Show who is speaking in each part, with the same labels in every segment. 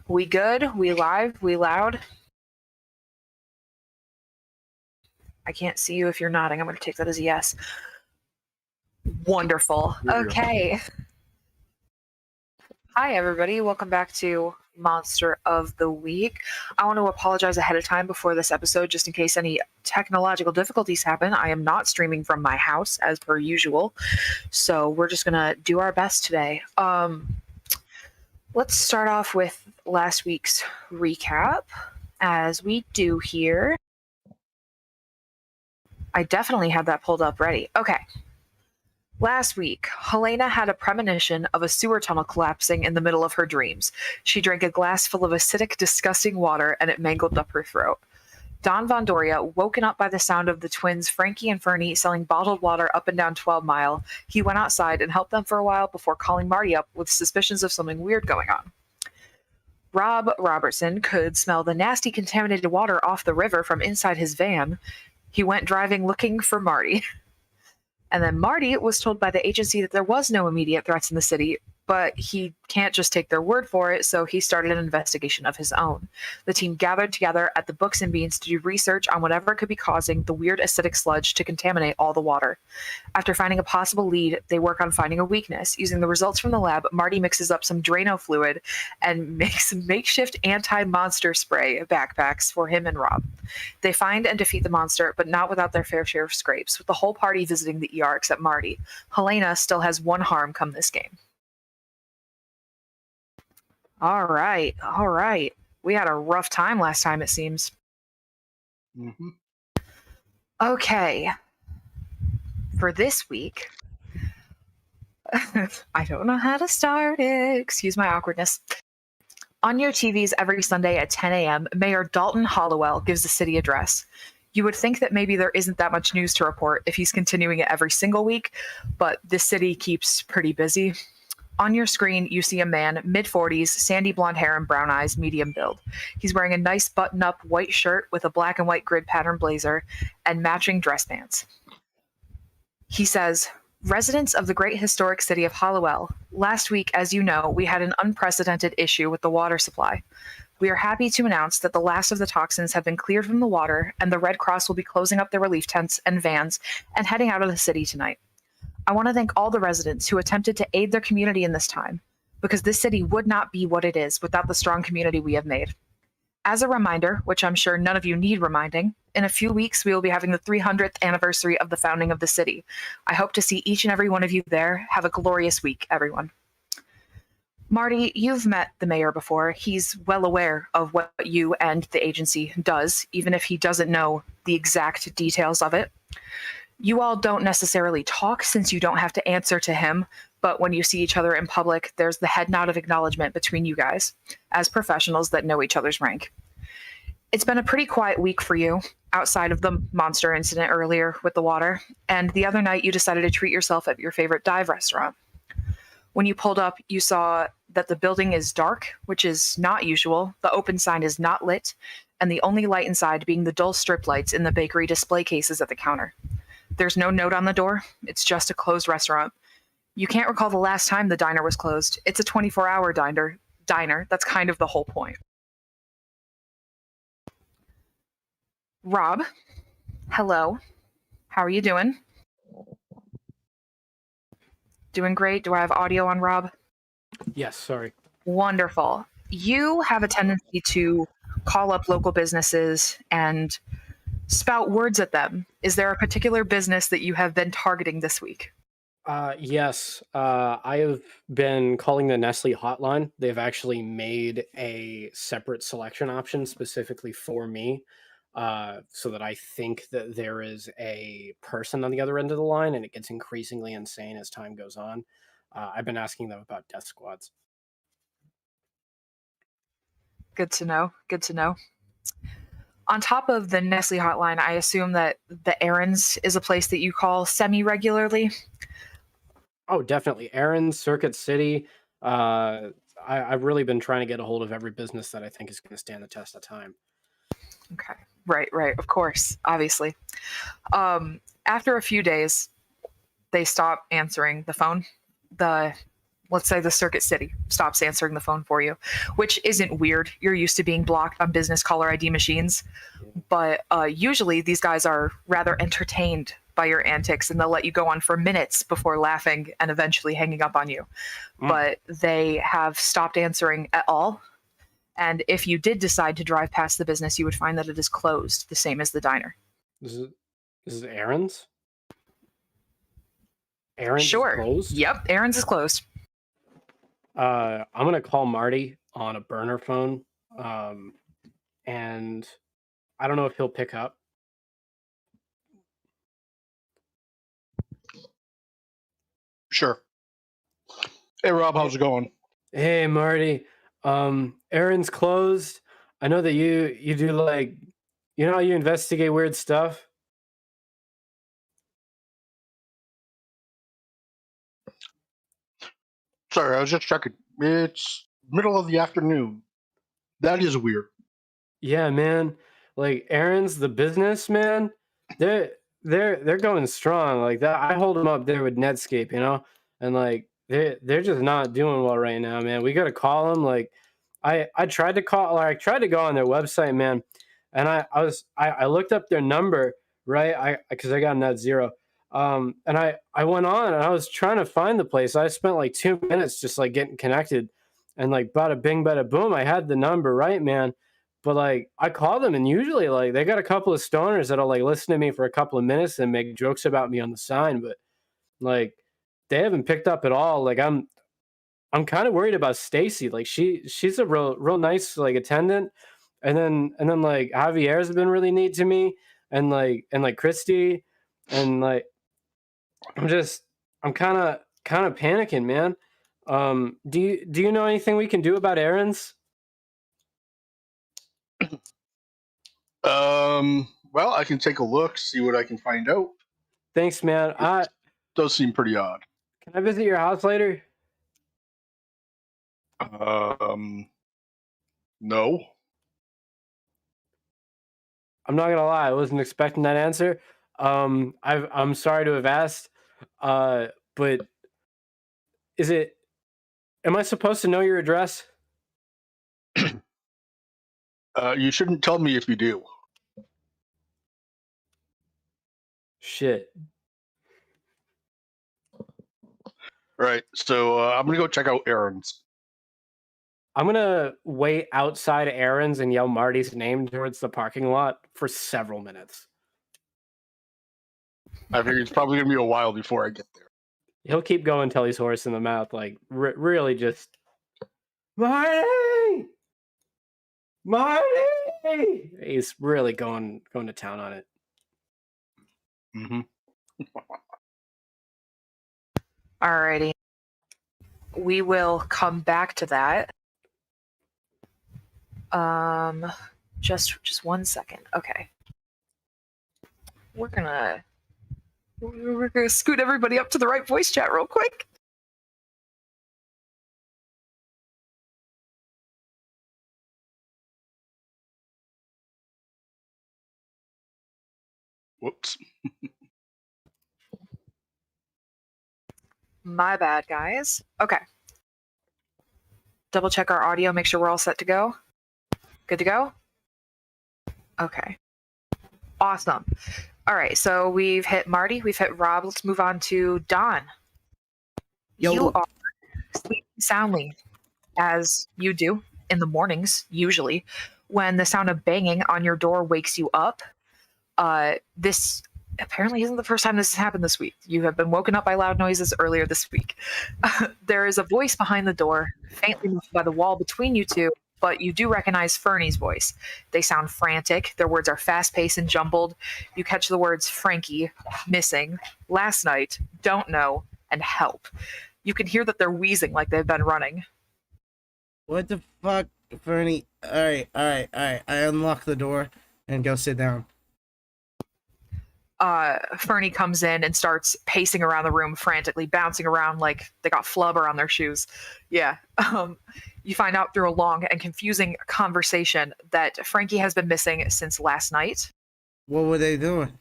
Speaker 1: We good? We live? We loud? I can't see you if you're nodding. I'm going to take that as a yes. Wonderful. Okay. Hi, everybody. Welcome back to Monster of the Week. I want to apologize ahead of time before this episode, just in case any technological difficulties happen. I am not streaming from my house as per usual, so we're just going to do our best today. Let's start off with last week's recap, as we do here. I definitely had that pulled up ready. Okay. Last week, Helena had a premonition of a sewer tunnel collapsing in the middle of her dreams. She drank a glass full of acidic, disgusting water, and it mangled up her throat. Don Von Doria, woken up by the sound of the twins Frankie and Fernie selling bottled water up and down 12 Mile, he went outside and helped them for a while before calling Marty up with suspicions of something weird going on. Rob Robertson could smell the nasty contaminated water off the river from inside his van. He went driving looking for Marty. And then Marty was told by the agency that there was no immediate threats in the city, but he can't just take their word for it, so he started an investigation of his own. The team gathered together at the Books and Beans to do research on whatever could be causing the weird acidic sludge to contaminate all the water. After finding a possible lead, they work on finding a weakness. Using the results from the lab, Marty mixes up some Drano fluid and makes makeshift anti-monster spray backpacks for him and Rob. They find and defeat the monster, but not without their fair share of scrapes, with the whole party visiting the ER except Marty. Helena still has one harm come this game. All right. We had a rough time last time, it seems.
Speaker 2: Mm-hmm.
Speaker 1: Okay. For this week, I don't know how to start it. Excuse my awkwardness. On your TVs every Sunday at 10 a.m., Mayor Dalton Hollowell gives the city address. You would think that maybe there isn't that much news to report if he's continuing it every single week, but the city keeps pretty busy. On your screen, you see a man, mid-40s, sandy blonde hair and brown eyes, medium build. He's wearing a nice button-up white shirt with a black and white grid pattern blazer and matching dress pants. He says, "Residents of the great historic city of Hollowell, last week, as you know, we had an unprecedented issue with the water supply. We are happy to announce that the last of the toxins have been cleared from the water, and the Red Cross will be closing up their relief tents and vans and heading out of the city tonight. I want to thank all the residents who attempted to aid their community in this time, because this city would not be what it is without the strong community we have made. As a reminder, which I'm sure none of you need reminding, in a few weeks we will be having the 300th anniversary of the founding of the city. I hope to see each and every one of you there. Have a glorious week, everyone." Marty, you've met the mayor before. He's well aware of what you and the agency does, even if he doesn't know the exact details of it. You all don't necessarily talk since you don't have to answer to him, but when you see each other in public, there's the head nod of acknowledgement between you guys, as professionals that know each other's rank. It's been a pretty quiet week for you, outside of the monster incident earlier with the water, and the other night you decided to treat yourself at your favorite dive restaurant. When you pulled up, you saw that the building is dark, which is not usual, the open sign is not lit, and the only light inside being the dull strip lights in the bakery display cases at the counter. There's no note on the door. It's just a closed restaurant. You can't recall the last time the diner was closed. It's a 24-hour diner. That's kind of the whole point. Rob, hello. How are you doing? Doing great. Do I have audio on Rob?
Speaker 2: Yes, sorry.
Speaker 1: Wonderful. You have a tendency to call up local businesses and spout words at them. Is there a particular business that you have been targeting this week?
Speaker 2: Yes, I have been calling the Nestle hotline. They've actually made a separate selection option specifically for me, so that I think that there is a person on the other end of the line, and it gets increasingly insane as time goes on. I've been asking them about death squads.
Speaker 1: Good to know. Good to know. On top of the Nestle hotline, I assume that the Errands is a place that you call semi-regularly.
Speaker 2: Oh, definitely. Aaron's, Circuit City. I've really been trying to get a hold of every business that I think is going to stand the test of time.
Speaker 1: Okay. Right. Of course, obviously. After a few days, they stop answering the phone. The let's say the Circuit City stops answering the phone for you, which isn't weird. You're used to being blocked on business caller ID machines. But usually these guys are rather entertained by your antics, and they'll let you go on for minutes before laughing and eventually hanging up on you. But they have stopped answering at all. And if you did decide to drive past the business, you would find that it is closed, the same as the diner.
Speaker 2: This is Aaron's? Aaron's
Speaker 1: Sure.
Speaker 2: closed?
Speaker 1: Yep, Aaron's is closed.
Speaker 2: I'm going to call Marty on a burner phone. And I don't know if he'll pick up.
Speaker 3: Sure. Hey, Rob, how's it going?
Speaker 2: Hey, Marty. Aaron's closed. I know that you do, like, you know how you investigate weird stuff?
Speaker 3: Sorry, I was just checking. It's middle of the afternoon. That is weird.
Speaker 2: Yeah, man. Like, Aaron's the businessman. They're going strong. Like that, I hold them up there with Netscape, you know, and like they're just not doing well right now, man. We gotta call them. Like, I tried to call, or I tried to go on their website, man, and I looked up their number, right? Because I got them at zero. And I went on and I was trying to find the place. I spent like 2 minutes just like getting connected, and like bada bing, bada boom, I had the number, right, man. But like I call them, and usually like they got a couple of stoners that'll like listen to me for a couple of minutes and make jokes about me on the sign, but like they haven't picked up at all. Like I'm kind of worried about Stacy. Like she's a real nice like attendant, and then like Javier's been really neat to me, and like Christy, and like I'm kind of panicking, man. Do you know anything we can do about errands?
Speaker 3: Well, I can take a look, see what I can find out.
Speaker 2: Thanks, man.
Speaker 3: Does seem pretty odd.
Speaker 2: Can I visit your house later?
Speaker 3: No.
Speaker 2: I'm not gonna lie, I wasn't expecting that answer. I'm sorry to have asked, but is it? Am I supposed to know your address?
Speaker 3: You shouldn't tell me if you do.
Speaker 2: Shit.
Speaker 3: Right. So I'm gonna go check out Aaron's.
Speaker 2: I'm gonna wait outside Aaron's and yell Marty's name towards the parking lot for several minutes.
Speaker 3: I figure it's probably gonna be a while before I get there.
Speaker 2: He'll keep going till he's hoarse in the mouth, like really just Marty, Marty. He's really going to town on it.
Speaker 3: Mm-hmm.
Speaker 1: Alrighty. We will come back to that. Just 1 second. Okay. We're gonna scoot everybody up to the right voice chat real quick.
Speaker 3: Whoops.
Speaker 1: My bad, guys. Okay. Double check our audio, make sure we're all set to go. Good to go? Okay. Awesome. All right, so we've hit Marty, we've hit Rob. Let's move on to Don.
Speaker 4: Yo.
Speaker 1: You are sleeping soundly, as you do in the mornings, usually, when the sound of banging on your door wakes you up. This apparently isn't the first time this has happened this week. You have been woken up by loud noises earlier this week. There is a voice behind the door, faintly muffled by the wall between you two, but you do recognize Fernie's voice. They sound frantic. Their words are fast-paced and jumbled. You catch the words Frankie, missing, last night, don't know, and help. You can hear that they're wheezing like they've been running.
Speaker 4: What the fuck, Fernie? Alright. I unlock the door and go sit down.
Speaker 1: Fernie comes in and starts pacing around the room frantically, bouncing around like they got flubber on their shoes. Yeah. You find out through a long and confusing conversation that Frankie has been missing since last night.
Speaker 4: What were they doing?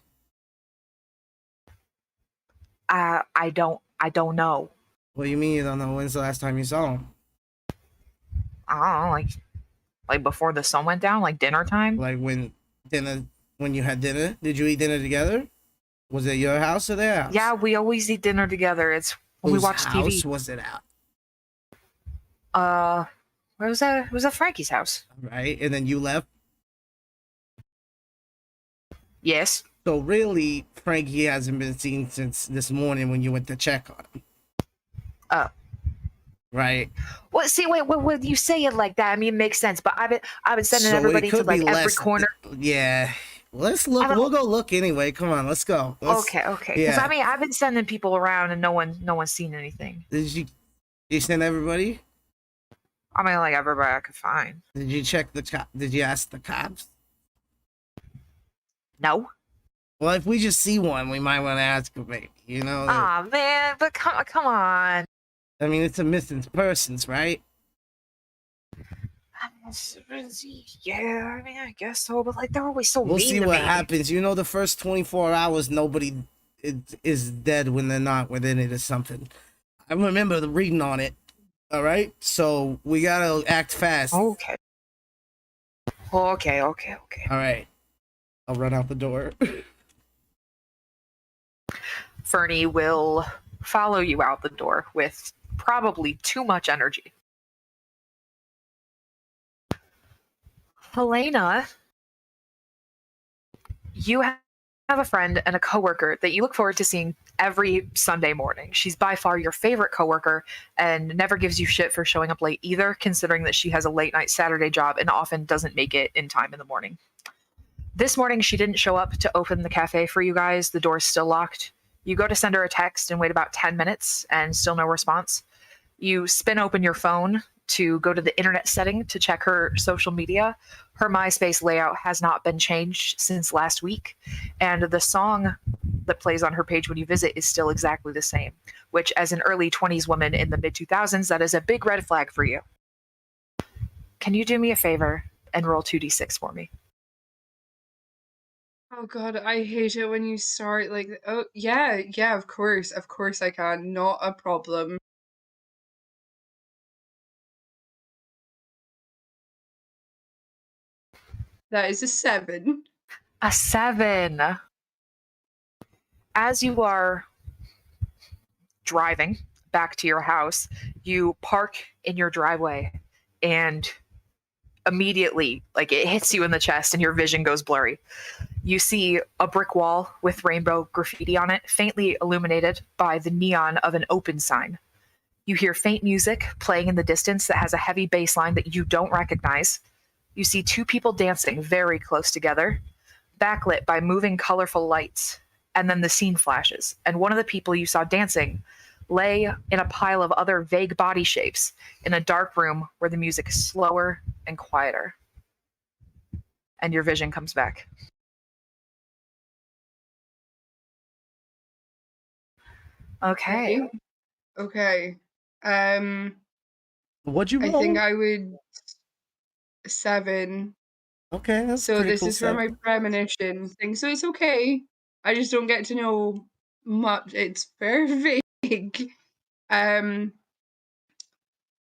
Speaker 1: I don't know.
Speaker 4: What do you mean you don't know? When's the last time you saw him?
Speaker 1: I don't know, like before the sun went down, like dinner time.
Speaker 4: Like when you had dinner? Did you eat dinner together? Was it your house or their house?
Speaker 1: Yeah, we always eat dinner together. It's when we
Speaker 4: Whose
Speaker 1: watch
Speaker 4: house
Speaker 1: TV.
Speaker 4: was it at?
Speaker 1: Where was that? It was at Frankie's house.
Speaker 4: Right, and then you left.
Speaker 1: Yes.
Speaker 4: So really, Frankie hasn't been seen since this morning when you went to check on him. Right.
Speaker 1: Well, see, wait. When you say it like that, I mean, it makes sense. But I've been sending
Speaker 4: So it
Speaker 1: everybody to
Speaker 4: could
Speaker 1: like
Speaker 4: be
Speaker 1: every
Speaker 4: less.
Speaker 1: corner.
Speaker 4: Yeah. Let's look. We'll go look anyway. Come on, let's go.
Speaker 1: Okay. Because
Speaker 4: yeah.
Speaker 1: I mean, I've been sending people around, and no one's seen anything.
Speaker 4: Did you send everybody?
Speaker 1: I mean, like everybody I could find.
Speaker 4: Did you check the cop? Did you ask the cops?
Speaker 1: No.
Speaker 4: Well, if we just see one, we might want to ask him, maybe. You know.
Speaker 1: Ah, man, but come on.
Speaker 4: I mean, it's a missing persons, right?
Speaker 1: Yeah, I mean, I guess so. But like, they're always so
Speaker 4: We'll
Speaker 1: mean
Speaker 4: see
Speaker 1: to
Speaker 4: what
Speaker 1: me.
Speaker 4: happens. You know, the first 24 hours, nobody is dead when they're not within it or something. I remember the reading on it. All right, so we gotta act fast.
Speaker 1: Okay. All
Speaker 4: right, I'll run out the door.
Speaker 1: Fernie will follow you out the door with probably too much energy. Helena, you have a friend and a coworker that you look forward to seeing every Sunday morning. She's by far your favorite coworker and never gives you shit for showing up late either, considering that she has a late night Saturday job and often doesn't make it in time in the morning. This morning, she didn't show up to open the cafe for you guys. The door's still locked. You go to send her a text and wait about 10 minutes and still no response. You spin open your phone to go to the internet setting to check her social media. Her MySpace layout has not been changed since last week, and the song that plays on her page when you visit is still exactly the same, which as an early 20s woman in the mid 2000s, that is a big red flag for you. Can you do me a favor and roll 2d6 for me?
Speaker 5: Oh god, I hate it when you start like, oh yeah, of course I can, not a problem. That is a 7.
Speaker 1: A 7. As you are driving back to your house, you park in your driveway and immediately, like, it hits you in the chest and your vision goes blurry. You see a brick wall with rainbow graffiti on it, faintly illuminated by the neon of an open sign. You hear faint music playing in the distance that has a heavy bass line that you don't recognize. You see two people dancing very close together, backlit by moving colorful lights. And then the scene flashes, and one of the people you saw dancing lay in a pile of other vague body shapes in a dark room where the music is slower and quieter. And your vision comes back. Okay.
Speaker 4: What'd you roll?
Speaker 5: I think I would 7.
Speaker 4: Okay, that's
Speaker 5: so
Speaker 4: pretty
Speaker 5: this
Speaker 4: cool
Speaker 5: is for my premonition thing. So it's okay. I just don't get to know much. It's very vague.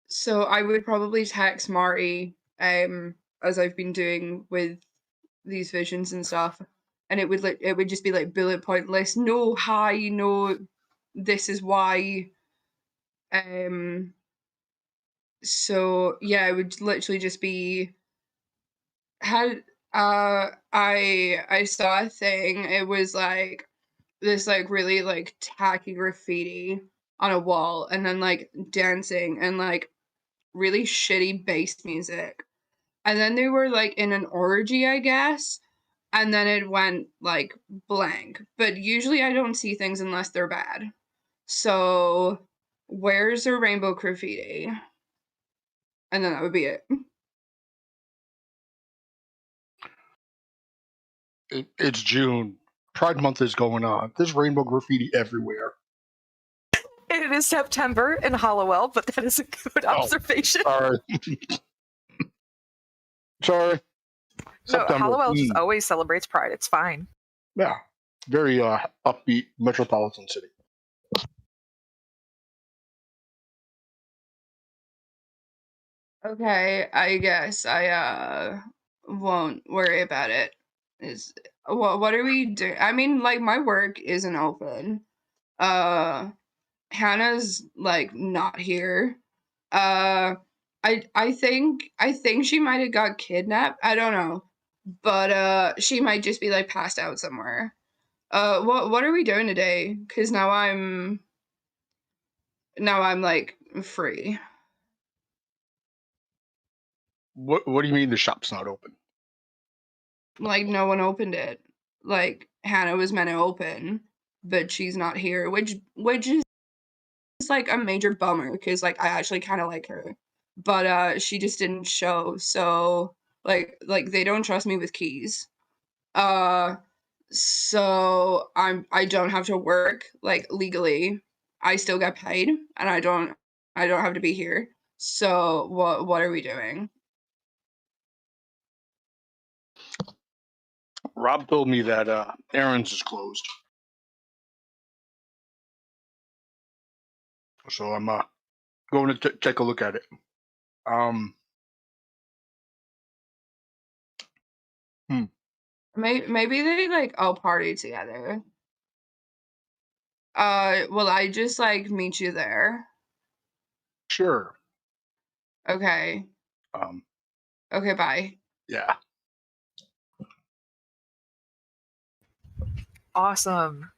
Speaker 5: So I would probably text Marty, as I've been doing with these visions and stuff, and it would just be like bullet point list. No, hi, no, this is why. So yeah, it would literally just be had I saw a thing. It was like this like really like tacky graffiti on a wall, and then like dancing and like really shitty bass music. And then they were like in an orgy, I guess. And then it went like blank. But usually I don't see things unless they're bad. So where's the rainbow graffiti? And then that would be it.
Speaker 3: It's June. Pride Month is going on. There's rainbow graffiti everywhere.
Speaker 1: It is September in Hollowell, but that is a good observation.
Speaker 3: Sorry. Sorry.
Speaker 1: No, Hollowell just always celebrates Pride. It's fine.
Speaker 3: Yeah. Very upbeat metropolitan city.
Speaker 5: Okay, I guess I won't worry about it. Is what are we doing? I mean, like my work isn't open. Uh Hannah's like not here. Uh I think she might have got kidnapped. I don't know. But she might just be like passed out somewhere. What are we doing today? Cuz now I'm like free.
Speaker 3: What do you mean the shop's not open?
Speaker 5: Like no one opened it. Like Hannah was meant to open, but she's not here, which is like a major bummer because like I actually kind of like her, but she just didn't show. So like they don't trust me with keys. Uh, so I don't have to work like legally. I still get paid, and I don't have to be here. So what are we doing?
Speaker 3: Rob told me that Aaron's is closed, so I'm going to take a look at it. Um,
Speaker 5: Maybe they like all party together. Will I just like meet you there?
Speaker 3: sure.
Speaker 5: Okay.
Speaker 3: Um,
Speaker 5: Okay, bye.
Speaker 3: yeah.
Speaker 1: Awesome.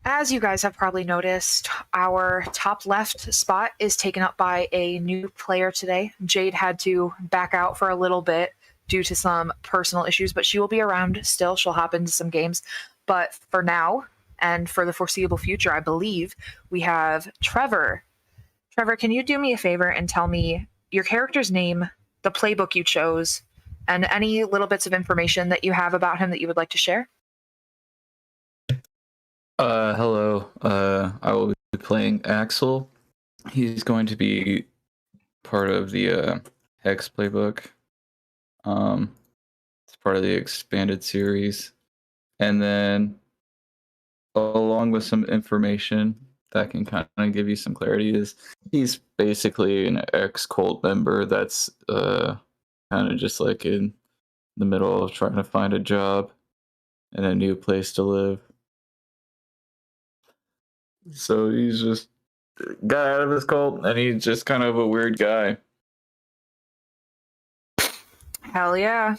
Speaker 1: As you guys have probably noticed, our top left spot is taken up by a new player today. Jade had to back out for a little bit due to some personal issues, but she will be around still. She'll hop into some games. But for now, and for the foreseeable future, I believe, we have Trevor. Trevor, can you do me a favor and tell me your character's name, the playbook you chose, and any little bits of information that you have about him that you would like to share?
Speaker 6: Hello. I will be playing Axel. He's going to be part of the Hex playbook. It's part of the expanded series, and then along with some information that can kind of give you some clarity is he's basically an ex-cult member that's kind of just like in the middle of trying to find a job and a new place to live. So he's just got out of his cult and he's just kind of a weird guy.
Speaker 1: Hell yeah.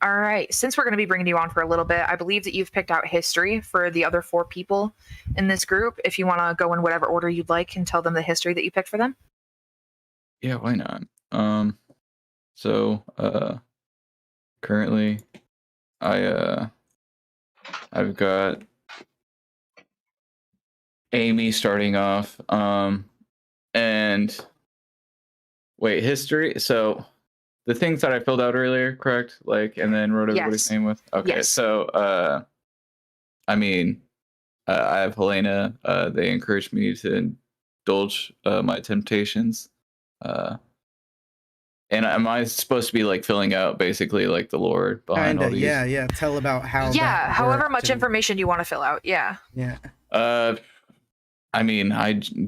Speaker 1: All right. Since we're going to be bringing you on for a little bit, I believe that you've picked out history for the other 4 people in this group. If you want to go in whatever order you'd like and tell them the history that you picked for them.
Speaker 6: Yeah, why not? So currently I've got Amy starting off. And wait, history. So the things that I filled out earlier, correct? Like, and then wrote everybody's
Speaker 1: Yes.
Speaker 6: name with. Okay,
Speaker 1: Yes.
Speaker 6: so I mean, I have Helena. They encouraged me to indulge my temptations. And am I supposed to be like filling out basically like the lore behind all
Speaker 4: Kinda,
Speaker 6: these?
Speaker 4: yeah. Tell about how.
Speaker 1: Yeah,
Speaker 4: that
Speaker 1: however
Speaker 4: worked
Speaker 1: much
Speaker 4: and-
Speaker 1: information you want to fill out. Yeah.
Speaker 4: Yeah.
Speaker 6: I mean,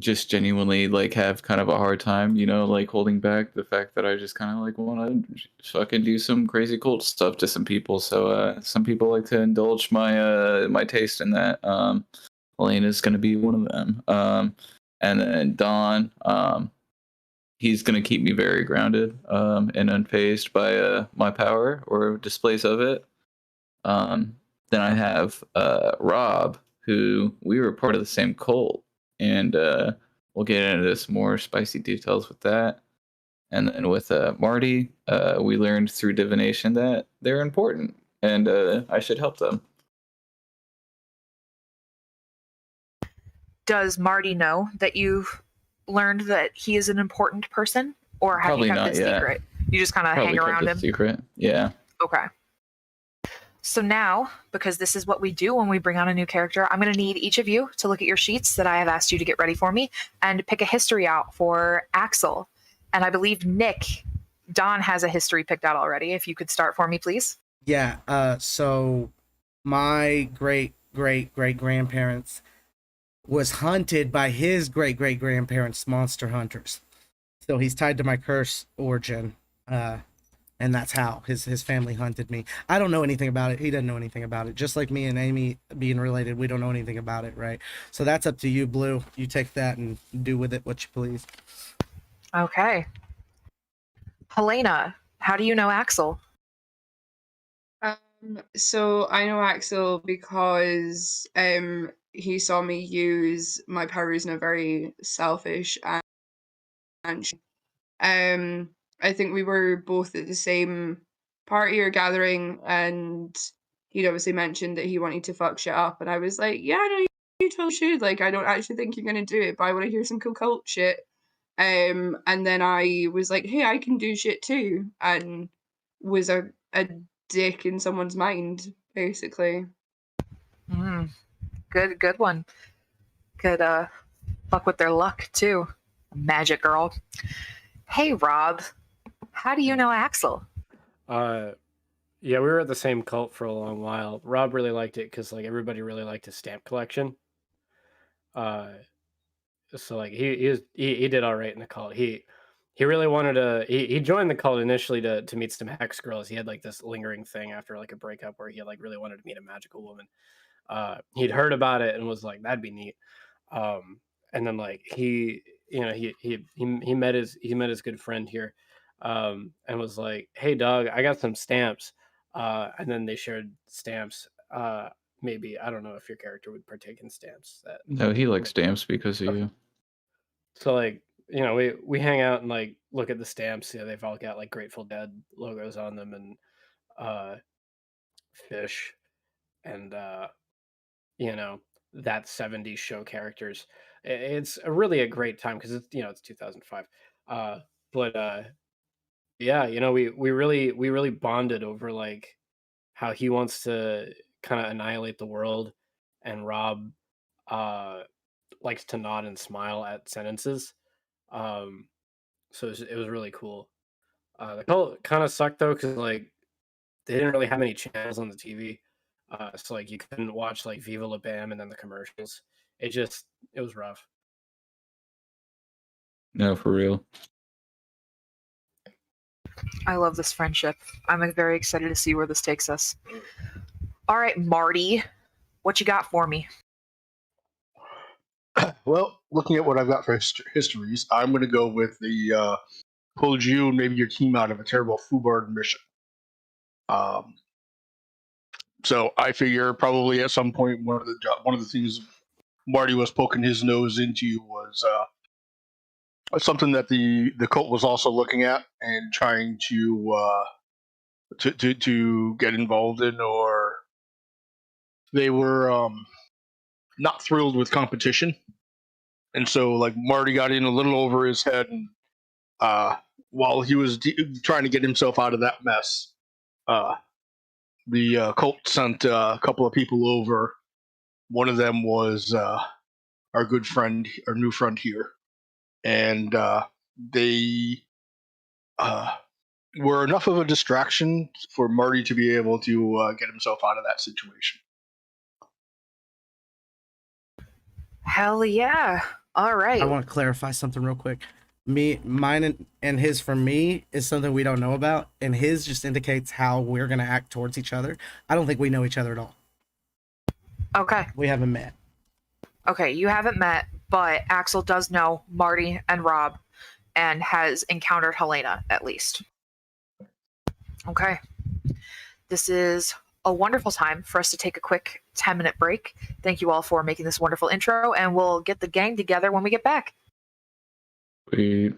Speaker 6: just genuinely like have kind of a hard time, like holding back the fact that I just kind of like want to fucking do some crazy cult stuff to some people. So some people like to indulge my taste in that. Elena's gonna be one of them. And then Don, he's gonna keep me very grounded and unfazed by my power or displays of it. Then I have Rob, who we were part of the same cult. And we'll get into some more spicy details with that. And then with Marty, we learned through divination that they're important, and I should help them.
Speaker 1: Does Marty know that you've learned that he is an important person? Or have
Speaker 6: Probably
Speaker 1: you kept
Speaker 6: not
Speaker 1: it
Speaker 6: yet.
Speaker 1: secret? You just kind of
Speaker 6: Probably
Speaker 1: hang
Speaker 6: kept
Speaker 1: around
Speaker 6: it
Speaker 1: him?
Speaker 6: secret. Yeah.
Speaker 1: Okay. So now, because this is what we do when we bring on a new character, I'm going to need each of you to look at your sheets that I have asked you to get ready for me and pick a history out for Axel. And I believe Nick, Don has a history picked out already. If you could start for me, please.
Speaker 4: Yeah. So my great grandparents was hunted by his great grandparents, monster hunters. So he's tied to my curse origin, and that's how his family hunted me. I don't know anything about it. He doesn't know anything about it. Just like me and Amy being related, we don't know anything about it, right? So that's up to you, Blue. You take that and do with it what you please.
Speaker 1: Okay. Helena, how do you know Axel?
Speaker 5: So I know Axel because he saw me use my powers in a very selfish and I think we were both at the same party or gathering, and he'd obviously mentioned that he wanted to fuck shit up, and I was like, yeah, no, you totally should. Like, I don't actually think you're gonna do it, but I want to hear some cool cult shit. And then I was like, hey, I can do shit too, and was a dick in someone's mind, basically.
Speaker 1: Mm, good one. Could fuck with their luck too. Magic girl. Hey Rob, how do you know Axel?
Speaker 2: Yeah, we were at the same cult for a long while. Rob really liked it because like everybody really liked his stamp collection. Uh, so like he did all right in the cult. He really wanted to. He joined the cult initially to meet some hex girls. He had like this lingering thing after like a breakup where he like really wanted to meet a magical woman. He'd heard about it and was like, that'd be neat. And then like he met his good friend here, and was like, hey dog, I got some stamps. And then they shared stamps. Maybe I don't know if your character would partake in stamps. That
Speaker 6: No, he likes stamps because of
Speaker 2: Okay.
Speaker 6: you.
Speaker 2: So like we hang out and like look at the stamps. Yeah, they've all got like Grateful Dead logos on them and uh, fish and that 70s show characters. It's really a great time because it's 2005. But yeah, we really bonded over like how he wants to kind of annihilate the world, and Rob uh likes to nod and smile at sentences. Um, so it was really cool. The cult kind of sucked though because like they didn't really have any channels on the TV. So like you couldn't watch like Viva La Bam and then the commercials. It was rough.
Speaker 6: No, for real.
Speaker 1: I love this friendship. I'm very excited to see where this takes us. All right, Marty, what you got for me?
Speaker 3: Well, looking at what I've got for histories, I'm going to go with the pulled you and maybe your team out of a terrible foobar mission. Um, so I figure probably at some point one of the things Marty was poking his nose into was something that the cult was also looking at and trying to get involved in, or they were not thrilled with competition, and so like Marty got in a little over his head, and while he was trying to get himself out of that mess, uh, the cult sent a couple of people over. One of them was our good friend, our new friend here, and they uh, were enough of a distraction for Marty to be able to get himself out of that situation.
Speaker 1: Hell yeah. All right.
Speaker 4: I want to clarify something real quick. Mine and his for me is something we don't know about, and his just indicates how we're gonna act towards each other. I don't think we know each other at all.
Speaker 1: Okay.
Speaker 4: We haven't met.
Speaker 1: Okay, you haven't met, but Axel does know Marty and Rob and has encountered Helena at least. Okay. This is a wonderful time for us to take a quick 10-minute break. Thank you all for making this wonderful intro, and we'll get the gang together when we get back.
Speaker 6: Sweet.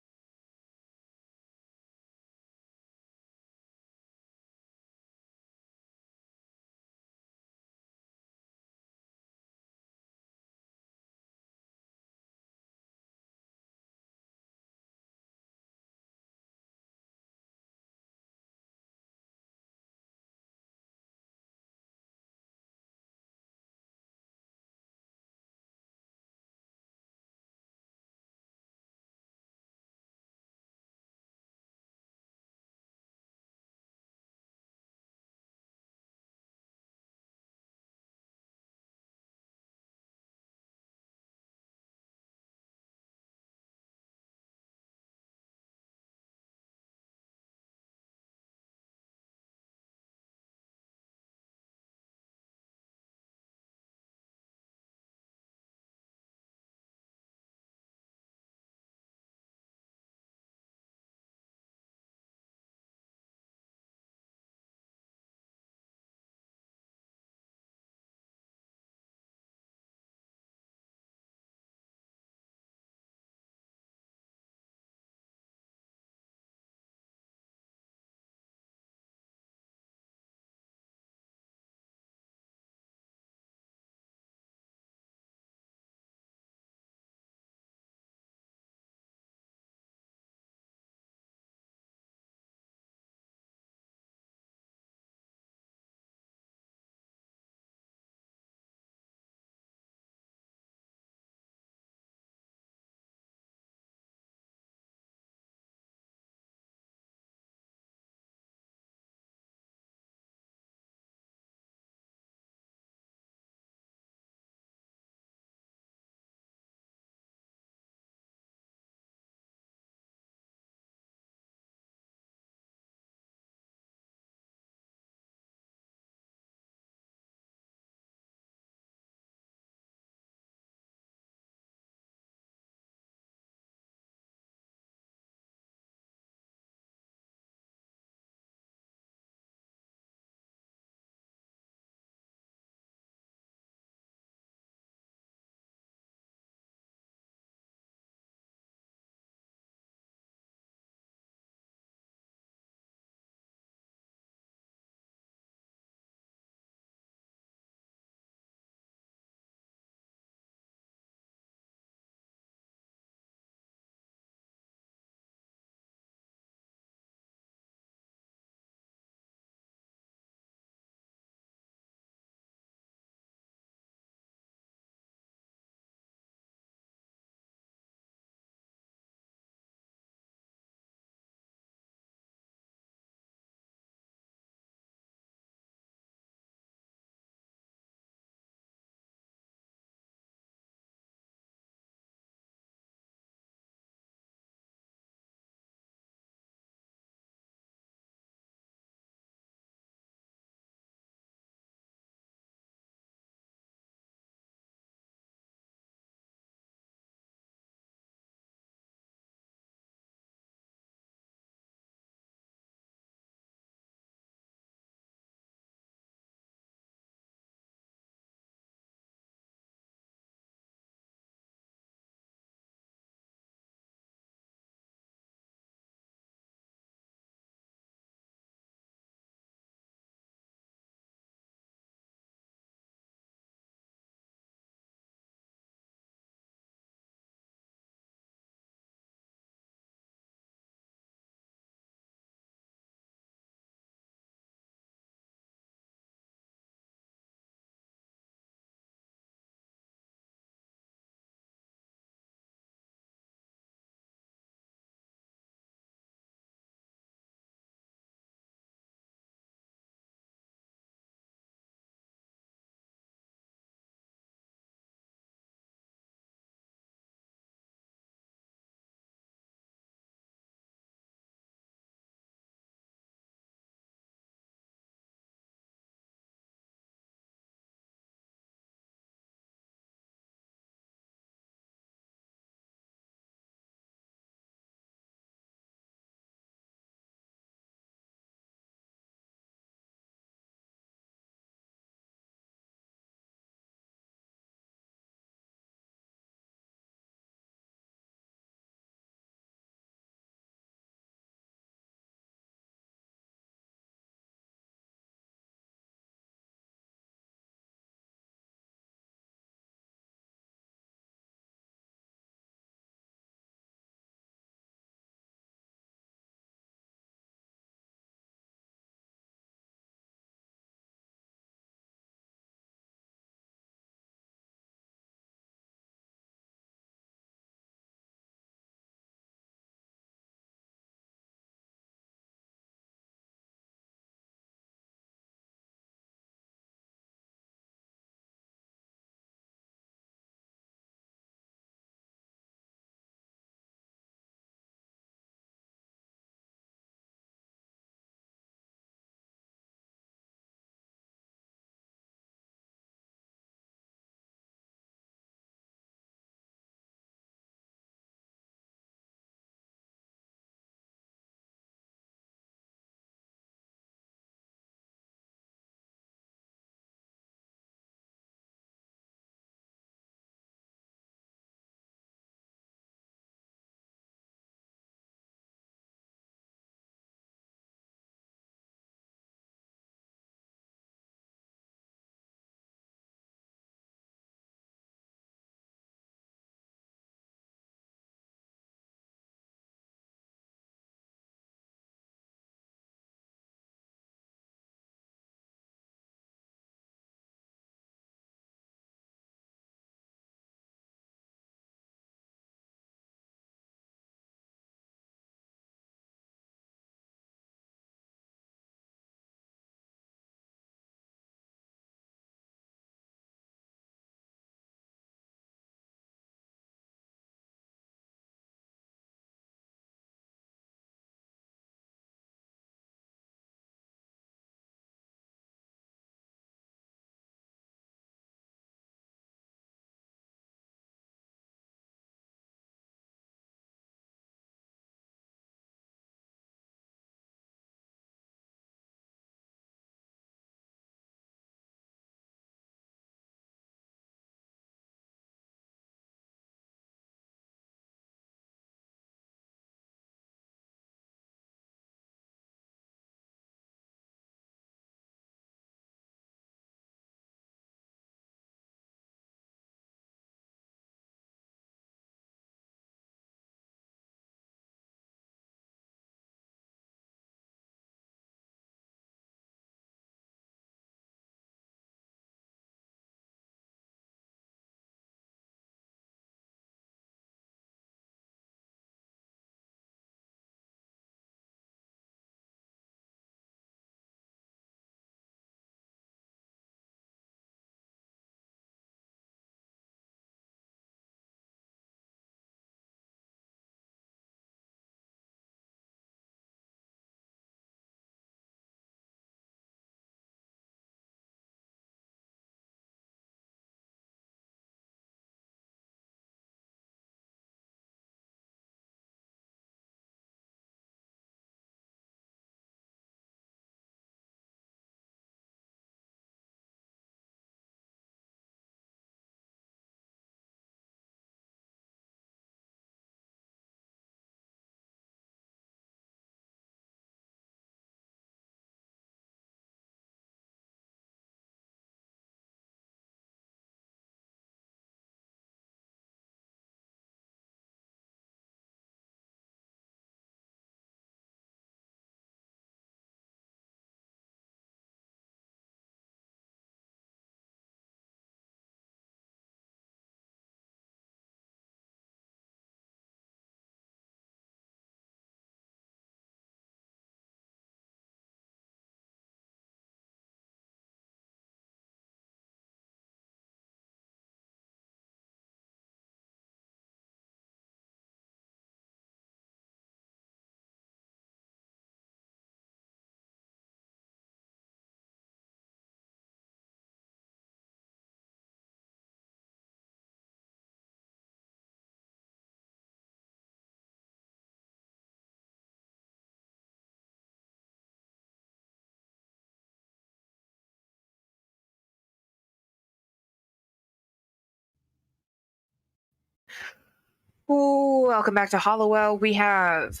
Speaker 1: Ooh, welcome back to Hollowell. We have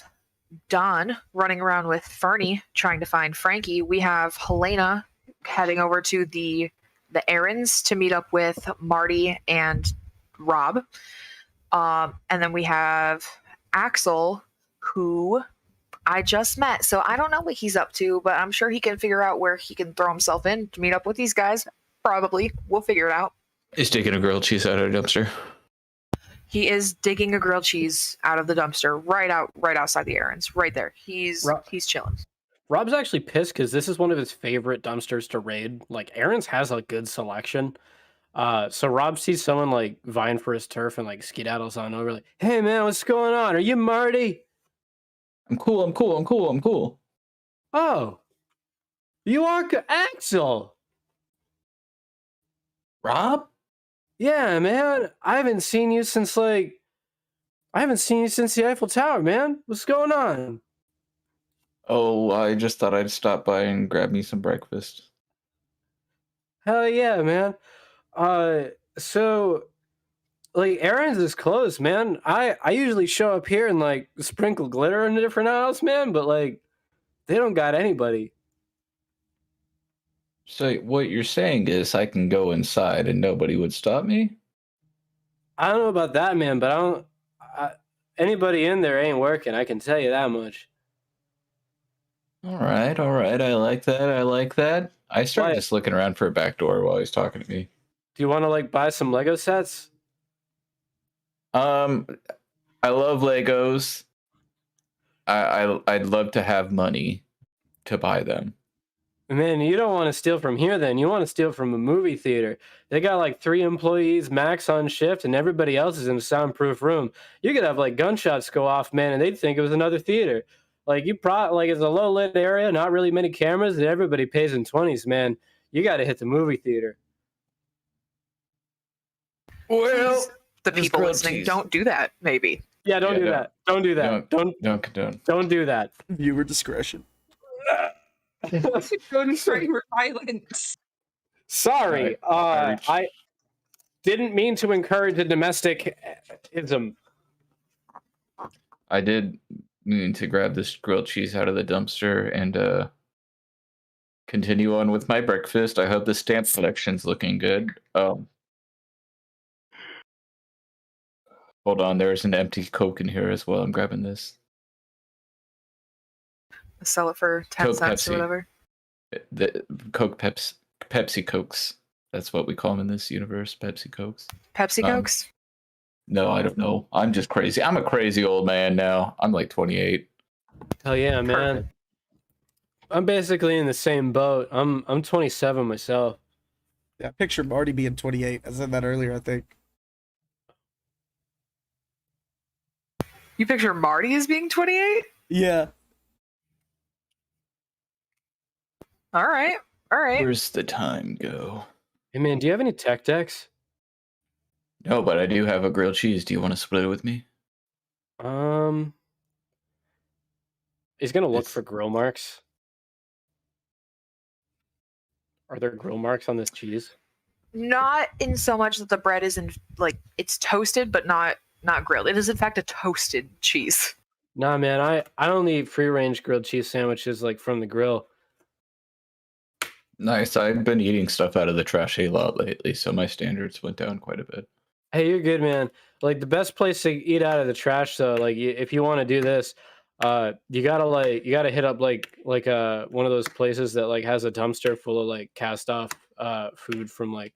Speaker 1: Don running around with Fernie trying to find Frankie. We have Helena heading over to the errands to meet up with Marty and Rob. And then we have Axel, who I just met. So I don't know what he's up to, but I'm sure he can figure out where he can throw himself in to meet up with these guys. Probably. We'll figure it out.
Speaker 6: He's taking a grilled cheese out of a dumpster.
Speaker 1: He is digging a grilled cheese out of the dumpster right outside the errands, right there. He's chilling.
Speaker 2: Rob's actually pissed because this is one of his favorite dumpsters to raid. Like, Aaron's has a good selection. So Rob sees someone like vying for his turf and like skedaddles on over, like, "Hey man, what's going on? Are you Marty?"
Speaker 6: I'm cool.
Speaker 2: Oh, you are Axel.
Speaker 6: Rob?
Speaker 2: Yeah, man. I haven't seen you since the Eiffel Tower, man. What's going on?
Speaker 6: Oh, I just thought I'd stop by and grab me some breakfast.
Speaker 2: Hell yeah, man. So like Aaron's is closed, man. I usually show up here and like sprinkle glitter in a different house, man, but like they don't got anybody.
Speaker 6: So what you're saying is I can go inside and nobody would stop me?
Speaker 2: I don't know about that, man, but anybody in there ain't working. I can tell you that much.
Speaker 6: All right. I like that. I started
Speaker 2: Why?
Speaker 6: just looking around for a back door while he's talking to me.
Speaker 2: Do you want to like buy some Lego sets?
Speaker 6: I love Legos. I'd love to have money to buy them.
Speaker 2: Man, you don't want to steal from here then. You want to steal from a movie theater. They got like 3 employees max on shift and everybody else is in a soundproof room. You could have like gunshots go off, man, and they'd think it was another theater. Like it's a low lit area, not really many cameras, and everybody pays in 20s, man. You got to hit the movie theater.
Speaker 6: Well,
Speaker 1: The people listening, don't do that, maybe.
Speaker 2: Yeah, don't do that. Don't do that.
Speaker 6: Don't condone.
Speaker 2: Don't do that.
Speaker 4: Viewer discretion.
Speaker 5: Don't frame violence.
Speaker 2: Sorry, I didn't mean to encourage a domestic-ism.
Speaker 6: I did mean to grab this grilled cheese out of the dumpster and continue on with my breakfast. I hope the stamp collection's looking good. Hold on, there's an empty Coke in here as well. I'm grabbing this.
Speaker 1: Sell it for 10
Speaker 6: Coke,
Speaker 1: cents or
Speaker 6: Pepsi.
Speaker 1: whatever.
Speaker 6: The Coke Pepsi Cokes. That's what we call them in this universe, Pepsi Cokes.
Speaker 1: Pepsi Cokes?
Speaker 6: No, I don't know. I'm just crazy. I'm a crazy old man now. I'm like 28.
Speaker 2: Hell yeah, man.
Speaker 1: Perfect.
Speaker 2: I'm basically in the same boat. I'm 27 myself.
Speaker 4: Yeah, picture Marty being 28. I said that earlier, I think.
Speaker 1: You picture Marty as being 28?
Speaker 4: Yeah.
Speaker 1: All right.
Speaker 6: Where's the time go?
Speaker 2: Hey man, do you have any tech decks?
Speaker 6: No, but I do have a grilled cheese. Do you want to split it with me?
Speaker 2: He's gonna look
Speaker 6: It's-
Speaker 2: for grill marks. Are there grill marks on this cheese?
Speaker 1: Not in so much that the bread isn't like it's toasted, but not grilled. It is in fact a toasted cheese.
Speaker 2: Nah, man, I don't eat free range grilled cheese sandwiches like from the grill.
Speaker 6: Nice. I've been eating stuff out of the trash a lot lately, so my standards went down quite a bit.
Speaker 2: Hey, you're good, man. Like the best place to eat out of the trash, though. Like if you want to do this, you gotta hit up like one of those places that like has a dumpster full of like cast off food from like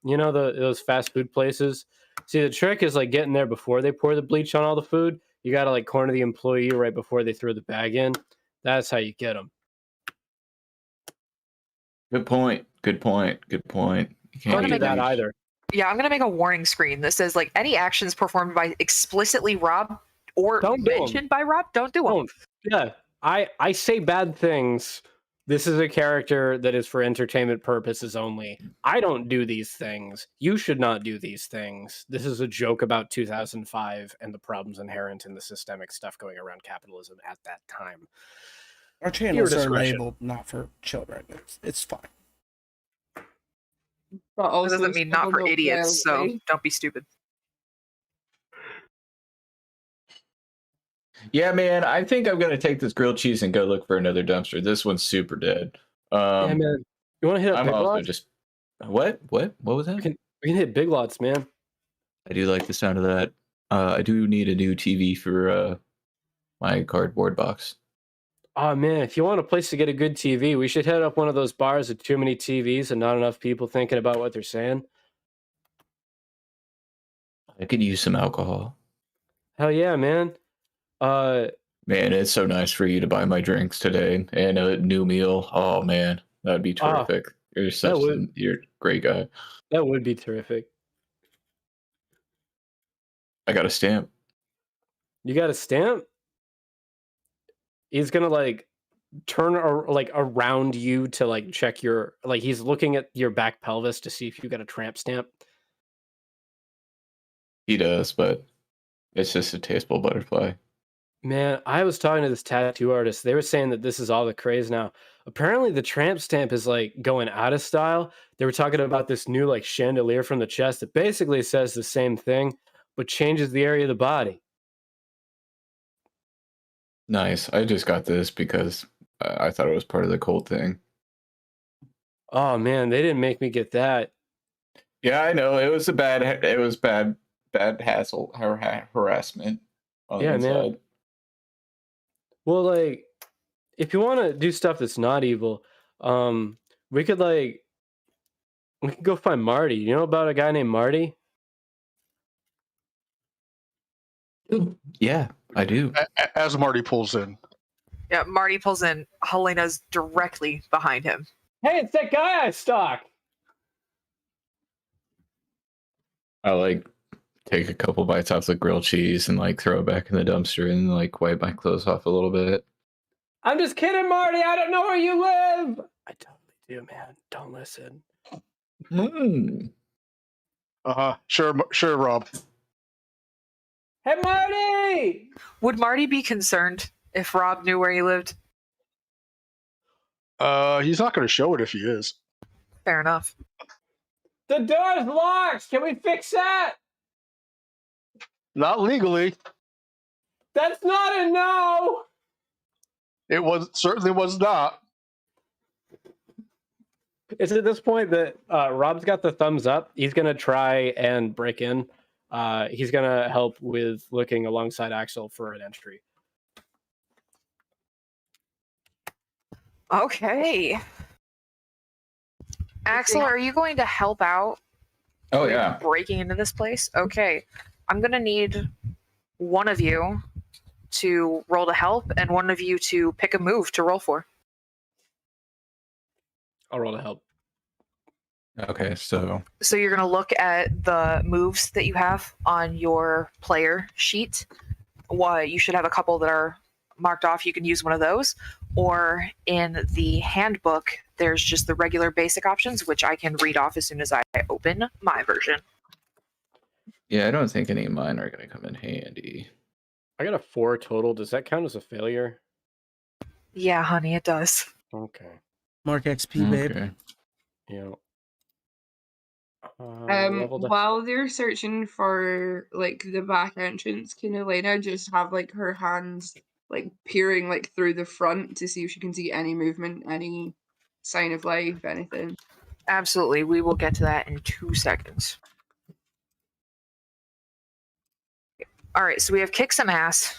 Speaker 2: those fast food places. See, the trick is like getting there before they pour the bleach on all the food. You gotta like corner the employee right before they throw the bag in. That's how you get them.
Speaker 6: Good point. You can't
Speaker 2: Don't
Speaker 1: gonna
Speaker 2: do
Speaker 1: make
Speaker 2: that
Speaker 6: use-
Speaker 2: either.
Speaker 1: Yeah, I'm gonna make a warning screen that says like any actions performed by explicitly Rob or
Speaker 2: Don't do 'em.
Speaker 1: mentioned by Rob, don't do them.
Speaker 2: Don't. Yeah, I say bad things. This is a character that is for entertainment purposes only. I don't do these things. You should not do these things. This is a joke about 2005 and the problems inherent in the systemic stuff going around capitalism at that time.
Speaker 4: Our channels are
Speaker 2: discretion.
Speaker 4: labeled not for children. It's fine.
Speaker 5: But
Speaker 1: That
Speaker 5: also
Speaker 1: doesn't mean not for
Speaker 5: still
Speaker 1: idiots, so
Speaker 5: wildly.
Speaker 1: don't be stupid.
Speaker 6: Yeah, man, I think I'm gonna take this grilled cheese and go look for another dumpster. This one's super dead.
Speaker 2: Yeah, man. You want to hit up
Speaker 6: I'm
Speaker 2: Big
Speaker 6: also
Speaker 2: Lots?
Speaker 6: just what? What was that?
Speaker 2: We can hit Big Lots, man.
Speaker 6: I do like the sound of that. I do need a new TV for my cardboard box.
Speaker 2: Oh man, if you want a place to get a good TV, we should head up one of those bars with too many TVs and not enough people thinking about what they're saying.
Speaker 6: I could use some alcohol.
Speaker 2: Hell yeah, man.
Speaker 6: Man, it's so nice for you to buy my drinks today and a new meal. Oh man, that'd be terrific. You're you're a great guy.
Speaker 2: That would be terrific.
Speaker 6: I got a stamp.
Speaker 2: You got a stamp? He's gonna like turn around you to like check your he's looking at your back pelvis to see if you got a tramp stamp.
Speaker 6: He does, but it's just a tasteful butterfly.
Speaker 2: Man, I was talking to this tattoo artist. They were saying that this is all the craze now. Apparently, the tramp stamp is like going out of style. They were talking about this new like chandelier from the chest that basically says the same thing, but changes the area of the body.
Speaker 6: Nice. I just got this because I thought it was part of the cult thing.
Speaker 2: Oh man, they didn't make me get that.
Speaker 6: Yeah, I know. It was bad hassle harassment on the inside.
Speaker 2: Man. Well, like, if you want to do stuff that's not evil, we could go find Marty. You know about a guy named Marty?
Speaker 6: Yeah, I do.
Speaker 3: As Marty pulls in.
Speaker 1: Yeah, Marty pulls in. Helena's directly behind him.
Speaker 2: Hey, it's that guy I stalked.
Speaker 6: I like take a couple bites off the grilled cheese and like throw it back in the dumpster and like wipe my clothes off a little bit.
Speaker 2: I'm just kidding, Marty. I don't know where you live. I totally do, man. Don't listen.
Speaker 3: Sure, Rob.
Speaker 2: Hey, Marty!
Speaker 1: Would Marty be concerned if Rob knew where he lived?
Speaker 3: He's not going to show it if he is.
Speaker 1: Fair enough.
Speaker 2: The door's locked. Can we fix that?
Speaker 3: Not legally.
Speaker 2: That's not a no.
Speaker 3: It certainly was not.
Speaker 2: It's at this point that Rob's got the thumbs up. He's gonna try and break in. He's gonna help with looking alongside Axel for an entry.
Speaker 1: Okay. Axel, are you going to help out?
Speaker 6: Oh yeah.
Speaker 1: Breaking into this place? Okay. I'm going to need one of you to roll to help and one of you to pick a move to roll for.
Speaker 2: I'll roll to help.
Speaker 6: Okay, so
Speaker 1: you're going to look at the moves that you have on your player sheet. You should have a couple that are marked off. You can use one of those. Or in the handbook, there's just the regular basic options, which I can read off as soon as I open my version.
Speaker 6: yeah, I don't think any of mine are going to come in handy.
Speaker 2: I got a 4 total. Does that count as a failure?
Speaker 1: Yeah, honey, it does.
Speaker 2: Okay.
Speaker 4: Mark XP, babe.
Speaker 6: Okay.
Speaker 2: Yeah.
Speaker 5: While they're searching for like the back entrance, can Elena just have like her hands like peering like through the front to see if she can see any movement, any sign of life, anything?
Speaker 1: Absolutely. We will get to that in 2 seconds. All right, so we have kick some ass,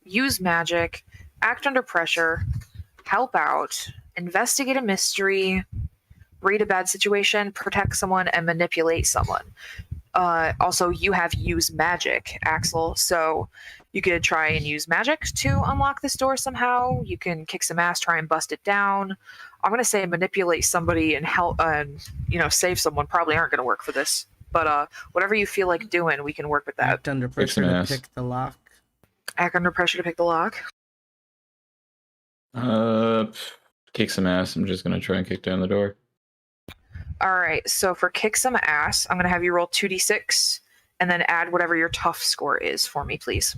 Speaker 1: use magic, act under pressure, help out, investigate a mystery, read a bad situation, protect someone, and manipulate someone. Also, you have use magic, Axel, so you could try and use magic to unlock this door somehow. You can kick some ass, try and bust it down. I'm going to say manipulate somebody and help, save someone probably aren't going to work for this. But whatever you feel like doing, we can work with that.
Speaker 4: Act under pressure to pick the lock.
Speaker 1: Act under pressure to pick the lock.
Speaker 6: Kick some ass. I'm just going to try and kick down the door.
Speaker 1: All right, so for kick some ass, I'm going to have you roll 2d6 and then add whatever your tough score is for me, please.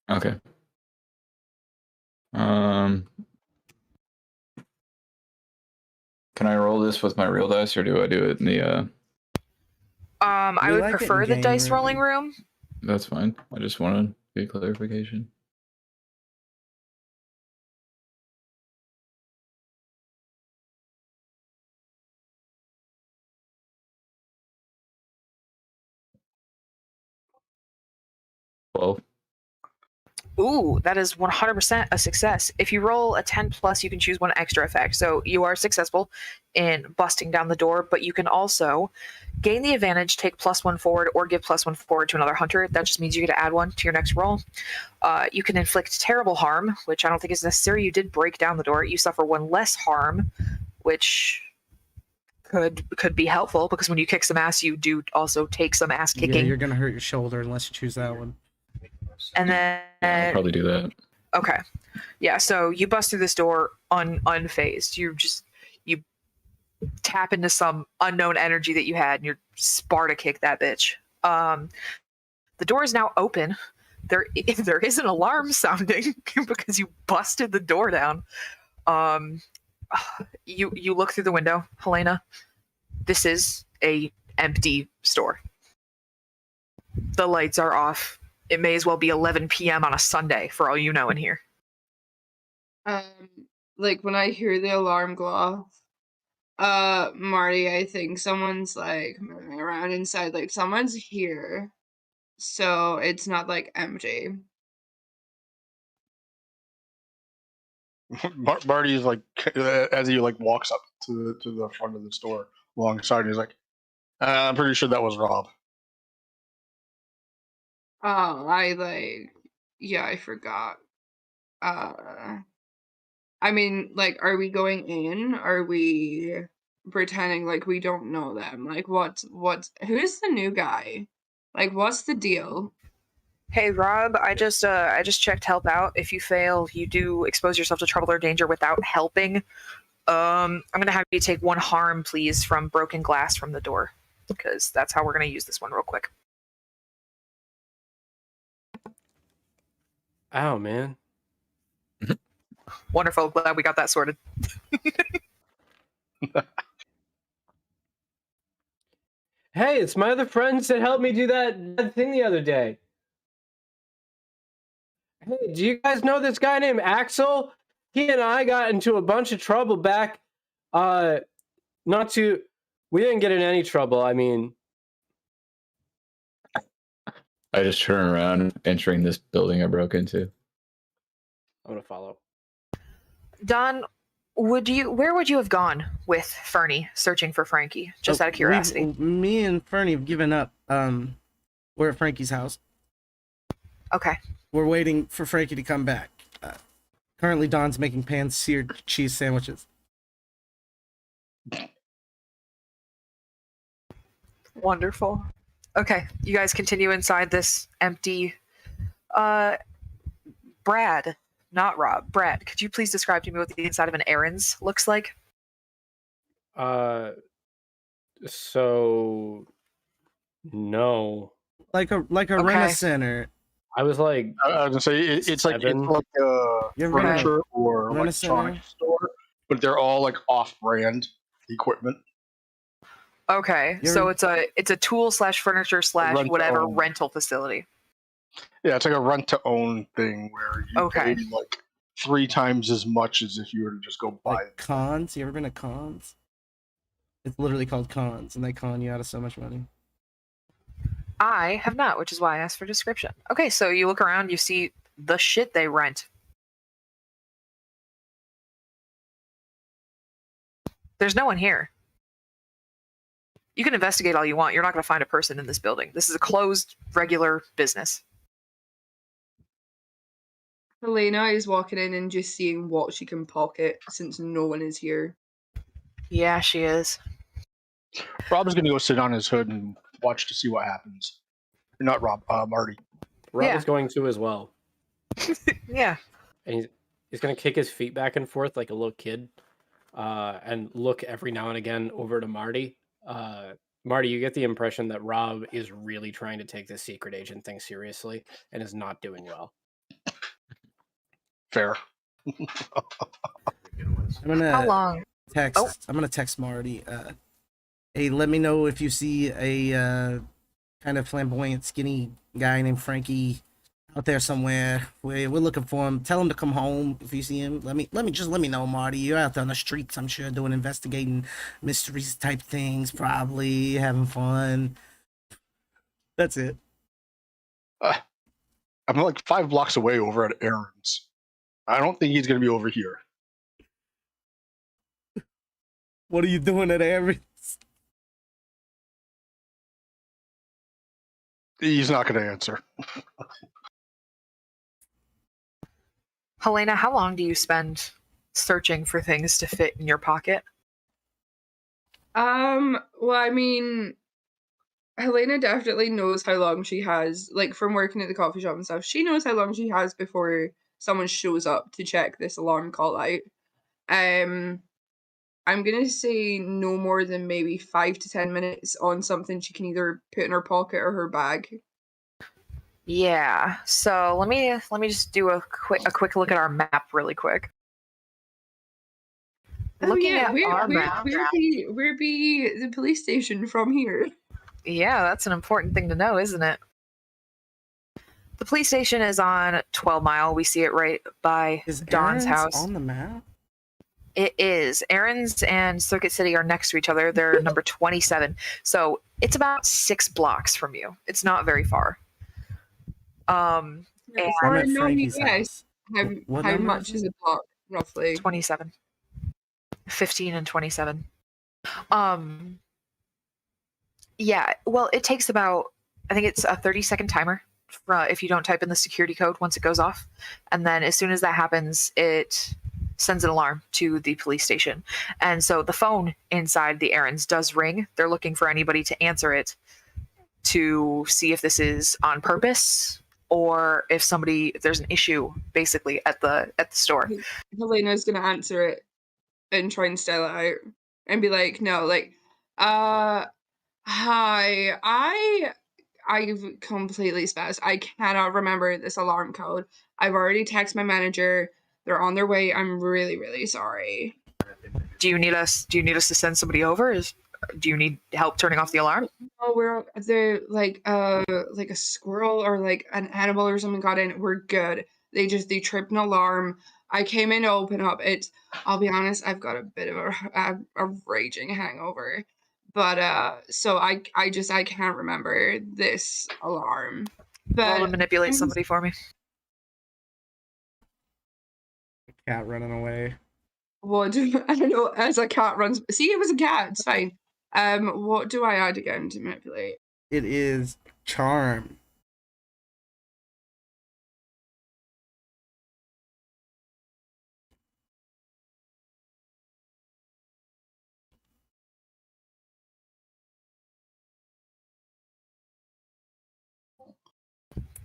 Speaker 6: Okay. Can I roll this with my real dice, or do I do it in the?
Speaker 1: I would prefer the dice rolling room.
Speaker 6: That's fine. I just wanted to get clarification. 12.
Speaker 1: Ooh, that is 100% a success. If you roll a 10 plus, you can choose one extra effect. So you are successful in busting down the door, but you can also gain the advantage, take +1 forward, or give +1 forward to another hunter. That just means you get to add one to your next roll. You can inflict terrible harm, which I don't think is necessary. You did break down the door. You suffer one less harm, which could be helpful because when you kick some ass, you do also take some ass
Speaker 4: Yeah,
Speaker 1: kicking.
Speaker 4: you're gonna hurt your shoulder unless you choose that one.
Speaker 1: And then
Speaker 6: Yeah, I'll probably do that.
Speaker 1: okay, yeah. So you bust through this door unfazed. You tap into some unknown energy that you had, and you're Sparta kick that bitch. The door is now open. There is an alarm sounding because you busted the door down. You look through the window, Helena. This is a empty store. The lights are off. It may as well be 11 p.m. on a Sunday for all you know in here.
Speaker 5: Like when I hear the alarm go off, Marty, I think someone's like moving around inside. Like someone's here, so it's not like empty.
Speaker 3: Marty's like, as he like walks up to the front of the store alongside, he's like, I'm pretty sure that was Rob.
Speaker 5: Oh, I forgot. I mean, like, are we going in? Are we pretending like we don't know them? Like, who's the new guy? Like, what's the deal?
Speaker 1: Hey Rob, I just checked help out. If you fail, you do expose yourself to trouble or danger without helping. I'm gonna have you take 1 harm, please, from broken glass from the door, because that's how we're gonna use this one real quick.
Speaker 2: Ow, man.
Speaker 1: Wonderful. Glad we got that sorted.
Speaker 2: Hey, it's my other friends that helped me do that thing the other day. Hey, do you guys know this guy named Axel? He and I got into a bunch of trouble back. We didn't get in any trouble. I mean,
Speaker 6: I just turn around, entering this building I broke into.
Speaker 2: I'm gonna follow.
Speaker 1: Don, where would you have gone with Fernie searching for Frankie? Just out of curiosity.
Speaker 4: Me and Fernie have given up. We're at Frankie's house.
Speaker 1: Okay.
Speaker 4: We're waiting for Frankie to come back. Currently, Don's making pan-seared cheese sandwiches.
Speaker 1: Wonderful. Okay, you guys continue inside this empty. Brad, not Rob. Brad, could you please describe to me what the inside of an Aaron's looks like?
Speaker 2: So no.
Speaker 4: Like a rent a center.
Speaker 2: I was like,
Speaker 3: I was gonna say it's like a furniture or electronic store, but they're all like off-brand equipment.
Speaker 1: Okay, so it's a tool / furniture / whatever rental facility.
Speaker 3: Yeah, it's like a rent-to-own thing where you pay like 3 times as much as if you were to just go buy it.
Speaker 4: Cons? You ever been to Cons? It's literally called Cons, and they con you out of so much money.
Speaker 1: I have not, which is why I asked for description. Okay, so you look around, you see the shit they rent. There's no one here. You can investigate all you want. You're not going to find a person in this building. This is a closed, regular business.
Speaker 5: Helena is walking in and just seeing what she can pocket since no one is here.
Speaker 1: Yeah, she is.
Speaker 3: Rob's going to go sit on his hood and watch to see what happens. Not Rob, Marty.
Speaker 2: Rob is going to as well.
Speaker 1: Yeah.
Speaker 2: And he's going to kick his feet back and forth like a little kid and look every now and again over to Marty. Marty, you get the impression that Rob is really trying to take this secret agent thing seriously and is not doing well.
Speaker 3: Fair.
Speaker 1: How long?
Speaker 4: I'm gonna text Marty. Hey, let me know if you see a kind of flamboyant, skinny guy named Frankie out there somewhere. We're looking for him. Tell him to come home if you see him. Let me know, Marty. You're out there on the streets, I'm sure, doing investigating mysteries type things, probably having fun. That's it.
Speaker 3: I'm like 5 blocks away over at Aaron's. I don't think he's gonna be over here.
Speaker 4: What are you doing at Aaron's?
Speaker 3: He's not gonna answer.
Speaker 1: Helena, how long do you spend searching for things to fit in your pocket?
Speaker 5: Well, I mean, Helena definitely knows how long she has, like from working at the coffee shop and stuff. She knows how long she has before someone shows up to check this alarm call out. I'm gonna say no more than maybe 5 to 10 minutes on something she can either put in her pocket or her bag.
Speaker 1: Yeah. So let me just do a quick look at our map really quick. Looking at our map.
Speaker 5: Where be the police station from here?
Speaker 1: Yeah, that's an important thing to know, isn't it? The police station is on 12 Mile. We see it right by
Speaker 4: Is
Speaker 1: Don's
Speaker 4: Aaron's
Speaker 1: house.
Speaker 4: on the map?
Speaker 1: It is. Aaron's and Circuit City are next to each other. They're number 27. So it's about 6 blocks from you. It's not very far. And
Speaker 4: I'm at
Speaker 5: no,
Speaker 4: Frankie's
Speaker 5: yes.
Speaker 4: house. What
Speaker 5: How
Speaker 4: number
Speaker 5: much is a block, roughly?
Speaker 1: 27. 15 and 27. Yeah, well, it takes about, I think it's a 30-second timer if you don't type in the security code once it goes off. And then as soon as that happens, it sends an alarm to the police station. And so the phone inside the Aaron's does ring. They're looking for anybody to answer it to see if this is on purpose or if there's an issue basically at the store.
Speaker 5: Helena's gonna answer it and try and style it out and be like, no, like, hi, I've completely spazzed. I cannot remember this alarm code. I've already texted my manager. They're on their way. I'm really, really sorry.
Speaker 1: Do you need us to send somebody over? Do you need help turning off the alarm?
Speaker 5: Oh, they're like a squirrel or like an animal or something got in. We're good. They tripped an alarm. I came in to open up. I'll be honest, I've got a bit of a raging hangover. But so I can't remember this alarm.
Speaker 1: Roll to
Speaker 5: But
Speaker 1: manipulate somebody for me.
Speaker 4: Cat running away.
Speaker 5: what I don't know, as a cat runs. See, it was a cat, it's fine. What do I add again to manipulate?
Speaker 4: It is charm.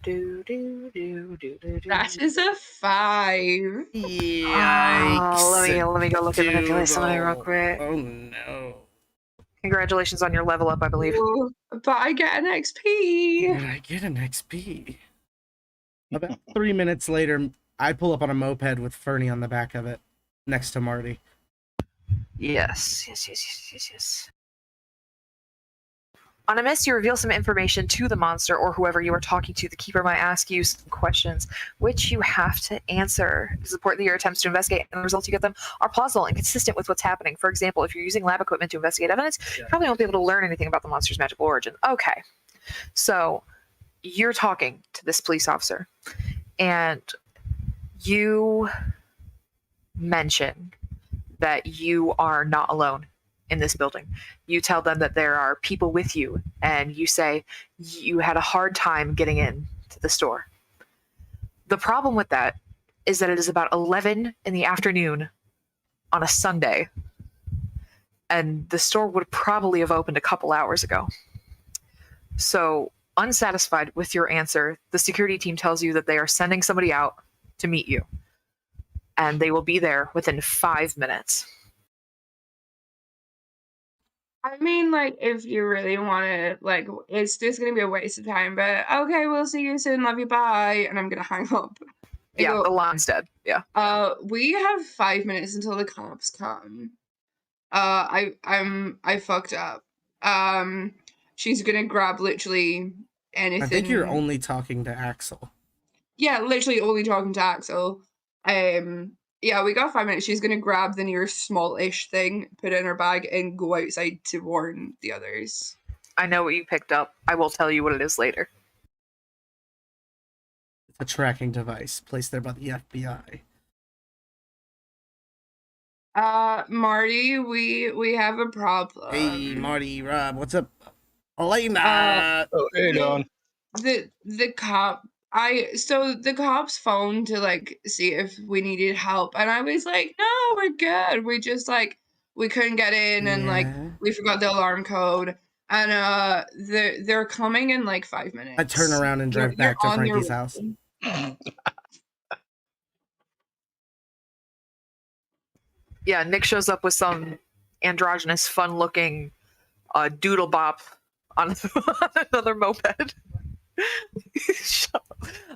Speaker 5: That is a 5.
Speaker 4: Yikes.
Speaker 1: Oh, let me go look at manipulate somebody real quick.
Speaker 4: Oh no.
Speaker 1: Congratulations on your level up, I believe.
Speaker 5: Ooh, but I get an XP.
Speaker 4: Did I get an XP? About 3 minutes later, I pull up on a moped with Fernie on the back of it, next to Marty.
Speaker 1: Yes. On a miss, you reveal some information to the monster or whoever you are talking to. The keeper might ask you some questions, which you have to answer. It is important that your attempts to investigate and the results you get them are plausible and consistent with what's happening. For example, if you're using lab equipment to investigate evidence, you probably won't be able to learn anything about the monster's magical origin. Okay, so you're talking to this police officer, and you mention that you are not alone in this building. You tell them that there are people with you, and you say you had a hard time getting in to the store. The problem with that is that it is about 11 in the afternoon on a Sunday, and the store would probably have opened a couple hours ago. So, unsatisfied with your answer, the security team tells you that they are sending somebody out to meet you, and they will be there within 5 minutes.
Speaker 5: I mean, like, if you really want to, like, it's just going to be a waste of time, but okay, we'll see you soon. Love you. Bye. And I'm going to hang up.
Speaker 1: Yeah, the line's dead. Yeah.
Speaker 5: We have 5 minutes until the cops come. I fucked up. She's going to grab literally anything.
Speaker 4: I think you're only talking to Axel.
Speaker 5: Yeah, literally only talking to Axel. Yeah, we got 5 minutes. She's gonna grab the nearest small-ish thing, put it in her bag, and go outside to warn the others.
Speaker 1: I know what you picked up. I will tell you what it is later.
Speaker 4: It's a tracking device placed there by the FBI.
Speaker 5: Marty, we have a problem.
Speaker 4: Hey, Marty, Rob, what's up? Elena.
Speaker 3: Oh, hey, Don.
Speaker 5: The cop the cops phoned to like see if we needed help, and I was like, no, we're good. We just like we couldn't get in, and like
Speaker 4: Yeah.
Speaker 5: we forgot the alarm code, and they're coming in like 5 minutes.
Speaker 4: I turn around and drive
Speaker 5: You're
Speaker 4: back to
Speaker 5: on your
Speaker 4: Frankie's house.
Speaker 5: way.
Speaker 1: Yeah, Nick shows up with some androgynous, fun-looking doodle bop on another moped.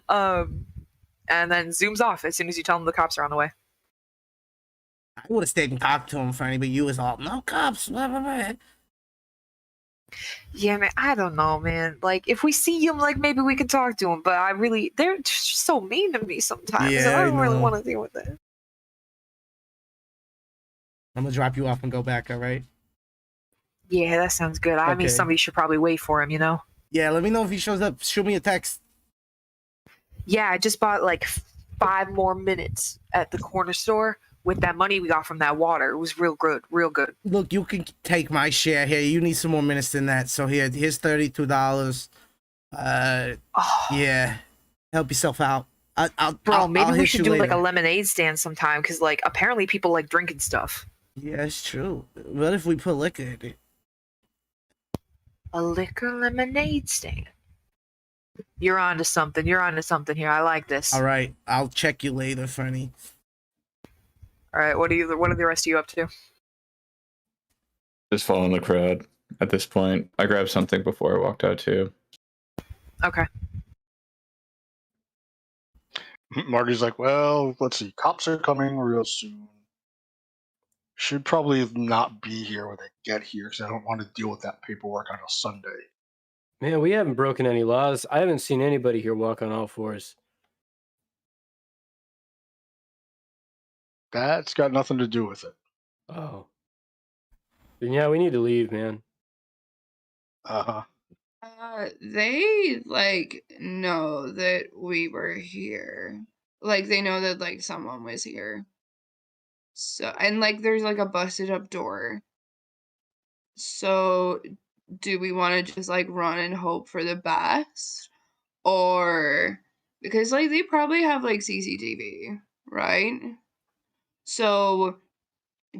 Speaker 1: And then zooms off as soon as you tell him the cops are on the way.
Speaker 4: I would have stayed and talked to him, Franny, but you was all, no cops, blah, blah, blah.
Speaker 1: Yeah, man, I don't know, man. Like, if we see him, like, maybe we could talk to him, but they're just so mean to me sometimes, and
Speaker 4: Yeah,
Speaker 1: I
Speaker 4: I
Speaker 1: don't really
Speaker 4: know.
Speaker 1: want to deal with it.
Speaker 4: I'm gonna drop you off and go back, all right?
Speaker 1: Yeah, that sounds good. I mean,
Speaker 4: Okay.
Speaker 1: somebody should probably wait for him, you know?
Speaker 4: Yeah, let me know if he shows up. Shoot me a text.
Speaker 1: Yeah, I just bought, like, 5 more minutes at the corner store with that money we got from that water. It was real good, real good.
Speaker 4: Look, you can take my share here. You need some more minutes than that. So here's $32.
Speaker 1: Oh,
Speaker 4: Yeah. Help yourself out.
Speaker 1: bro, maybe
Speaker 4: I'll
Speaker 1: we
Speaker 4: hit
Speaker 1: should
Speaker 4: you
Speaker 1: do, like,
Speaker 4: later.
Speaker 1: a lemonade stand sometime, because, like, apparently people like drinking stuff.
Speaker 4: Yeah, it's true. What if we put liquor in it?
Speaker 1: A liquor lemonade stand. You're onto something. You're onto something here. I like this.
Speaker 4: All right, I'll check you later, Fernie.
Speaker 1: All right, what are the rest of you up to?
Speaker 6: Just following the crowd at this point. I grabbed something before I walked out too.
Speaker 1: Okay.
Speaker 3: Marty's like, well, let's see. Cops are coming real soon. Should probably not be here when they get here because I don't want to deal with that paperwork on a Sunday.
Speaker 2: Man, we haven't broken any laws. I haven't seen anybody here walk on all fours.
Speaker 3: That's got nothing to do with it.
Speaker 2: Oh. Then yeah, we need to leave, man.
Speaker 3: Uh-huh.
Speaker 5: They like know that we were here. Like they know that like someone was here. So and like there's like a busted up door. So do we want to just like run and hope for the best? Or because like they probably have like CCTV, right? So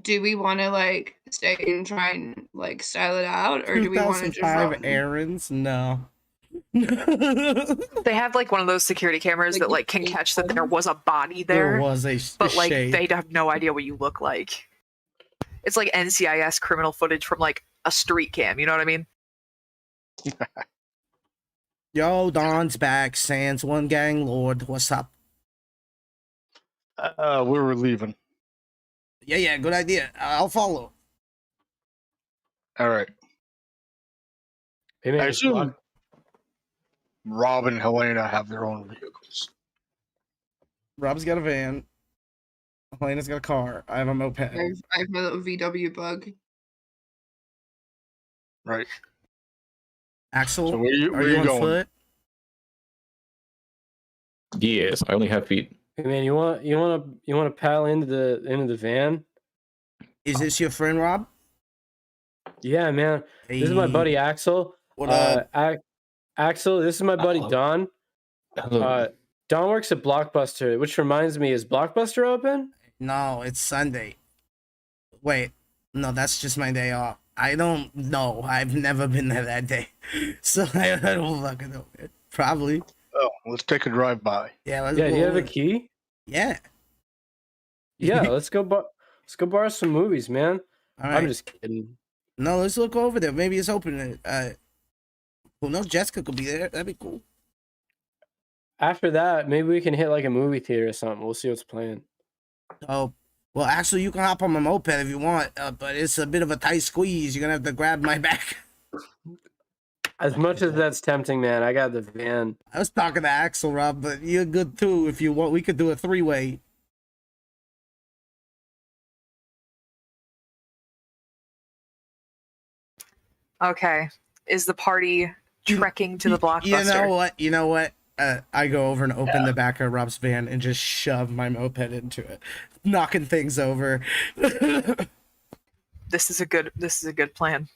Speaker 5: do we want to like stay and try and like style it out, or do we want to just
Speaker 4: 2005
Speaker 5: run?
Speaker 4: errands? No.
Speaker 1: They have like one of those security cameras
Speaker 5: Like,
Speaker 1: that like can catch that there was a body
Speaker 4: There
Speaker 1: there,
Speaker 4: was a
Speaker 1: but like
Speaker 4: shade.
Speaker 1: they have no idea what you look like. It's like NCIS criminal footage from like a street cam. You know what I mean?
Speaker 4: Yo, Don's back. Sans one gang lord. What's up?
Speaker 3: We were leaving.
Speaker 4: Yeah, good idea. I'll follow.
Speaker 3: All right.
Speaker 2: Hey, man,
Speaker 3: I
Speaker 2: just
Speaker 3: assume
Speaker 2: walk-
Speaker 3: Rob and Helena have their own vehicles.
Speaker 4: Rob's got a van. Helena's got a car. I have a moped.
Speaker 5: I have my little VW bug.
Speaker 3: Right.
Speaker 4: Axel,
Speaker 3: So where you
Speaker 4: are you on
Speaker 3: going?
Speaker 4: foot?
Speaker 6: Yes, I only have feet.
Speaker 2: Hey, man, you want to paddle into the van?
Speaker 4: Is this your friend, Rob?
Speaker 2: Yeah, man. This is my buddy Axel.
Speaker 4: What up?
Speaker 2: Axel, this is my buddy
Speaker 6: Hello.
Speaker 2: Don.
Speaker 6: Hello.
Speaker 2: Don works at Blockbuster, which reminds me, is Blockbuster open?
Speaker 4: No, it's Sunday. Wait, no, that's just my day off. I don't know. I've never been there that day. So I don't fucking know. Probably.
Speaker 3: Oh, let's take a drive by.
Speaker 4: Yeah, let's
Speaker 2: Yeah,
Speaker 4: go
Speaker 2: do you have a
Speaker 4: over.
Speaker 2: key?
Speaker 4: Yeah.
Speaker 2: Yeah, let's go borrow some movies, man.
Speaker 4: All
Speaker 2: I'm
Speaker 4: right.
Speaker 2: just kidding.
Speaker 4: No, let's look over there. Maybe it's open. Who knows? Jessica could be there. That'd be cool.
Speaker 2: After that, maybe we can hit like a movie theater or something. We'll see what's playing.
Speaker 4: Oh, well, actually, you can hop on my moped if you want, but it's a bit of a tight squeeze. You're gonna have to grab my back.
Speaker 2: As much as that's tempting, man, I got the van.
Speaker 4: I was talking to Axel, Rob, but you're good too. If you want, we could do a 3-way.
Speaker 1: Okay. Is the party trekking to the Blockbuster?
Speaker 4: You know what? I go over and open the back of Rob's van and just shove my moped into it, knocking things over.
Speaker 1: This is a good plan.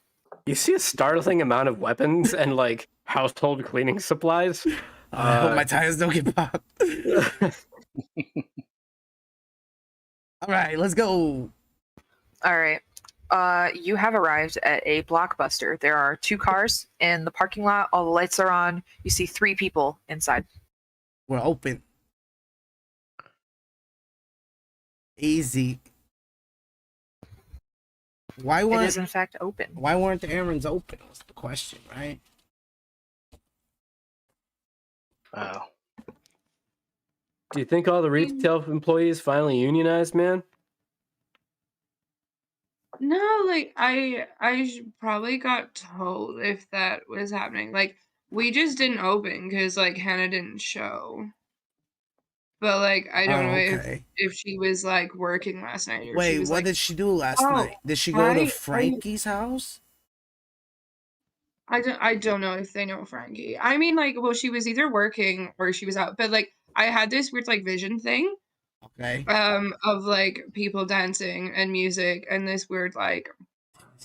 Speaker 2: You see a startling amount of weapons and like household cleaning supplies.
Speaker 4: I hope my tires don't get popped. All right, let's go.
Speaker 1: All right. You have arrived at a Blockbuster. There are 2 cars in the parking lot. All the lights are on. You see 3 people inside.
Speaker 4: We're open. Easy. Why
Speaker 1: It
Speaker 4: weren't
Speaker 1: is in fact open.
Speaker 4: Why weren't the errands open? Was the question, right?
Speaker 3: Wow.
Speaker 2: Do you think all the retail employees finally unionized, man?
Speaker 5: No, like I probably got told if that was happening. Like we just didn't open because like Hannah didn't show. But like I don't know
Speaker 4: okay.
Speaker 5: if she was like working last night or she
Speaker 4: Wait,
Speaker 5: was
Speaker 4: what
Speaker 5: like,
Speaker 4: did she do last
Speaker 5: "Oh,
Speaker 4: night? Did she go to
Speaker 5: I
Speaker 4: Frankie's house?
Speaker 5: I don't know if they know Frankie. I mean like well she was either working or she was out. But like I had this weird like vision thing
Speaker 4: Okay.
Speaker 5: of like people dancing and music and this weird like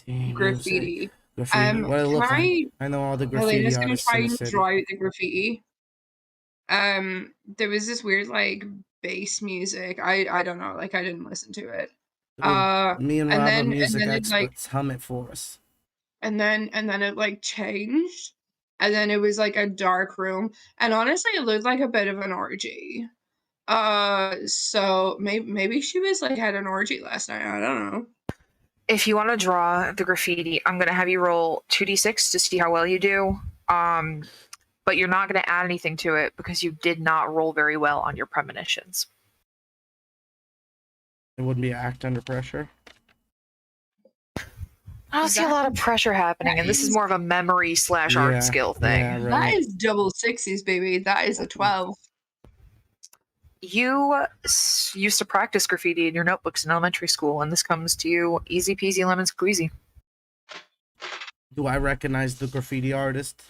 Speaker 5: graffiti.
Speaker 4: Graffiti. What it
Speaker 5: Can
Speaker 4: look like? I know all the graffiti
Speaker 5: Helena's gonna
Speaker 4: artists
Speaker 5: try
Speaker 4: in the
Speaker 5: and
Speaker 4: city.
Speaker 5: draw out the graffiti. There was this weird like bass music. I don't know, like I didn't listen to it.
Speaker 4: Me and
Speaker 5: And
Speaker 4: Rob are
Speaker 5: then
Speaker 4: music
Speaker 5: it like
Speaker 4: experts. Hum it for us.
Speaker 5: and then it like changed. And then it was like a dark room. And honestly it looked like a bit of an orgy. So maybe she was like had an orgy last night. I don't know.
Speaker 1: If you want to draw the graffiti, I'm going to have you roll 2d6 to see how well you do. But you're not going to add anything to it because you did not roll very well on your premonitions.
Speaker 4: It wouldn't be act under pressure.
Speaker 1: I don't see a lot of pressure happening, and this is more of a memory / art skill thing.
Speaker 4: Yeah,
Speaker 5: That
Speaker 4: right.
Speaker 5: is double 60s, baby. That is a 12.
Speaker 1: You used to practice graffiti in your notebooks in elementary school, and this comes to you easy peasy lemon squeezy.
Speaker 4: Do I recognize the graffiti artist?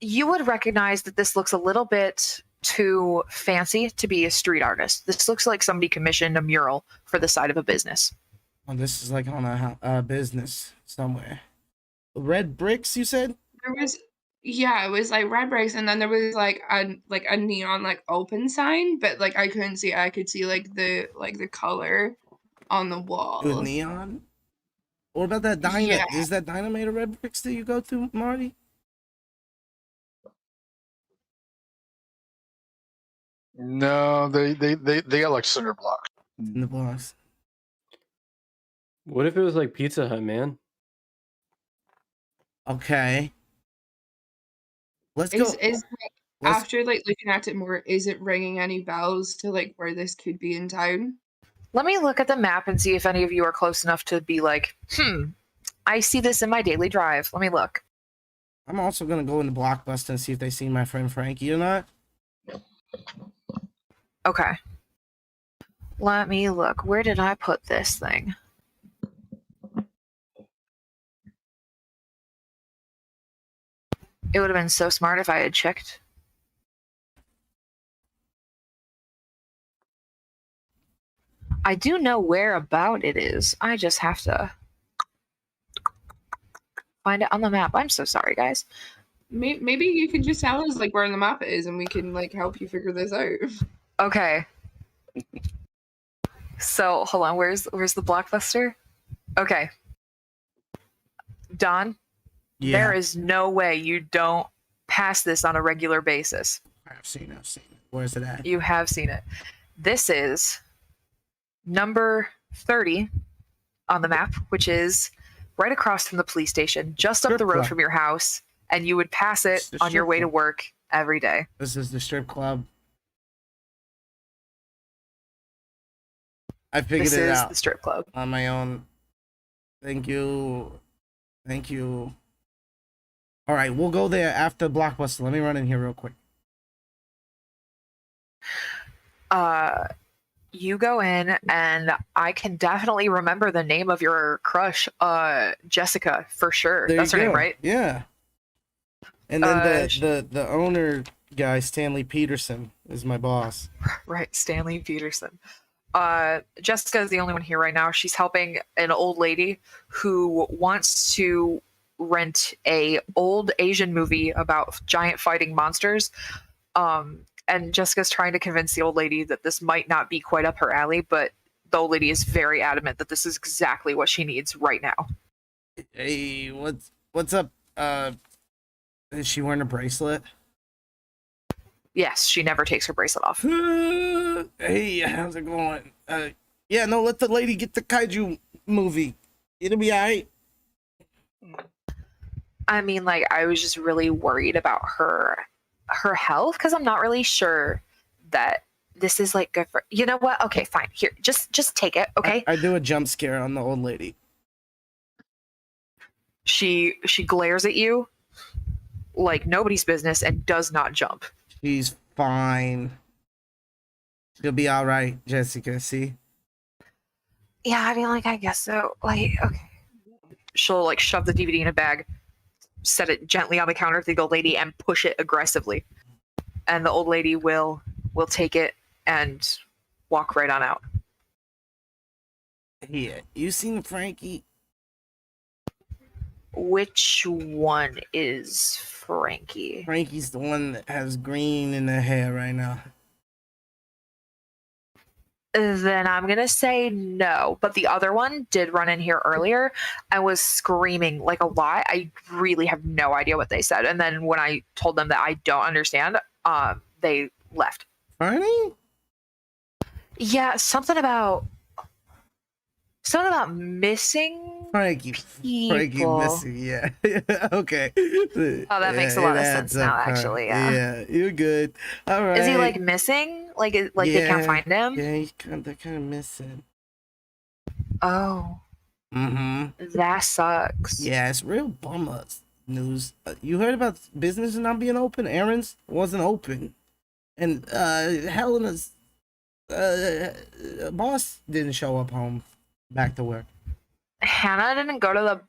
Speaker 1: You would recognize that this looks a little bit too fancy to be a street artist. This looks like somebody commissioned a mural for the side of a business.
Speaker 4: Oh, this is like on a business somewhere. Red bricks, you said?
Speaker 5: There was it was like red bricks, and then there was like a neon like open sign, but like I couldn't see. I could see like the color on the wall.
Speaker 4: With neon? What about that dynamite?
Speaker 5: Yeah.
Speaker 4: Is that dynamite or red bricks that you go to, Marty?
Speaker 3: No, they got like cinder blocks.
Speaker 4: In the box.
Speaker 2: What if it was like Pizza Hut, man?
Speaker 4: Okay. Let's go.
Speaker 5: Is like, after like looking at it more, is it ringing any bells to like where this could be in town?
Speaker 1: Let me look at the map and see if any of you are close enough to be like, I see this in my daily drive. Let me look.
Speaker 4: I'm also gonna go into Blockbuster and see if they see my friend Frankie or not.
Speaker 1: Okay. Let me look. Where did I put this thing? It would have been so smart if I had checked. I do know where about it is. I just have to find it on the map. I'm so sorry, guys.
Speaker 5: Maybe you can just tell us like where on the map it is, and we can like help you figure this out.
Speaker 1: Okay. So hold on. Where's the Blockbuster? Okay. Don, there is no way you don't pass this on a regular basis.
Speaker 4: I've seen it. Where's it at?
Speaker 1: You have seen it. This is number 30 on the map, which is right across from the police station, just up the road from your house, and you would pass it on your way to work every day.
Speaker 4: This is the strip club. I figured it out.
Speaker 1: This is the strip club.
Speaker 4: On my own. Thank you. All right, we'll go there after Blockbuster. Let me run in here real quick.
Speaker 1: You go in, and I can definitely remember the name of your crush, Jessica, for sure. That's her name, right?
Speaker 4: Yeah. And then
Speaker 1: Uh,
Speaker 4: the owner guy, Stanley Peterson, is my boss.
Speaker 1: Right, Stanley Peterson. Jessica is the only one here right now. She's helping an old lady who wants to rent a old Asian movie about giant fighting monsters. And Jessica's trying to convince the old lady that this might not be quite up her alley, but the old lady is very adamant that this is exactly what she needs right now.
Speaker 4: Hey, what's up? Is she wearing a bracelet?
Speaker 1: Yes, she never takes her bracelet off.
Speaker 4: Hey, how's it going? Yeah, no, let the lady get the kaiju movie. It'll be alright.
Speaker 1: I mean, like, I was just really worried about her health because I'm not really sure that this is like good for. You know what? Okay, fine. Here, just take it. Okay.
Speaker 4: I do a jump scare on the old lady.
Speaker 1: She glares at you like nobody's business and does not jump.
Speaker 4: She's fine. She'll be all right, Jessica. See?
Speaker 1: Yeah, I mean, like, I guess so. Like, okay. She'll like shove the DVD in a bag, set it gently on the counter to the old lady, and push it aggressively. And the old lady will take it and walk right on out.
Speaker 4: Yeah, you seen Frankie?
Speaker 1: Which one is Frankie?
Speaker 4: Frankie's the one that has green in her hair right now.
Speaker 1: Then I'm gonna say no. But the other one did run in here earlier and was screaming like a lot. I really have no idea what they said. And then when I told them that I don't understand, they left.
Speaker 4: Frankie?
Speaker 1: Yeah, something about missing
Speaker 4: Frankie
Speaker 1: people.
Speaker 4: missing, yeah. Okay.
Speaker 1: Oh, that makes a lot of sense now, actually. Yeah.
Speaker 4: Yeah, you're good. All right.
Speaker 1: Is he like missing? Like they can't find him?
Speaker 4: Yeah, he's kind of missing.
Speaker 1: Oh,
Speaker 4: Mm-hmm.
Speaker 1: that sucks.
Speaker 4: Yeah, it's real bummer news. You heard about business not being open? Aaron's wasn't open, and Helena's boss didn't show up home, back to work.
Speaker 1: Hannah didn't go to the.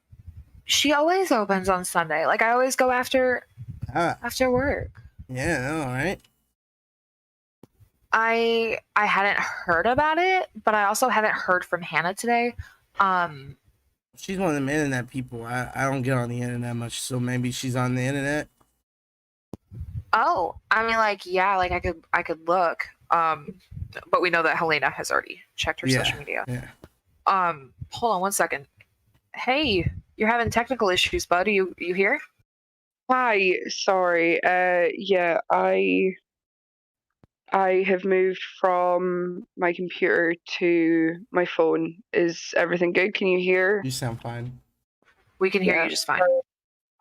Speaker 1: She always opens on Sunday. Like I always go after work.
Speaker 4: Yeah, all right.
Speaker 1: I hadn't heard about it, but I also haven't heard from Hannah today.
Speaker 4: She's one of them internet people. I don't get on the internet much, so maybe she's on the internet.
Speaker 1: Oh, I mean, like, yeah, like I could look. But we know that Helena has already checked her social media.
Speaker 4: Yeah.
Speaker 1: Hold on one second. Hey, you're having technical issues, bud. Are you here?
Speaker 5: Hi, sorry. Yeah, I have moved from my computer to my phone. Is everything good? Can you hear?
Speaker 4: You sound fine.
Speaker 1: We can hear
Speaker 5: Yeah.
Speaker 1: you just fine.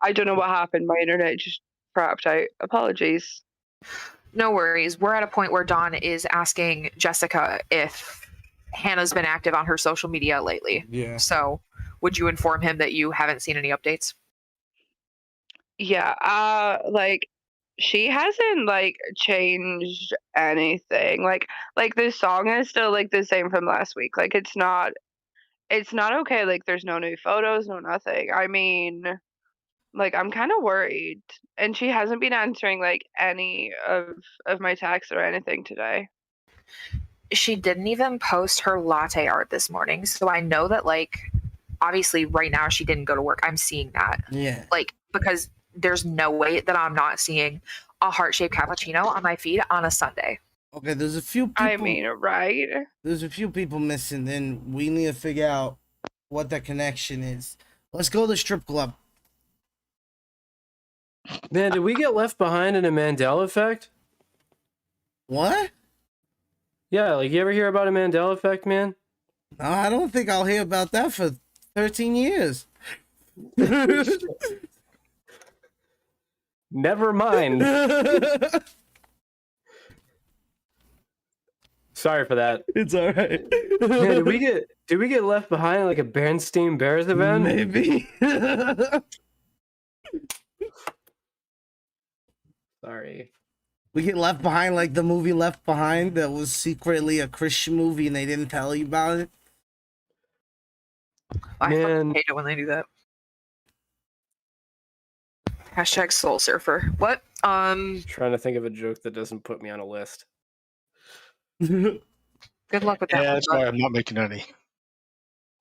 Speaker 5: I don't know what happened. My internet just crapped out. Apologies.
Speaker 1: No worries. We're at a point where Dawn is asking Jessica if Hannah's been active on her social media lately.
Speaker 4: Yeah.
Speaker 1: So, would you inform him that you haven't seen any updates?
Speaker 5: Yeah, like she hasn't like changed anything. Like the song is still like the same from last week. Like it's not okay. Like there's no new photos, no nothing. I mean, like I'm kind of worried. And she hasn't been answering like any of my texts or anything today.
Speaker 1: She didn't even post her latte art this morning. So I know that, like, obviously right now she didn't go to work. I'm seeing that.
Speaker 4: Yeah.
Speaker 1: Like, because there's no way that I'm not seeing a heart-shaped cappuccino on my feed on a Sunday.
Speaker 4: Okay, there's a few people.
Speaker 5: I mean, right?
Speaker 4: There's a few people missing. Then we need to figure out what the connection is. Let's go to the strip club.
Speaker 2: Man, did we get left behind in a Mandela effect?
Speaker 4: What?
Speaker 2: Yeah, like you ever hear about a Mandela effect, man?
Speaker 4: No, I don't think I'll hear about that for 13 years.
Speaker 2: Never mind. Sorry for that.
Speaker 4: It's all right.
Speaker 2: Man, did we get left behind like a Bernstein Bears event?
Speaker 4: Maybe.
Speaker 2: Sorry.
Speaker 4: We get left behind like the movie Left Behind that was secretly a Christian movie and they didn't tell you about it.
Speaker 1: I
Speaker 2: Man.
Speaker 1: fucking hate it when they do that. Hashtag Soul Surfer. What?
Speaker 2: Trying to think of a joke that doesn't put me on a list.
Speaker 1: Good luck with that
Speaker 3: Yeah,
Speaker 1: one,
Speaker 3: that's
Speaker 1: bud.
Speaker 3: why I'm not making any.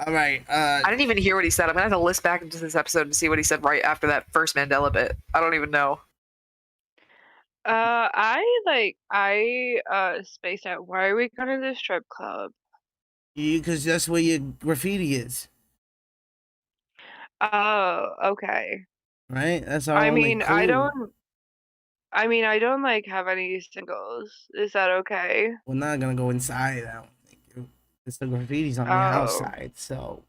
Speaker 4: All right.
Speaker 1: I didn't even hear what he said. I'm gonna have to list back into this episode and see what he said right after that first Mandela bit. I don't even know.
Speaker 5: I spaced out. Why are we going to the strip club?
Speaker 4: Because that's where your graffiti is,
Speaker 5: Oh, okay.
Speaker 4: right? That's our
Speaker 5: I
Speaker 4: only
Speaker 5: mean,
Speaker 4: clue.
Speaker 5: I don't like have any singles. Is that okay?
Speaker 4: We're not gonna go inside. I don't think. It's the graffiti's on the
Speaker 5: Oh.
Speaker 4: outside, so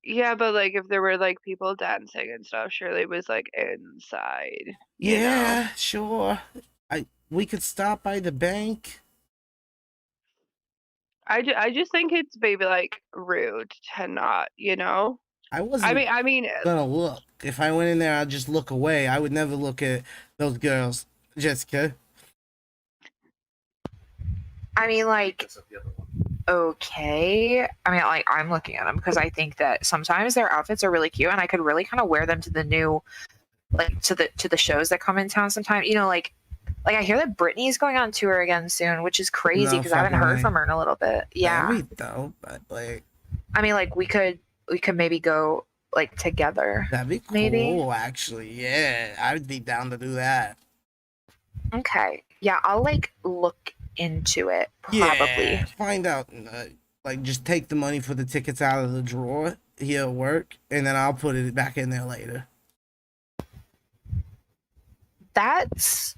Speaker 5: Yeah, but like if there were like people dancing and stuff, surely it was like inside. You know?
Speaker 4: yeah, sure. We could stop by the bank.
Speaker 5: I just think it's maybe like rude to not, you know?
Speaker 4: I wasn't
Speaker 5: I mean,
Speaker 4: gonna look. If I went in there, I'd just look away. I would never look at those girls, Jessica.
Speaker 1: I mean, like, okay. I mean, like, I'm looking at them because I think that sometimes their outfits are really cute, and I could really kind of wear them to the new, like, to the shows that come in town sometime. You know, like I hear that Britney's going on tour again soon, which is crazy
Speaker 4: No
Speaker 1: because I haven't
Speaker 4: fucking
Speaker 1: heard
Speaker 4: way.
Speaker 1: from her in a little bit. Yeah.
Speaker 4: That'd be dope, but like
Speaker 1: I mean, like, we could maybe go like together.
Speaker 4: that'd be cool.
Speaker 1: Maybe.
Speaker 4: Actually, yeah, I'd be down to do that.
Speaker 1: Okay. Yeah, I'll like look into it probably.
Speaker 4: Yeah, find out. Like, just take the money for the tickets out of the drawer here at work, and then I'll put it back in there later.
Speaker 1: That's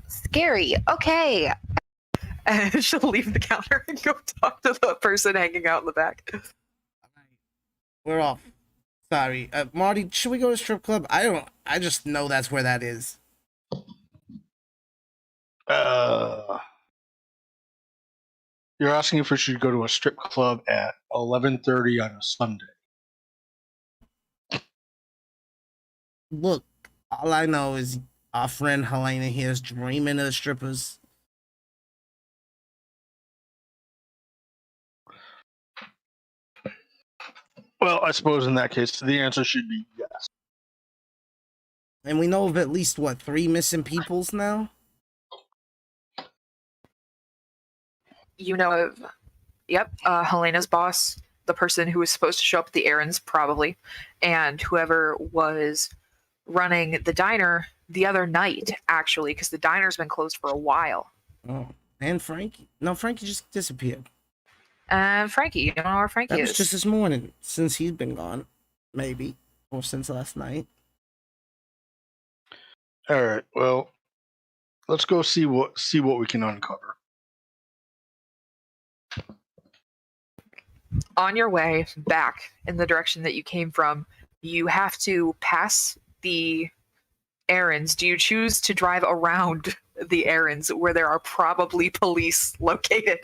Speaker 1: scary. Okay. And she'll leave the counter and go talk to the person hanging out in the back.
Speaker 4: We're off. Sorry, Marty. Should we go to strip club? I just know that's where that is.
Speaker 3: You're asking if we should go to a strip club at 11:30 on a Sunday.
Speaker 4: Look, all I know is our friend Helena here is dreaming of strippers.
Speaker 3: Well, I suppose in that case, the answer should be yes.
Speaker 4: And we know of at least, what, 3 missing peoples now?
Speaker 1: You know of, yep, Helena's boss, the person who was supposed to show up at the errands, probably, and whoever was running the diner the other night, actually, because the diner's been closed for a while.
Speaker 4: Oh, and Frankie. No, Frankie just disappeared.
Speaker 1: And Frankie, you don't know where Frankie
Speaker 4: That
Speaker 1: is.
Speaker 4: was just this morning, since he's been gone. Maybe. Or since last night.
Speaker 3: All right. Well, let's go see what we can uncover.
Speaker 1: On your way back in the direction that you came from, you have to pass the errands. Do you choose to drive around the errands where there are probably police located?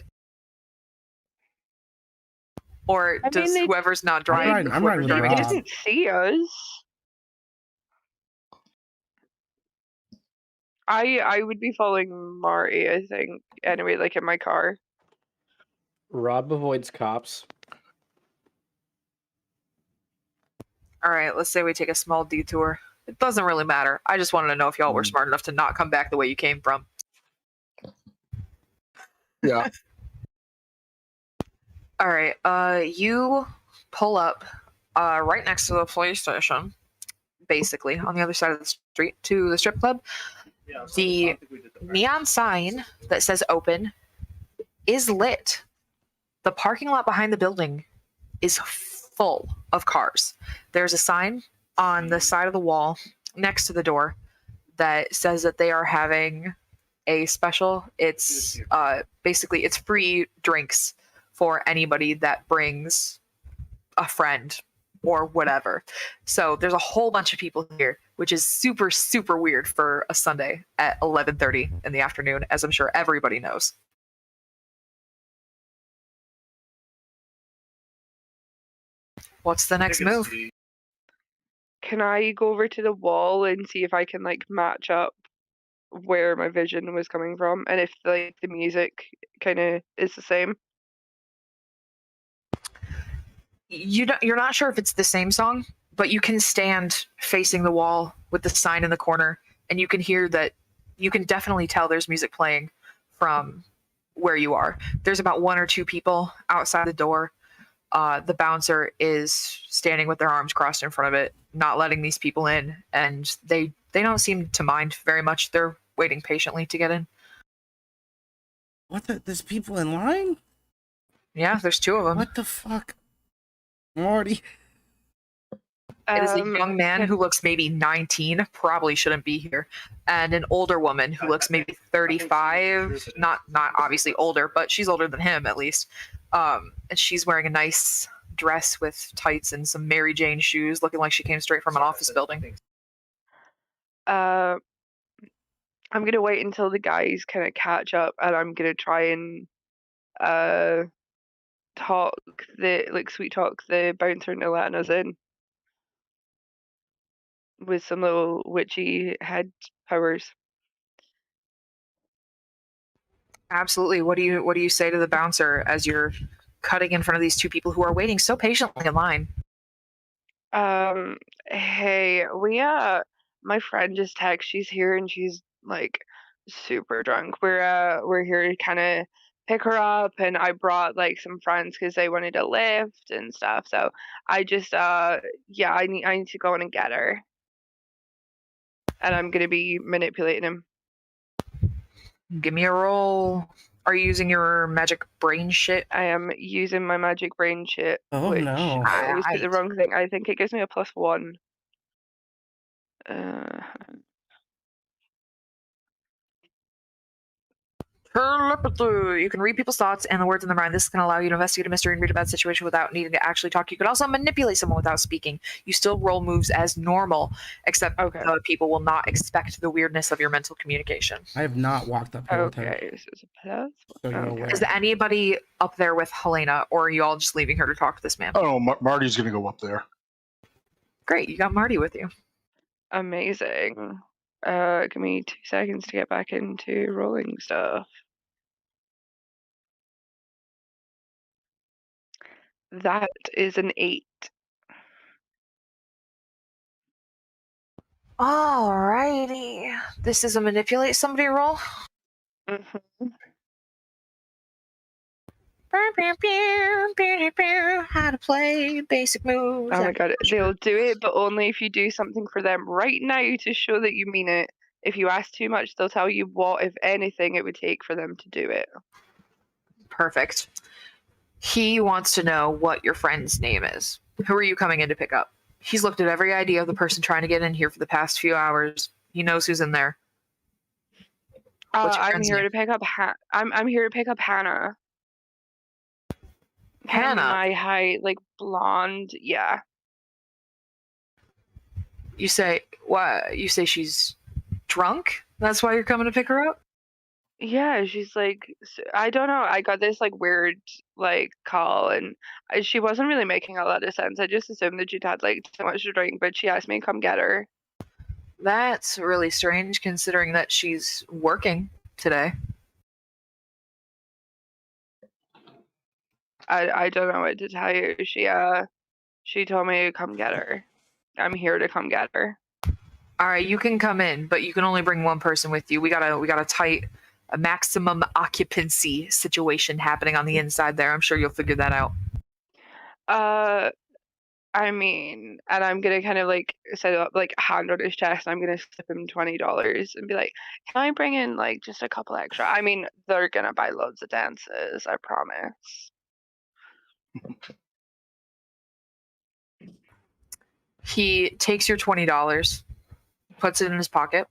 Speaker 1: Or does whoever's not driving?
Speaker 4: I'm riding with
Speaker 5: They
Speaker 4: Rob.
Speaker 5: didn't see us. I would be following Marty, I think. Anyway, like in my car.
Speaker 2: Rob avoids cops.
Speaker 1: All right, let's say we take a small detour. It doesn't really matter. I just wanted to know if y'all were smart enough to not come back the way you came from.
Speaker 3: Yeah.
Speaker 1: All right, you pull up right next to the police station, basically on the other side of the street to the strip club.
Speaker 2: Yeah,
Speaker 1: The neon sign that says open is lit. The parking lot behind the building is full of cars. There's a sign on the side of the wall next to the door that says that they are having a special. It's basically it's free drinks for anybody that brings a friend or whatever. So there's a whole bunch of people here, which is super, super weird for a Sunday at 11:30 in the afternoon, as I'm sure everybody knows. What's the next move?
Speaker 5: Can I go over to the wall and see if I can like match up where my vision was coming from and if like the music kind of is the same?
Speaker 1: You're not sure if it's the same song, but you can stand facing the wall with the sign in the corner, and you can hear that. You can definitely tell there's music playing from where you are. There's about one or two people outside the door. The bouncer is standing with their arms crossed in front of it, not letting these people in, and they don't seem to mind very much. They're waiting patiently to get in.
Speaker 4: What the? There's people in line?
Speaker 1: Yeah, there's two of them.
Speaker 4: What the fuck? Marty.
Speaker 1: It is a young man who looks maybe 19, probably shouldn't be here, and an older woman who looks maybe 35, not obviously older, but she's older than him at least. And she's wearing a nice dress with tights and some Mary Jane shoes, looking like she came straight from an office building.
Speaker 7: I'm gonna wait until the guys kind of catch up, and I'm gonna try and sweet talk the bouncer into letting us in with some little witchy head powers.
Speaker 1: Absolutely. What do you say to the bouncer as you're cutting in front of these two people who are waiting so patiently in line?
Speaker 7: Hey, my friend just texted. She's here and she's like super drunk. We're here to kind of pick her up, and I brought like some friends because they wanted a lift and stuff. So I just yeah, I need to go in and get her, and I'm gonna be manipulating him.
Speaker 1: Give me a roll. Are you using your magic brain shit?
Speaker 7: I am using my magic brain shit.
Speaker 4: Oh,
Speaker 7: which
Speaker 4: no.
Speaker 7: I always pick the
Speaker 1: Right.
Speaker 7: wrong thing. I think it gives me a +1.
Speaker 1: Telepathy. You can read people's thoughts and the words in their mind. This can allow you to investigate a mystery and read a bad situation without needing to actually talk. You could also manipulate someone without speaking. You still roll moves as normal, except
Speaker 7: Okay.
Speaker 1: the people will not expect the weirdness of your mental communication.
Speaker 4: I have not walked up here with her.
Speaker 7: Okay, so it's a plus.
Speaker 4: So you're
Speaker 7: Okay.
Speaker 4: aware.
Speaker 1: Is there anybody up there with Helena, or are you all just leaving her to talk to this man?
Speaker 3: Oh, Marty's gonna go up there.
Speaker 1: Great, you got Marty with you.
Speaker 7: Amazing. Give me 2 seconds to get back into rolling stuff. That is an 8.
Speaker 1: Alrighty. This is a manipulate somebody roll.
Speaker 7: Mm-hmm.
Speaker 1: How to play basic moves.
Speaker 7: Oh my god, they'll do it, but only if you do something for them right now to show that you mean it. If you ask too much, they'll tell you what, if anything, it would take for them to do it.
Speaker 1: Perfect. He wants to know what your friend's name is. Who are you coming in to pick up? He's looked at every ID of the person trying to get in here for the past few hours. He knows who's in there. What's your
Speaker 7: I'm
Speaker 1: friend's
Speaker 7: here
Speaker 1: name?
Speaker 7: to pick up I'm here to pick up Hannah.
Speaker 1: Hannah.
Speaker 7: My height, like blonde, yeah.
Speaker 1: You say what? You say she's drunk? That's why you're coming to pick her up?
Speaker 7: Yeah, she's like, I don't know. I got this like weird like call, and she wasn't really making a lot of sense. I just assumed that she'd had like too much to drink, but she asked me to come get her.
Speaker 1: That's really strange considering that she's working today.
Speaker 7: I don't know what to tell you. She told me to come get her. I'm here to come get her.
Speaker 1: All right, you can come in, but you can only bring one person with you. We got a maximum occupancy situation happening on the inside there. I'm sure you'll figure that out.
Speaker 7: I mean, and I'm gonna kind of like set up like a hand on his chest. And I'm gonna slip him $20 and be like, "Can I bring in like just a couple extra?" I mean, they're gonna buy loads of dances. I promise.
Speaker 1: He takes your $20, puts it in his pocket,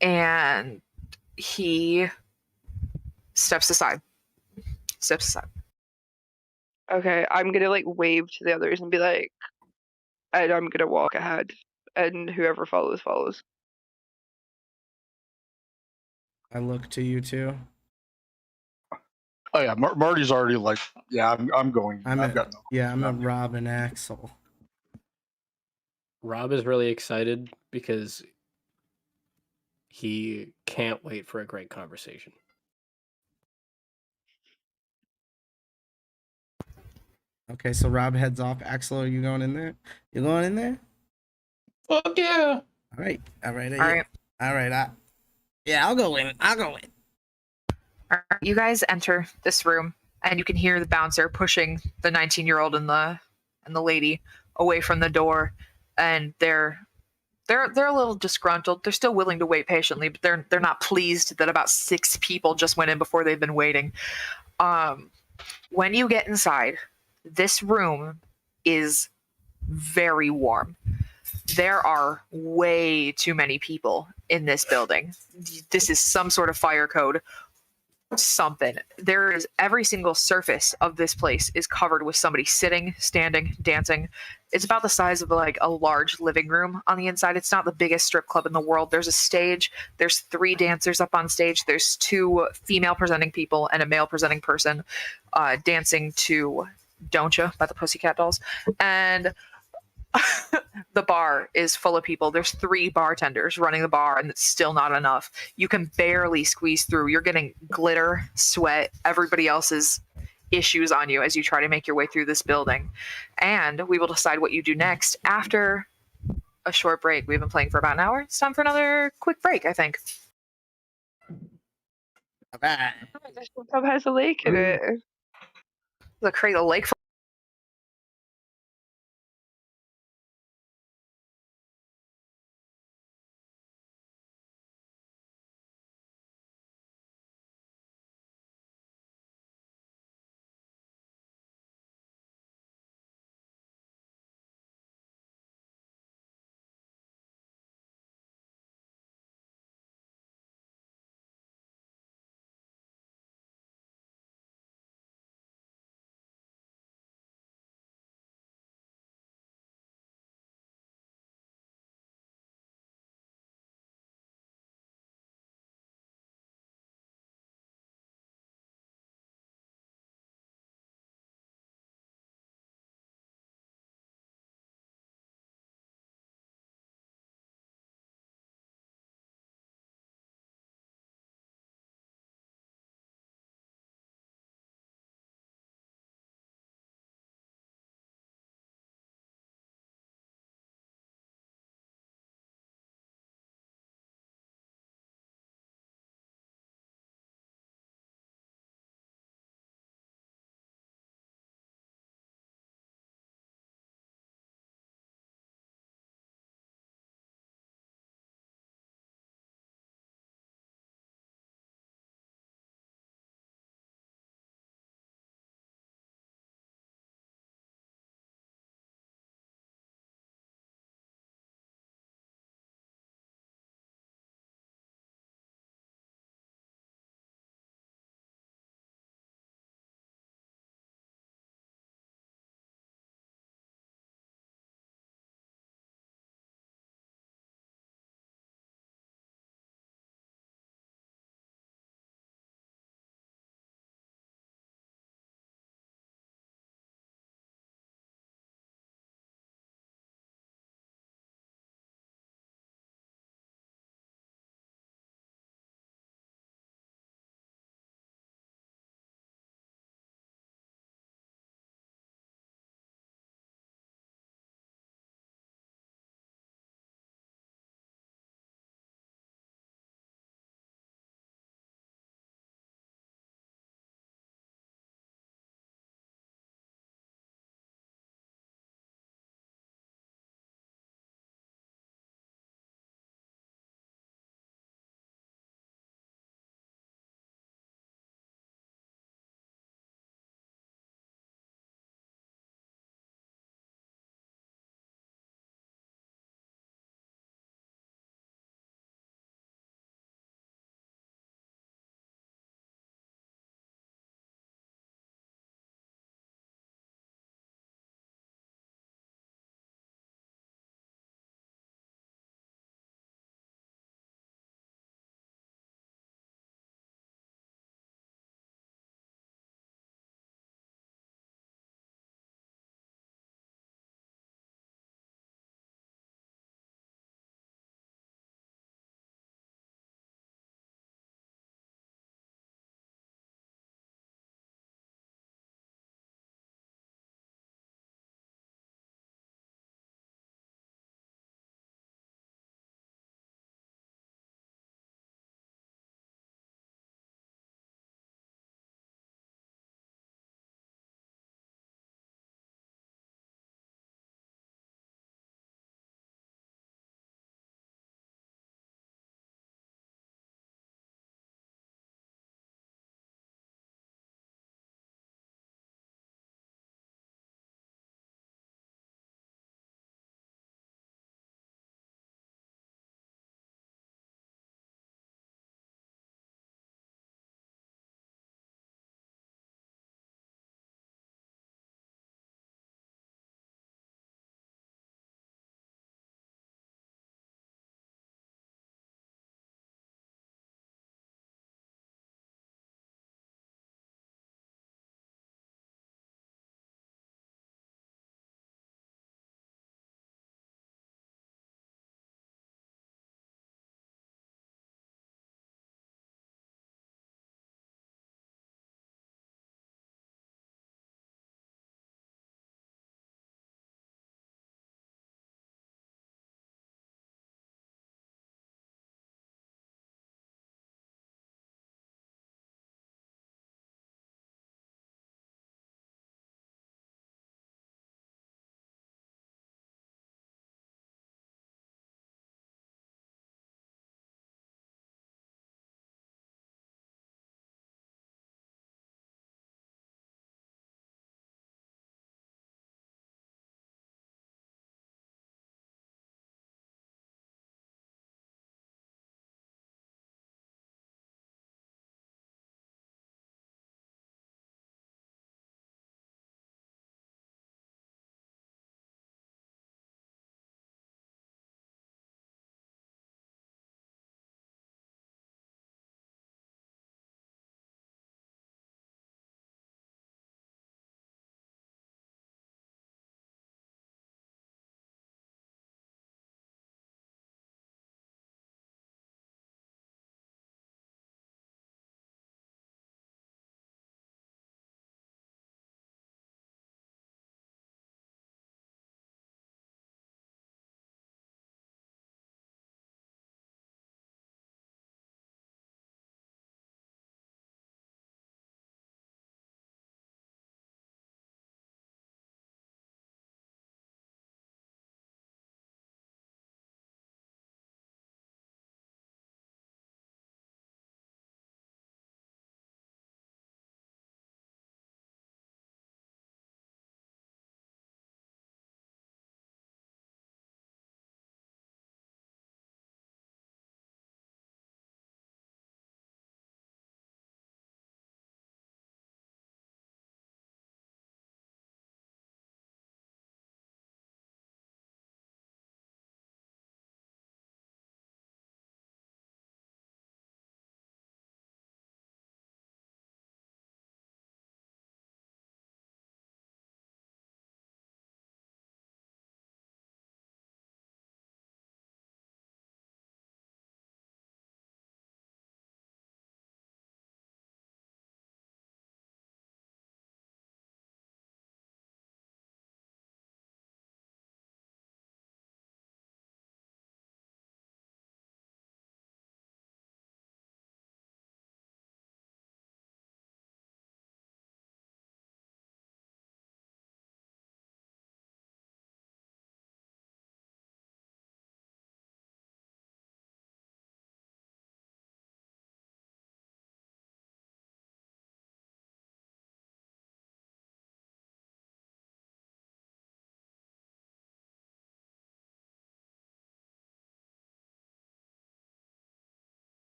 Speaker 1: and he steps aside.
Speaker 7: Okay, I'm gonna like wave to the others and be like, and I'm gonna walk ahead, and whoever follows follows.
Speaker 4: I look to you two.
Speaker 3: Oh yeah, Marty's already like, yeah, I'm going.
Speaker 4: I'm
Speaker 3: I've
Speaker 4: at,
Speaker 3: got no.
Speaker 4: yeah, I'm at Rob and Axel.
Speaker 2: Rob is really excited because he can't wait for a great conversation.
Speaker 4: Okay, so Rob heads off. Axel, are you going in there? You going in there?
Speaker 6: Fuck yeah.
Speaker 4: All right.
Speaker 1: All right.
Speaker 4: All right. Yeah, I'll go in. All
Speaker 1: All right. You guys enter this room, and you can hear the bouncer pushing the 19-year-old and the lady away from the door, and they're a little disgruntled. They're still willing to wait patiently, but they're not pleased that about 6 people just went in before they've been waiting. When you get inside, this room is very warm. There are way too many people in this building. This is some sort of fire code. Something. There is every single surface of this place is covered with somebody sitting, standing, dancing. It's about the size of like a large living room on the inside. It's not the biggest strip club in the world. There's a stage. There's 3 dancers up on stage. There's 2 female presenting people and a male presenting person dancing to Don't Ya by the Pussycat Dolls. And the bar is full of people. There's 3 bartenders running the bar, and it's still not enough. You can barely squeeze through. You're getting glitter, sweat, everybody else's issues on you as you try to make your way through this building. And we will decide what you do next after a short break. We've been playing for about an hour. It's time for another quick break, I think.
Speaker 4: right.
Speaker 7: This pub has a lake in it.
Speaker 1: The create a lake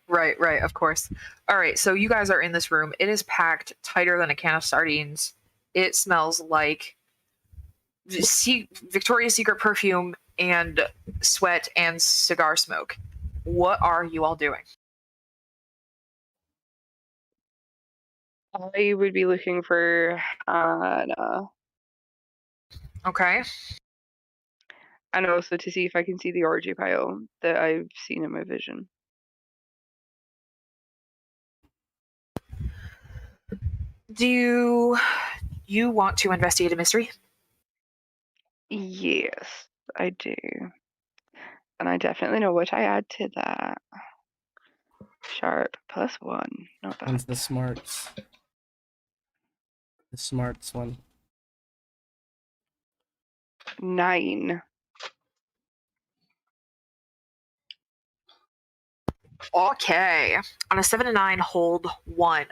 Speaker 1: Right, right, of course. All right, so you guys are in this room. It is packed tighter than a can of sardines. It smells like Victoria's Secret perfume and sweat and cigar smoke. What are you all doing?
Speaker 7: I would be looking for Hannah,
Speaker 1: Okay.
Speaker 7: and also to see if I can see the orgy pile that I've seen in my vision.
Speaker 1: Do you want to investigate a mystery?
Speaker 7: Yes, I do. And I definitely know what I add to that. Sharp +1. Not bad.
Speaker 4: One's the smarts. The smarts one.
Speaker 7: 9.
Speaker 1: Okay. On a 7 to 9, hold 1.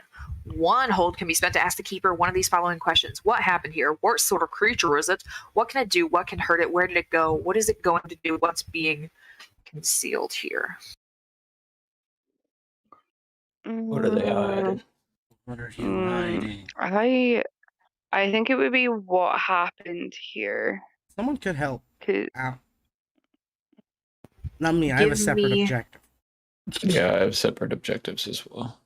Speaker 1: One hold can be spent to ask the keeper one of these following questions. What happened here? What sort of creature is it? What can it do? What can hurt it? Where did it go? What is it going to do? What's being concealed here?
Speaker 6: What are they hiding?
Speaker 4: What are you hiding?
Speaker 7: I think it would be what happened here.
Speaker 4: Someone could help
Speaker 7: 'Cause
Speaker 4: out. Not me. I have a
Speaker 1: Give
Speaker 4: separate
Speaker 1: me-
Speaker 4: objective.
Speaker 6: Yeah, I have separate objectives as well.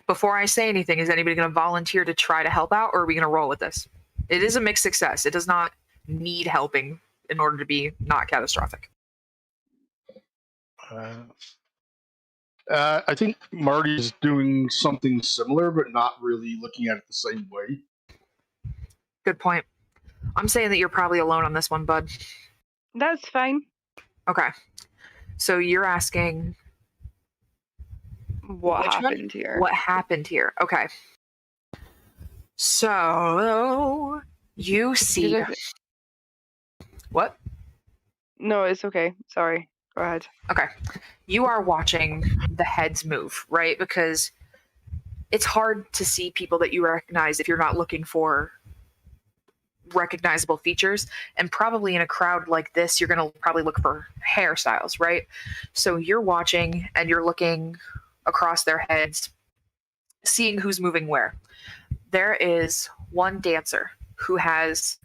Speaker 1: Before I say anything, is anybody going to volunteer to try to help out, or are we going to roll with this? It is a mixed success. It does not need helping in order to be not catastrophic.
Speaker 3: I think Marty's doing something similar, but not really looking at it the same way.
Speaker 1: Good point. I'm saying that you're probably alone on this one, bud.
Speaker 7: that's fine.
Speaker 1: Okay. So you're asking
Speaker 7: What
Speaker 1: Which one?
Speaker 7: happened here?
Speaker 1: what happened here. Okay. So you see
Speaker 7: 'Cause
Speaker 1: what?
Speaker 7: No, it's okay. Sorry. Go ahead.
Speaker 1: Okay. You are watching the heads move, right? Because it's hard to see people that you recognize if you're not looking for recognizable features. And probably in a crowd like this, you're going to probably look for hairstyles, right? So you're watching and you're looking across their heads, seeing who's moving where. There is one dancer who has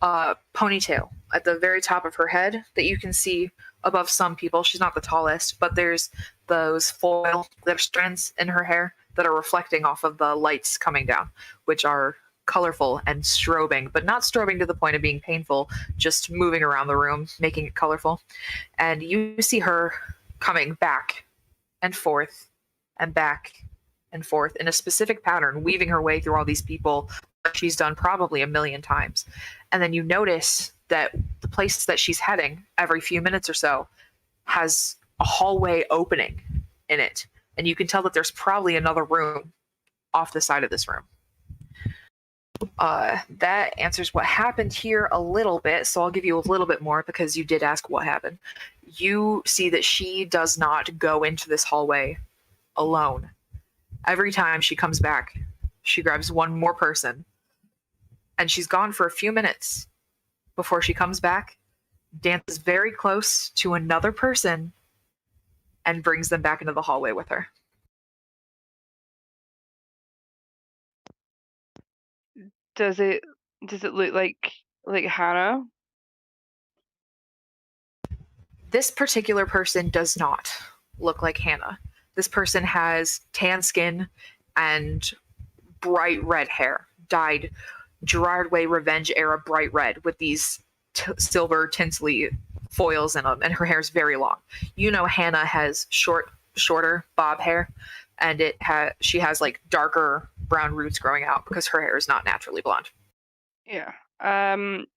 Speaker 1: a ponytail at the very top of her head that you can see above some people. She's not the tallest, but there's those foil glitter strands in her hair that are reflecting off of the lights coming down, which are colorful and strobing, but not strobing to the point of being painful, just moving around the room, making it colorful. And you see her coming back and forth and back and forth in a specific pattern, weaving her way through all these people like she's done probably a million times. And then you notice that the place that she's heading every few minutes or so has a hallway opening in it. And you can tell that there's probably another room off the side of this room. That answers what happened here a little bit, so I'll give you a little bit more because you did ask what happened. You see that she does not go into this hallway alone. Every time she comes back, she grabs one more person, and she's gone for a few minutes before she comes back, dances very close to another person, and brings them back into the hallway with her.
Speaker 7: Does it look like Hannah?
Speaker 1: This particular person does not look like Hannah. This person has tan skin and bright red hair, dyed Gerard Way Revenge era bright red with these silver tinsely foils in them, and her hair is very long. You know Hannah has shorter bob hair, and she has like darker brown roots growing out because her hair is not naturally blonde.
Speaker 7: Yeah. I'm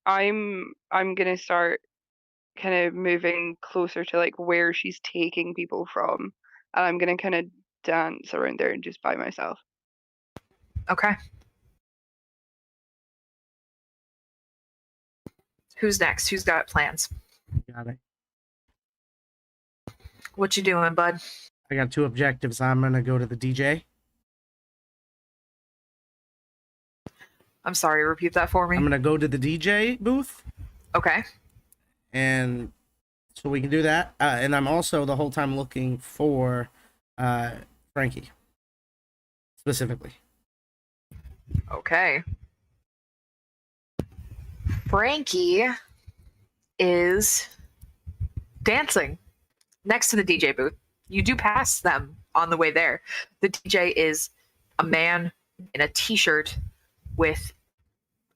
Speaker 7: gonna start kind of moving closer to like where she's taking people from, and I'm gonna kind of dance around there and just by myself.
Speaker 1: Okay. Who's next? Who's got plans?
Speaker 4: Got it.
Speaker 1: What you doing, bud?
Speaker 4: I got 2 objectives. I'm gonna go to the DJ.
Speaker 1: I'm sorry, repeat that for me.
Speaker 4: I'm gonna go to the DJ booth
Speaker 1: Okay.
Speaker 4: and So we can do that. And I'm also the whole time looking for Frankie specifically.
Speaker 1: Okay. Frankie is dancing next to the DJ booth. You do pass them on the way there. The DJ is a man in a t-shirt with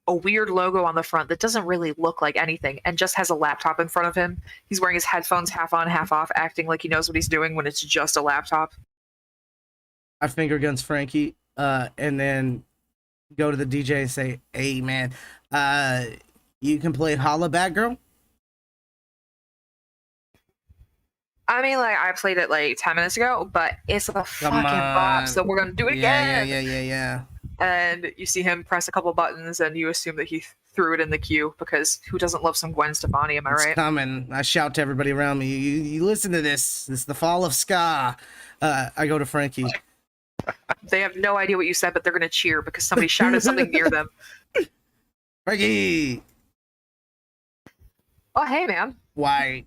Speaker 1: a weird logo on the front that doesn't really look like anything and just has a laptop in front of him. He's wearing his headphones half on, half off, acting like he knows what he's doing when it's just a laptop.
Speaker 4: I finger guns Frankie, and then go to the DJ and say, "Hey man, you can play Holla Bad Girl."
Speaker 1: I mean, like, I played it like 10 minutes ago, but it's a fucking bop,
Speaker 4: on.
Speaker 1: so we're gonna do it
Speaker 4: Yeah,
Speaker 1: again. And you see him press a couple buttons, and you assume that he threw it in the queue, because who doesn't love some Gwen Stefani, am I
Speaker 4: It's
Speaker 1: right?
Speaker 4: coming. I shout to everybody around me. You listen to this. This is the fall of ska. I go to Frankie.
Speaker 1: They have no idea what you said, but they're gonna cheer because somebody shouted something near them.
Speaker 4: Frankie,
Speaker 1: Oh, hey, man.
Speaker 4: why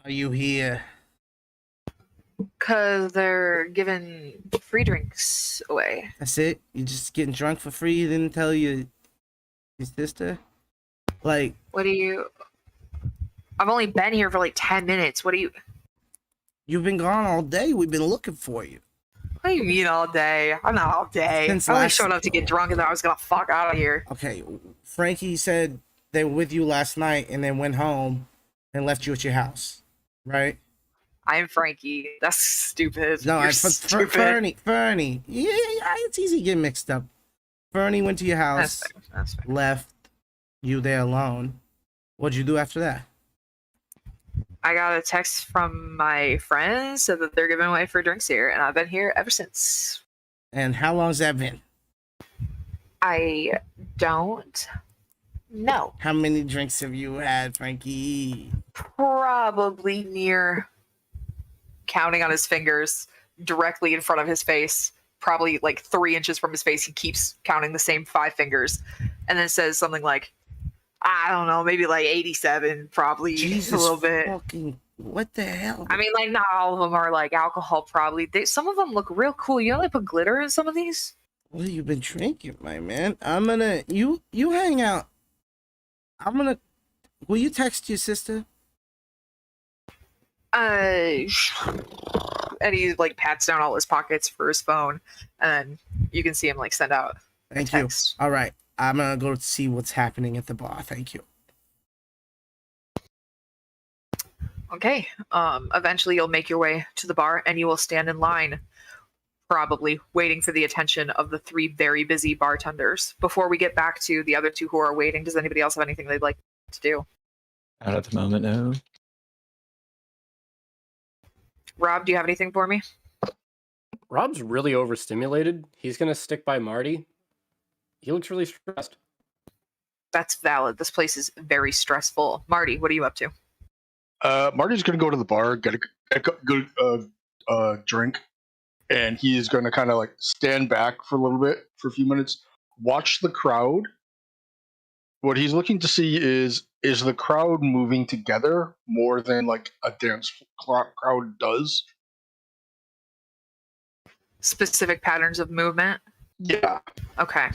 Speaker 4: are you here?
Speaker 1: Because they're giving free drinks away.
Speaker 4: That's it? You just getting drunk for free? You didn't tell your sister? Like,
Speaker 1: What do you... I've only been here for like 10 minutes. What do you...
Speaker 4: you've been gone all day. We've been looking for you.
Speaker 1: What do you mean all day? I'm not all day.
Speaker 4: Since
Speaker 1: I only
Speaker 4: last-
Speaker 1: showed up to get drunk and then I was gonna fuck out of here.
Speaker 4: Okay, Frankie said they were with you last night and then went home and left you at your house, right?
Speaker 1: I'm Frankie. That's stupid.
Speaker 4: No,
Speaker 1: You're stupid.
Speaker 4: Fernie. Yeah, it's easy to get mixed up. Fernie went to your house,
Speaker 1: That's fair. That's fair.
Speaker 4: left you there alone. What'd you do after that?
Speaker 1: I got a text from my friends said that they're giving away free drinks here, and I've been here ever since.
Speaker 4: And how long's that been?
Speaker 1: I don't know.
Speaker 4: How many drinks have you had, Frankie?
Speaker 1: Probably near, counting on his fingers, directly in front of his face, probably like 3 inches from his face. He keeps counting the same 5 fingers and then says something like, I don't know, maybe like 87, probably
Speaker 4: Jesus
Speaker 1: a little bit.
Speaker 4: fucking, what the hell?
Speaker 1: I mean, like, not all of them are like alcohol, probably. Some of them look real cool. You know, they put glitter in some of these.
Speaker 4: What have you been drinking, my man? I'm gonna, you hang out. Will you text your sister?
Speaker 1: And he like pats down all his pockets for his phone, and you can see him like send out a
Speaker 4: Thank you.
Speaker 1: text.
Speaker 4: All right. I'm gonna go see what's happening at the bar. Thank you.
Speaker 1: Okay. Eventually you'll make your way to the bar and you will stand in line, probably waiting for the attention of the 3 very busy bartenders. Before we get back to the other 2 who are waiting, does anybody else have anything they'd like to do?
Speaker 6: Not at the moment, no.
Speaker 1: Rob, do you have anything for me?
Speaker 2: Rob's really overstimulated. He's gonna stick by Marty. He looks really stressed.
Speaker 1: That's valid. This place is very stressful. Marty, what are you up to?
Speaker 3: Marty's gonna go to the bar, get a good drink, and he's gonna kind of like stand back for a little bit, for a few minutes, watch the crowd. What he's looking to see is the crowd moving together more than like a dance crowd does.
Speaker 1: Specific patterns of movement?
Speaker 3: Yeah.
Speaker 1: Okay.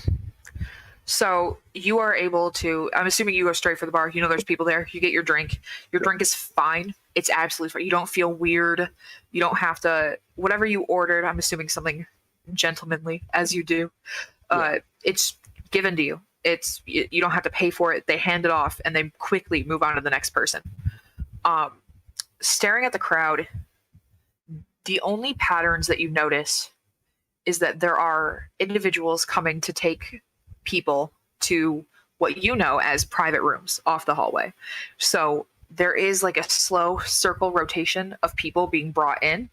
Speaker 1: So you are able to, I'm assuming you go straight for the bar. You know there's people there. You get your drink. Your drink is fine. It's absolutely fine. You don't feel weird. You don't have to, whatever you ordered, I'm assuming something gentlemanly, as you do. It's given to you. You don't have to pay for it. They hand it off and they quickly move on to the next person. Staring at the crowd, the only patterns that you notice is that there are individuals coming to take people to what you know as private rooms off the hallway. So there is like a slow circle rotation of people being brought in,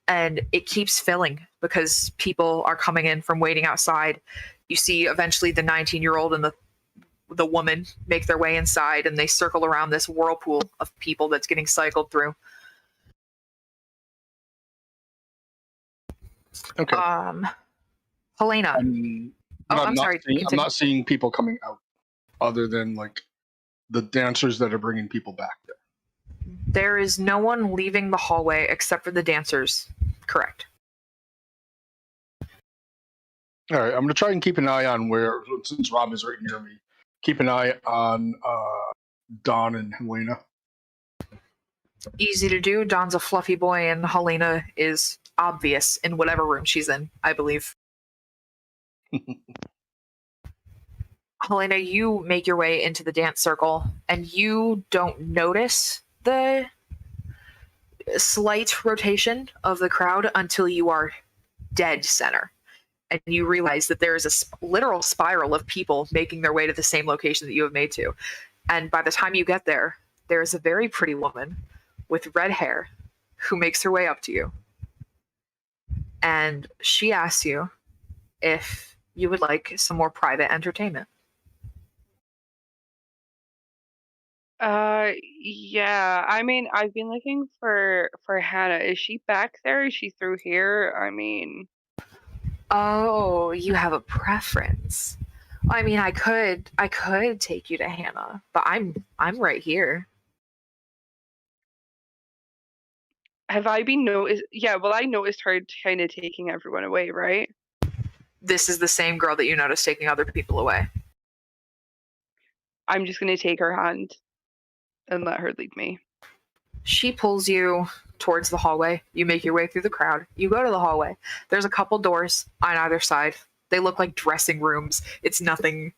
Speaker 1: and it keeps filling because people are coming in from waiting outside. You see eventually the 19-year-old and the woman make their way inside, and they circle around this whirlpool of people that's getting cycled through.
Speaker 3: Okay.
Speaker 1: Helena. I'm sorry.
Speaker 3: I'm
Speaker 1: Continue.
Speaker 3: not seeing people coming out, other than like the dancers that are bringing people back there.
Speaker 1: There is no one leaving the hallway except for the dancers. Correct.
Speaker 3: All right, I'm gonna try and keep an eye on where, since Rob is right near me, keep an eye on Don and Helena.
Speaker 1: Easy to do. Don's a fluffy boy, and Helena is obvious in whatever room she's in, I believe. Helena, you make your way into the dance circle, and you don't notice the slight rotation of the crowd until you are dead center. And you realize that there is a literal spiral of people making their way to the same location that you have made to. And by the time you get there, there is a very pretty woman with red hair who makes her way up to you. And she asks you if you would like some more private entertainment.
Speaker 7: Yeah. I mean, I've been looking for Hannah. Is she back there? Is she through here? I mean,
Speaker 1: Oh, you have a preference. I mean, I could take you to Hannah, but I'm right here.
Speaker 7: have I been noticed? Yeah. Well, I noticed her kind of taking everyone away, right?
Speaker 1: This is the same girl that you noticed taking other people away.
Speaker 7: I'm just gonna take her hand and let her lead me.
Speaker 1: She pulls you towards the hallway. You make your way through the crowd. You go to the hallway. There's a couple doors on either side. They look like dressing rooms. It's nothing.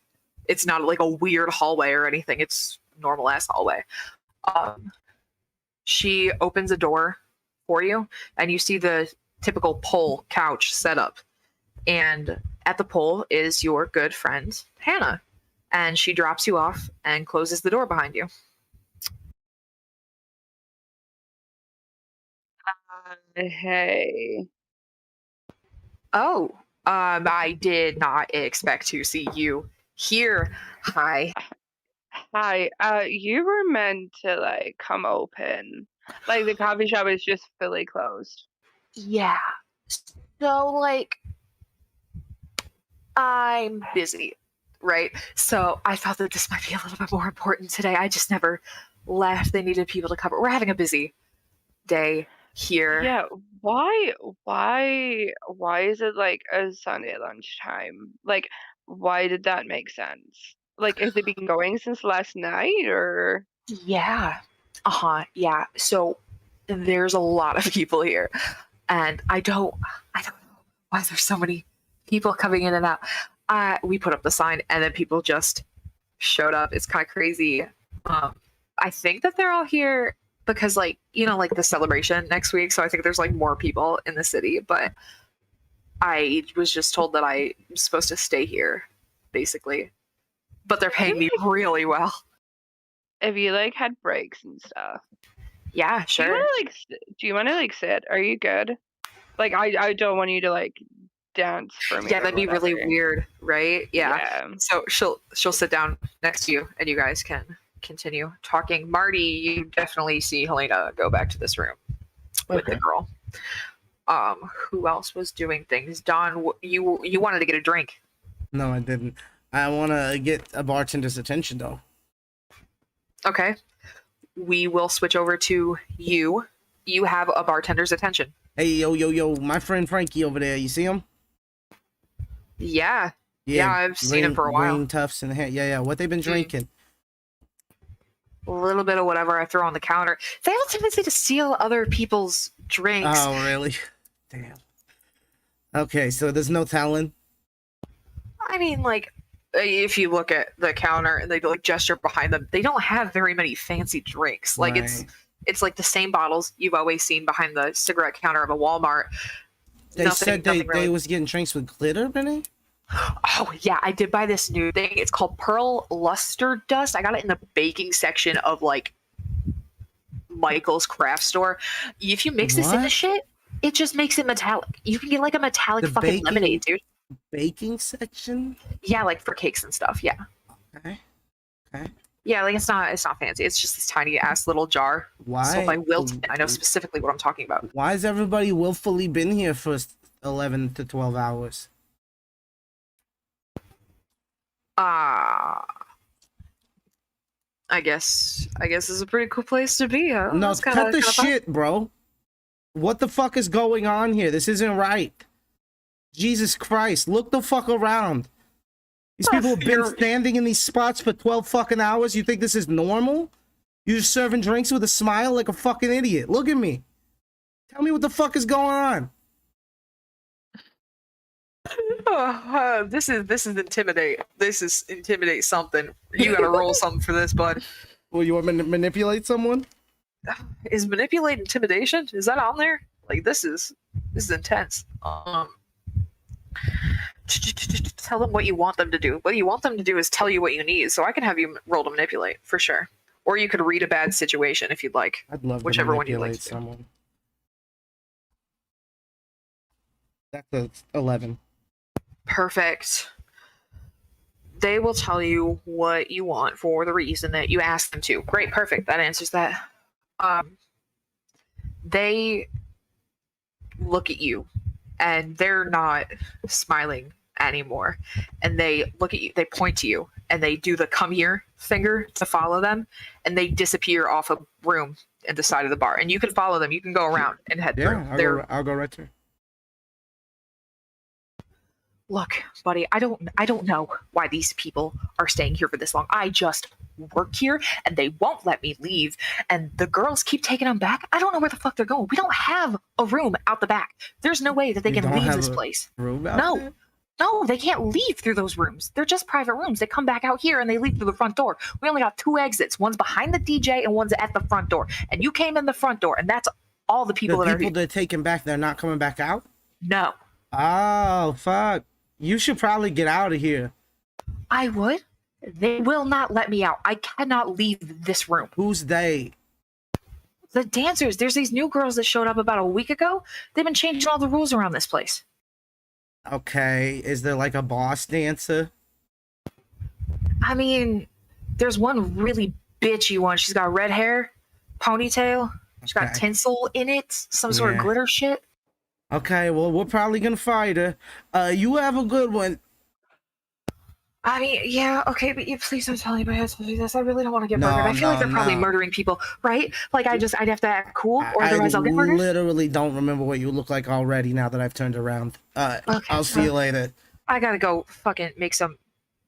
Speaker 1: It's not like a weird hallway or anything. It's normal ass hallway. She opens a door for you, and you see the typical pole couch setup. And at the pole is your good friend Hannah, and she drops you off and closes the door behind you.
Speaker 7: Hey.
Speaker 1: Oh, I did not expect to see you here. Hi.
Speaker 7: Hi. You were meant to like come open. Like the coffee shop is just fully closed.
Speaker 1: Yeah. So, like, I'm busy, right? So I thought that this might be a little bit more important today. I just never left. They needed people to cover. We're having a busy day here.
Speaker 7: Yeah. Why is it like a Sunday lunchtime? Like, why did that make sense? Like, has it been going since last night or?
Speaker 1: Yeah. Yeah. So there's a lot of people here. And I don't know why there's so many people coming in and out. We put up the sign and then people just showed up. It's kind of crazy. I think that they're all here because, like, like the celebration next week. So I think there's like more people in the city, but I was just told that I'm supposed to stay here, basically. But they're paying me really well.
Speaker 7: Have you like had breaks and stuff?
Speaker 1: Yeah,
Speaker 7: Do you
Speaker 1: sure.
Speaker 7: want to like? Do you want to like sit? Are you good? Like, I don't want you to like dance for me.
Speaker 1: Yeah, that'd be really weird, right? Yeah. So she'll sit down next to you, and you guys can continue talking. Marty, you definitely see Helena go back to this room with the girl. Who else was doing things? Don, you wanted to get a drink.
Speaker 4: No, I didn't. I want to get a bartender's attention, though.
Speaker 1: Okay. We will switch over to you. You have a bartender's attention.
Speaker 4: Hey, yo, my friend Frankie over there. You see him?
Speaker 1: Yeah. Yeah, I've seen him for a while.
Speaker 4: Green tufts and hair. Yeah. What they been drinking?
Speaker 1: A little bit of whatever I throw on the counter. They have a tendency to steal other people's drinks.
Speaker 4: Oh, really? Damn. Okay, so there's no Talon?
Speaker 1: I mean, like, if you look at the counter and they like gesture behind them, they don't have very many fancy drinks. Like,
Speaker 4: Right.
Speaker 1: it's like the same bottles you've always seen behind the cigarette counter of a Walmart.
Speaker 4: They said they was getting drinks with glitter in it?
Speaker 1: Oh, yeah, I did buy this new thing. It's called Pearl Luster Dust. I got it in the baking section of, like, Michael's craft store. If you mix this into shit, it just makes it metallic. You can get, like, a metallic fucking lemonade, dude.
Speaker 4: Baking section?
Speaker 1: Yeah, like for cakes and stuff, yeah.
Speaker 4: Okay.
Speaker 1: Yeah, like it's not fancy. It's just this tiny ass little jar.
Speaker 4: Why?
Speaker 1: Sold by Wilton. I know specifically what I'm talking about.
Speaker 4: Why has everybody willfully been here for 11 to 12 hours?
Speaker 1: I guess this is a pretty cool place to be. Huh?
Speaker 4: No,
Speaker 1: That's
Speaker 4: cut the
Speaker 1: kinda fun.
Speaker 4: shit, bro. What the fuck is going on here? This isn't right. Jesus Christ, look the fuck around. These people have been
Speaker 1: You're-
Speaker 4: standing in these spots for 12 fucking hours. You think this is normal? You're just serving drinks with a smile like a fucking idiot. Look at me. Tell me what the fuck is going on.
Speaker 1: This is intimidate. This is intimidate something. You gotta roll something for this, bud.
Speaker 4: Well, you want me to manipulate someone?
Speaker 1: Is manipulate intimidation? Is that on there? Like this is intense. Tell them what you want them to do. What you want them to do is tell you what you need. So I can have you roll to manipulate for sure. Or you could read a bad situation if you'd like.
Speaker 4: I'd love
Speaker 1: Whichever
Speaker 4: to
Speaker 1: one you'd like
Speaker 4: manipulate
Speaker 1: to do.
Speaker 4: someone. That's a 11.
Speaker 1: Perfect. They will tell you what you want for the reason that you asked them to. Great, perfect. That answers that. They look at you and they're not smiling anymore. And they look at you, they point to you, and they do the come here finger to follow them, and they disappear off a room at the side of the bar. And you can follow them, you can go around and head through.
Speaker 4: Yeah, I'll go right through.
Speaker 1: Look, buddy, I don't know why these people are staying here for this long. I just work here and they won't let me leave. And the girls keep taking them back. I don't know where the fuck they're going. We don't have a room out the back. There's no way that they
Speaker 4: You
Speaker 1: can
Speaker 4: don't
Speaker 1: leave
Speaker 4: have
Speaker 1: this
Speaker 4: a
Speaker 1: place.
Speaker 4: Room out
Speaker 1: No.
Speaker 4: there?
Speaker 1: No, they can't leave through those rooms. They're just private rooms. They come back out here and they leave through the front door. We only got 2 exits. One's behind the DJ and one's at the front door. And you came in the front door, and that's all the people
Speaker 4: The
Speaker 1: that are
Speaker 4: people
Speaker 1: here.
Speaker 4: they're taking back, they're not coming back out?
Speaker 1: No.
Speaker 4: Oh, fuck. You should probably get out of here.
Speaker 1: I would. They will not let me out. I cannot leave this room.
Speaker 4: Who's they?
Speaker 1: The dancers, there's these new girls that showed up about a week ago. They've been changing all the rules around this place.
Speaker 4: Okay, is there like a boss dancer?
Speaker 1: I mean, there's one really bitchy one. She's got red hair, ponytail. She's got
Speaker 4: Okay.
Speaker 1: tinsel in it, some sort of
Speaker 4: Yeah.
Speaker 1: glitter shit.
Speaker 4: Okay, well, we're probably gonna fight her. You have a good one.
Speaker 1: I mean, yeah, okay, but you please don't tell anybody else to do this. I really don't want to get
Speaker 4: No,
Speaker 1: murdered. I feel like
Speaker 4: no,
Speaker 1: they're probably
Speaker 4: no.
Speaker 1: murdering people, right? Like I'd have to act cool, or otherwise
Speaker 4: I
Speaker 1: I'll get murdered.
Speaker 4: literally don't remember what you look like already now that I've turned around.
Speaker 1: Okay,
Speaker 4: I'll see you later.
Speaker 1: I gotta go fucking make some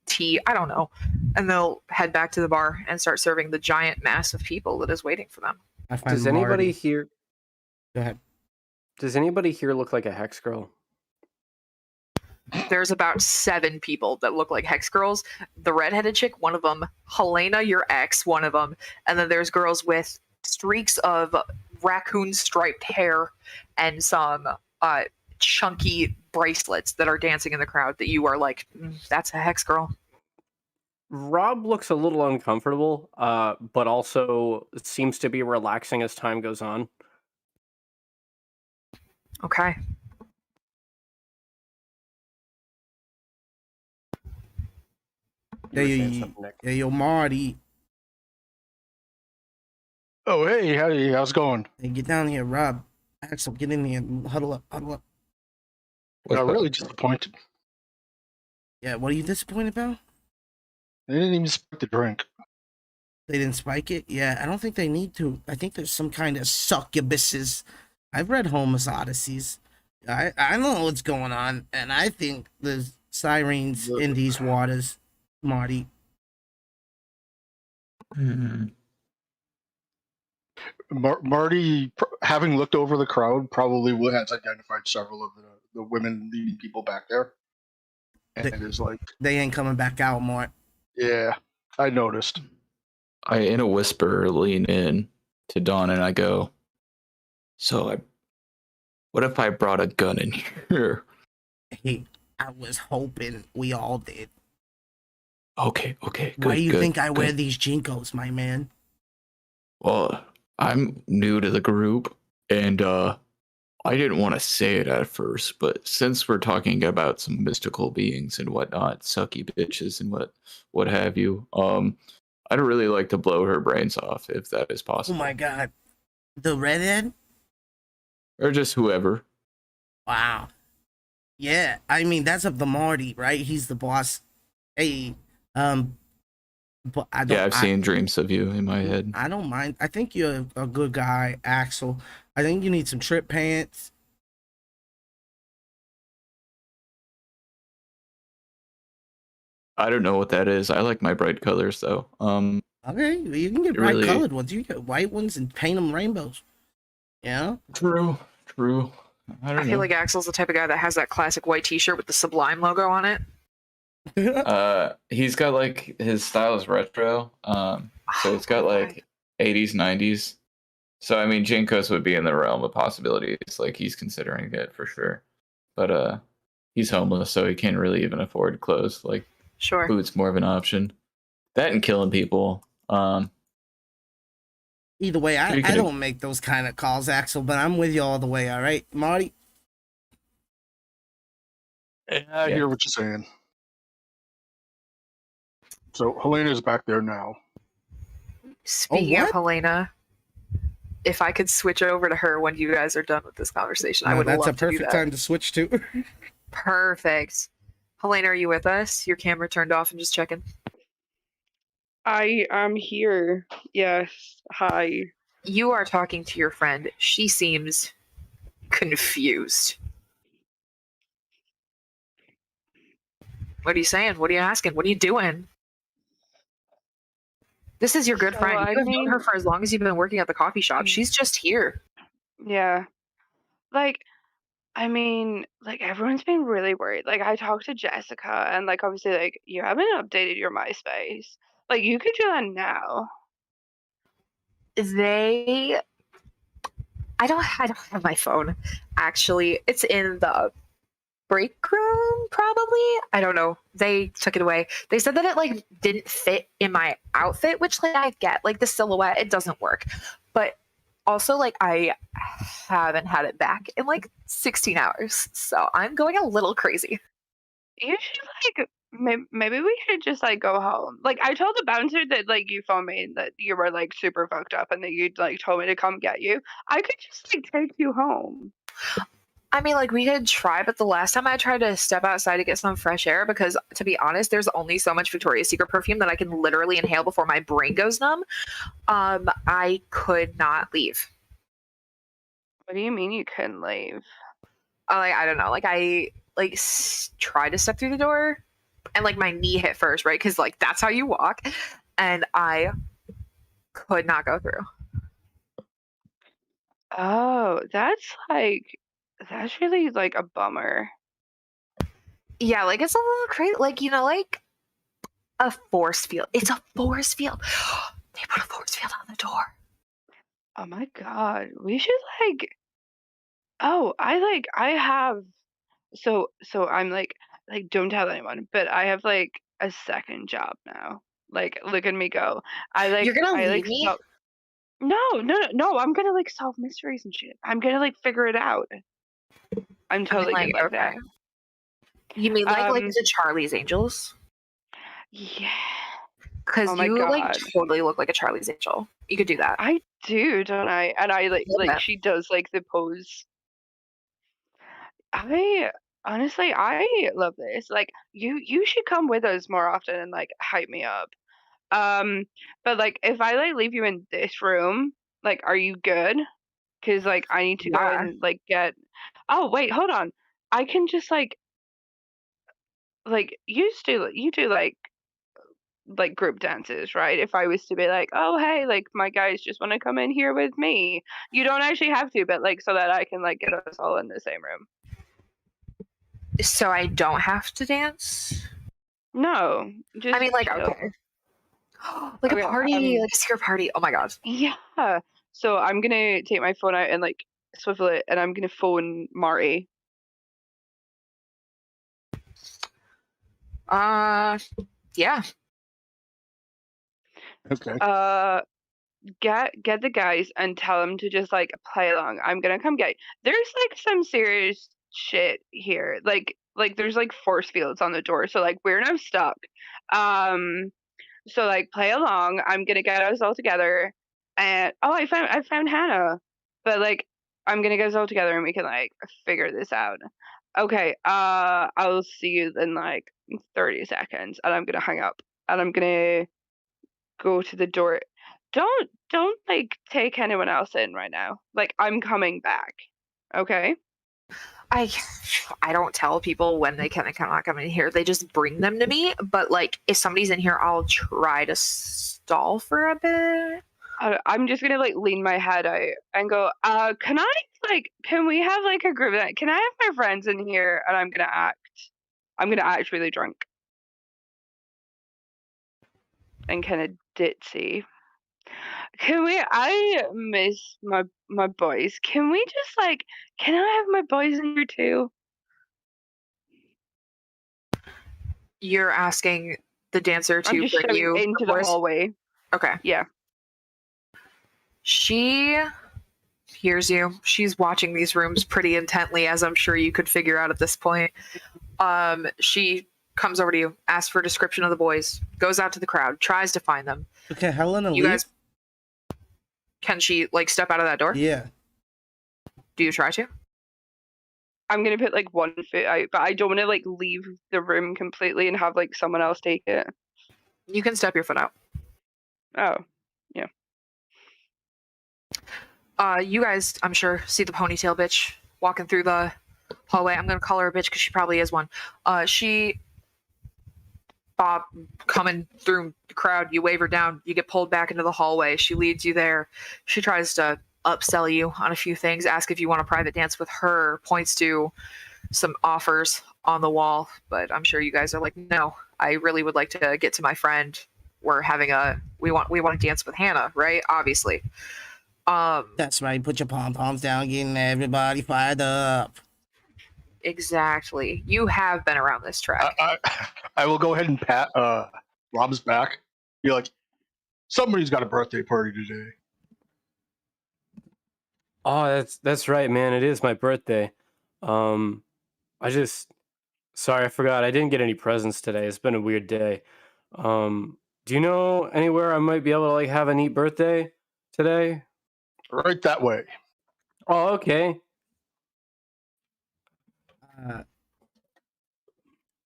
Speaker 1: tea. I don't know. And they'll head back to the bar and start serving the giant mass of people that is waiting for them.
Speaker 4: I find
Speaker 2: Does anybody
Speaker 4: Marty.
Speaker 2: here?
Speaker 4: Go ahead.
Speaker 2: Does anybody here look like a hex girl?
Speaker 1: There's about 7 people that look like hex girls. The redheaded chick, one of them. Helena, your ex, one of them. And then there's girls with streaks of raccoon striped hair and some chunky bracelets that are dancing in the crowd that you are like, that's a hex girl.
Speaker 2: Rob looks a little uncomfortable, but also seems to be relaxing as time goes on.
Speaker 1: Okay.
Speaker 2: You were saying
Speaker 4: Hey,
Speaker 2: something, Nick.
Speaker 4: hey, yo, Marty.
Speaker 3: Oh, hey, how's it going?
Speaker 4: Hey, get down here, Rob. Axel, get in here and huddle up, huddle up.
Speaker 3: I'm really disappointed.
Speaker 4: Yeah, what are you disappointed about?
Speaker 3: They didn't even spike the drink.
Speaker 4: They didn't spike it? Yeah, I don't think they need to. I think there's some kind of succubuses. I've read Homer's Odysseys. I know what's going on, and I think there's sirens in these waters, Marty.
Speaker 3: Marty, having looked over the crowd, probably has identified several of the women leading people back there. And
Speaker 4: They-
Speaker 3: it is like,
Speaker 4: They ain't coming back out, Mart.
Speaker 3: yeah, I noticed.
Speaker 6: I, in a whisper, lean in to Dawn and I go, what if I brought a gun in here?
Speaker 4: Hey, I was hoping we all did.
Speaker 6: Okay, good.
Speaker 4: Why do you
Speaker 6: good,
Speaker 4: think I wear
Speaker 6: good.
Speaker 4: these jinkos, my man?
Speaker 6: Well, I'm new to the group, and I didn't want to say it at first, but since we're talking about some mystical beings and whatnot, sucky bitches and what have you, I'd really like to blow her brains off if that is
Speaker 4: Oh
Speaker 6: possible.
Speaker 4: my god. The redhead?
Speaker 6: Or just whoever.
Speaker 4: Wow. Yeah, I mean, that's up to Marty, right? He's the boss. Hey, but I
Speaker 6: Yeah,
Speaker 4: don't.
Speaker 6: I've seen dreams of you in my head.
Speaker 4: I don't mind. I think you're a good guy, Axel. I think you need some trip pants.
Speaker 6: I don't know what that is. I like my bright colors though.
Speaker 4: Okay, well, you can get
Speaker 6: It
Speaker 4: bright
Speaker 6: really-
Speaker 4: colored ones. You can get white ones and paint them rainbows. Yeah.
Speaker 6: True. I
Speaker 1: I
Speaker 6: don't
Speaker 1: feel
Speaker 6: know.
Speaker 1: like Axel's the type of guy that has that classic white T-shirt with the Sublime logo on it.
Speaker 6: He's got like his style is retro. So it's got like 80s, 90s. So I mean, Jinkos would be in the realm of possibilities. Like he's considering it for sure, but he's homeless, so he can't really even afford clothes. Like
Speaker 1: Sure.
Speaker 6: food's more of an option. That and killing people.
Speaker 4: Either way, I
Speaker 6: Speaking of-
Speaker 4: don't make those kind of calls, Axel, but I'm with you all the way. All right, Marty.
Speaker 3: Yeah, I hear what you're saying. So Helena's back there now.
Speaker 1: Speaking of
Speaker 4: what?
Speaker 1: Helena, if I could switch over to her when you guys are done with this conversation, I
Speaker 4: No,
Speaker 1: would
Speaker 4: that's
Speaker 1: love
Speaker 4: a
Speaker 1: to do
Speaker 4: perfect
Speaker 1: that.
Speaker 4: time to switch to.
Speaker 1: Perfect. Helena, are you with us? Your camera turned off and just checking.
Speaker 7: I am here. Yes. Hi.
Speaker 1: You are talking to your friend. She seems confused. What are you saying? What are you asking? What are you doing? This is your good
Speaker 7: So,
Speaker 1: friend.
Speaker 7: I
Speaker 1: You have known her
Speaker 7: mean-
Speaker 1: for as long as you've been working at the coffee shop. She's just here.
Speaker 7: Yeah. Like, I mean, like everyone's been really worried. Like I talked to Jessica and like obviously like you haven't updated your MySpace. Like you could do that now.
Speaker 1: I don't have my phone. Actually, it's in the break room, probably. I don't know. They took it away. They said that it like didn't fit in my outfit, which like I get. Like the silhouette, it doesn't work. But also like I haven't had it back in like 16 hours. So I'm going a little crazy.
Speaker 7: You should like maybe we should just like go home. Like I told the bouncer that like you phoned me and that you were like super fucked up and that you'd like told me to come get you. I could just like take you home.
Speaker 1: I mean, like we could try, but the last time I tried to step outside to get some fresh air, because to be honest, there's only so much Victoria's Secret perfume that I can literally inhale before my brain goes numb. I could not leave.
Speaker 7: What do you mean you couldn't leave?
Speaker 1: I don't know. Like I tried to step through the door, and like my knee hit first, right? Because like that's how you walk, and I could not go through.
Speaker 7: Oh, that's really like a bummer.
Speaker 1: Yeah, like it's a little crazy. Like like a force field. It's a force field. They put a force field on the door.
Speaker 7: Oh my god. We should like oh, I have so I'm like don't tell anyone, but I have like a second job now. Like look at me go.
Speaker 1: You're gonna leave me?
Speaker 7: No, I'm gonna like solve mysteries and shit. I'm gonna like figure it out. I'm totally
Speaker 1: like,
Speaker 7: good like
Speaker 1: okay.
Speaker 7: that.
Speaker 1: You mean like
Speaker 7: Um,
Speaker 1: is it Charlie's Angels?
Speaker 7: Yeah.
Speaker 1: Because
Speaker 7: Oh my
Speaker 1: you like
Speaker 7: God.
Speaker 1: totally look like a Charlie's Angel. You could do that.
Speaker 7: I do, don't I? And I
Speaker 1: Love
Speaker 7: like
Speaker 1: that.
Speaker 7: she does like the pose. I honestly I love this. Like you should come with us more often and like hype me up. But like if I like leave you in this room, like are you good? Cause like I need to go
Speaker 1: Yeah.
Speaker 7: and like get oh wait, hold on. I can just like you do like group dances, right? If I was to be like, oh hey, like my guys just want to come in here with me. You don't actually have to, but like so that I can like get us all in the same room.
Speaker 1: So I don't have to dance?
Speaker 7: No, just
Speaker 1: I mean like
Speaker 7: chill.
Speaker 1: okay. Like
Speaker 7: Okay,
Speaker 1: a party, like a secret party. Oh my god.
Speaker 7: Yeah. So I'm gonna take my phone out and like swivel it, and I'm gonna phone Marty.
Speaker 1: Yeah.
Speaker 3: Okay.
Speaker 7: Get the guys and tell them to just like play along. I'm gonna come get you. There's like some serious shit here. Like there's like force fields on the door, so like we're now stuck. So like play along. I'm gonna get us all together, and oh, I found Hannah, but like I'm gonna get us all together and we can like figure this out. Okay. I'll see you in like 30 seconds, and I'm gonna hang up, and I'm gonna go to the door. Don't like take anyone else in right now. Like I'm coming back. Okay?
Speaker 1: I don't tell people when they can and cannot come in here. They just bring them to me. But like, if somebody's in here, I'll try to stall for a bit.
Speaker 7: I'm just gonna like lean my head out and go, can we have like a group night? Can I have my friends in here and I'm gonna act really drunk and kind of ditzy. I miss my boys. Can we just like, can I have my boys in here too?
Speaker 1: You're asking the dancer
Speaker 7: I'm
Speaker 1: to
Speaker 7: just
Speaker 1: bring
Speaker 7: shouting
Speaker 1: you
Speaker 7: into the
Speaker 1: boys?
Speaker 7: hallway.
Speaker 1: Okay.
Speaker 7: Yeah.
Speaker 1: She hears you. She's watching these rooms pretty intently, as I'm sure you could figure out at this point. She comes over to you, asks for a description of the boys, goes out to the crowd, tries to find them.
Speaker 4: Okay, Helena,
Speaker 1: You
Speaker 4: leave.
Speaker 1: guys, can she like step out of that door?
Speaker 4: Yeah.
Speaker 1: Do you try to?
Speaker 7: I'm gonna put like one foot out, but I don't want to like leave the room completely and have like someone else take it.
Speaker 1: You can step your foot out.
Speaker 7: Oh.
Speaker 1: You guys, I'm sure, see the ponytail bitch walking through the hallway. I'm gonna call her a bitch because she probably is one. She Bob coming through the crowd, you wave her down, you get pulled back into the hallway. She leads you there. She tries to upsell you on a few things, ask if you want a private dance with her, points to some offers on the wall, but I'm sure you guys are like, no, I really would like to get to my friend. We're having we want to dance with Hannah, right? Obviously.
Speaker 4: That's right. Put your pom poms down, getting everybody fired up.
Speaker 1: Exactly. You have been around this track.
Speaker 3: I will go ahead and pat Rob's back. Be like, somebody's got a birthday party today.
Speaker 2: Oh, that's right, man. It is my birthday. Sorry, I forgot. I didn't get any presents today. It's been a weird day. Do you know anywhere I might be able to like have a neat birthday today?
Speaker 3: Right that way.
Speaker 2: Oh, okay.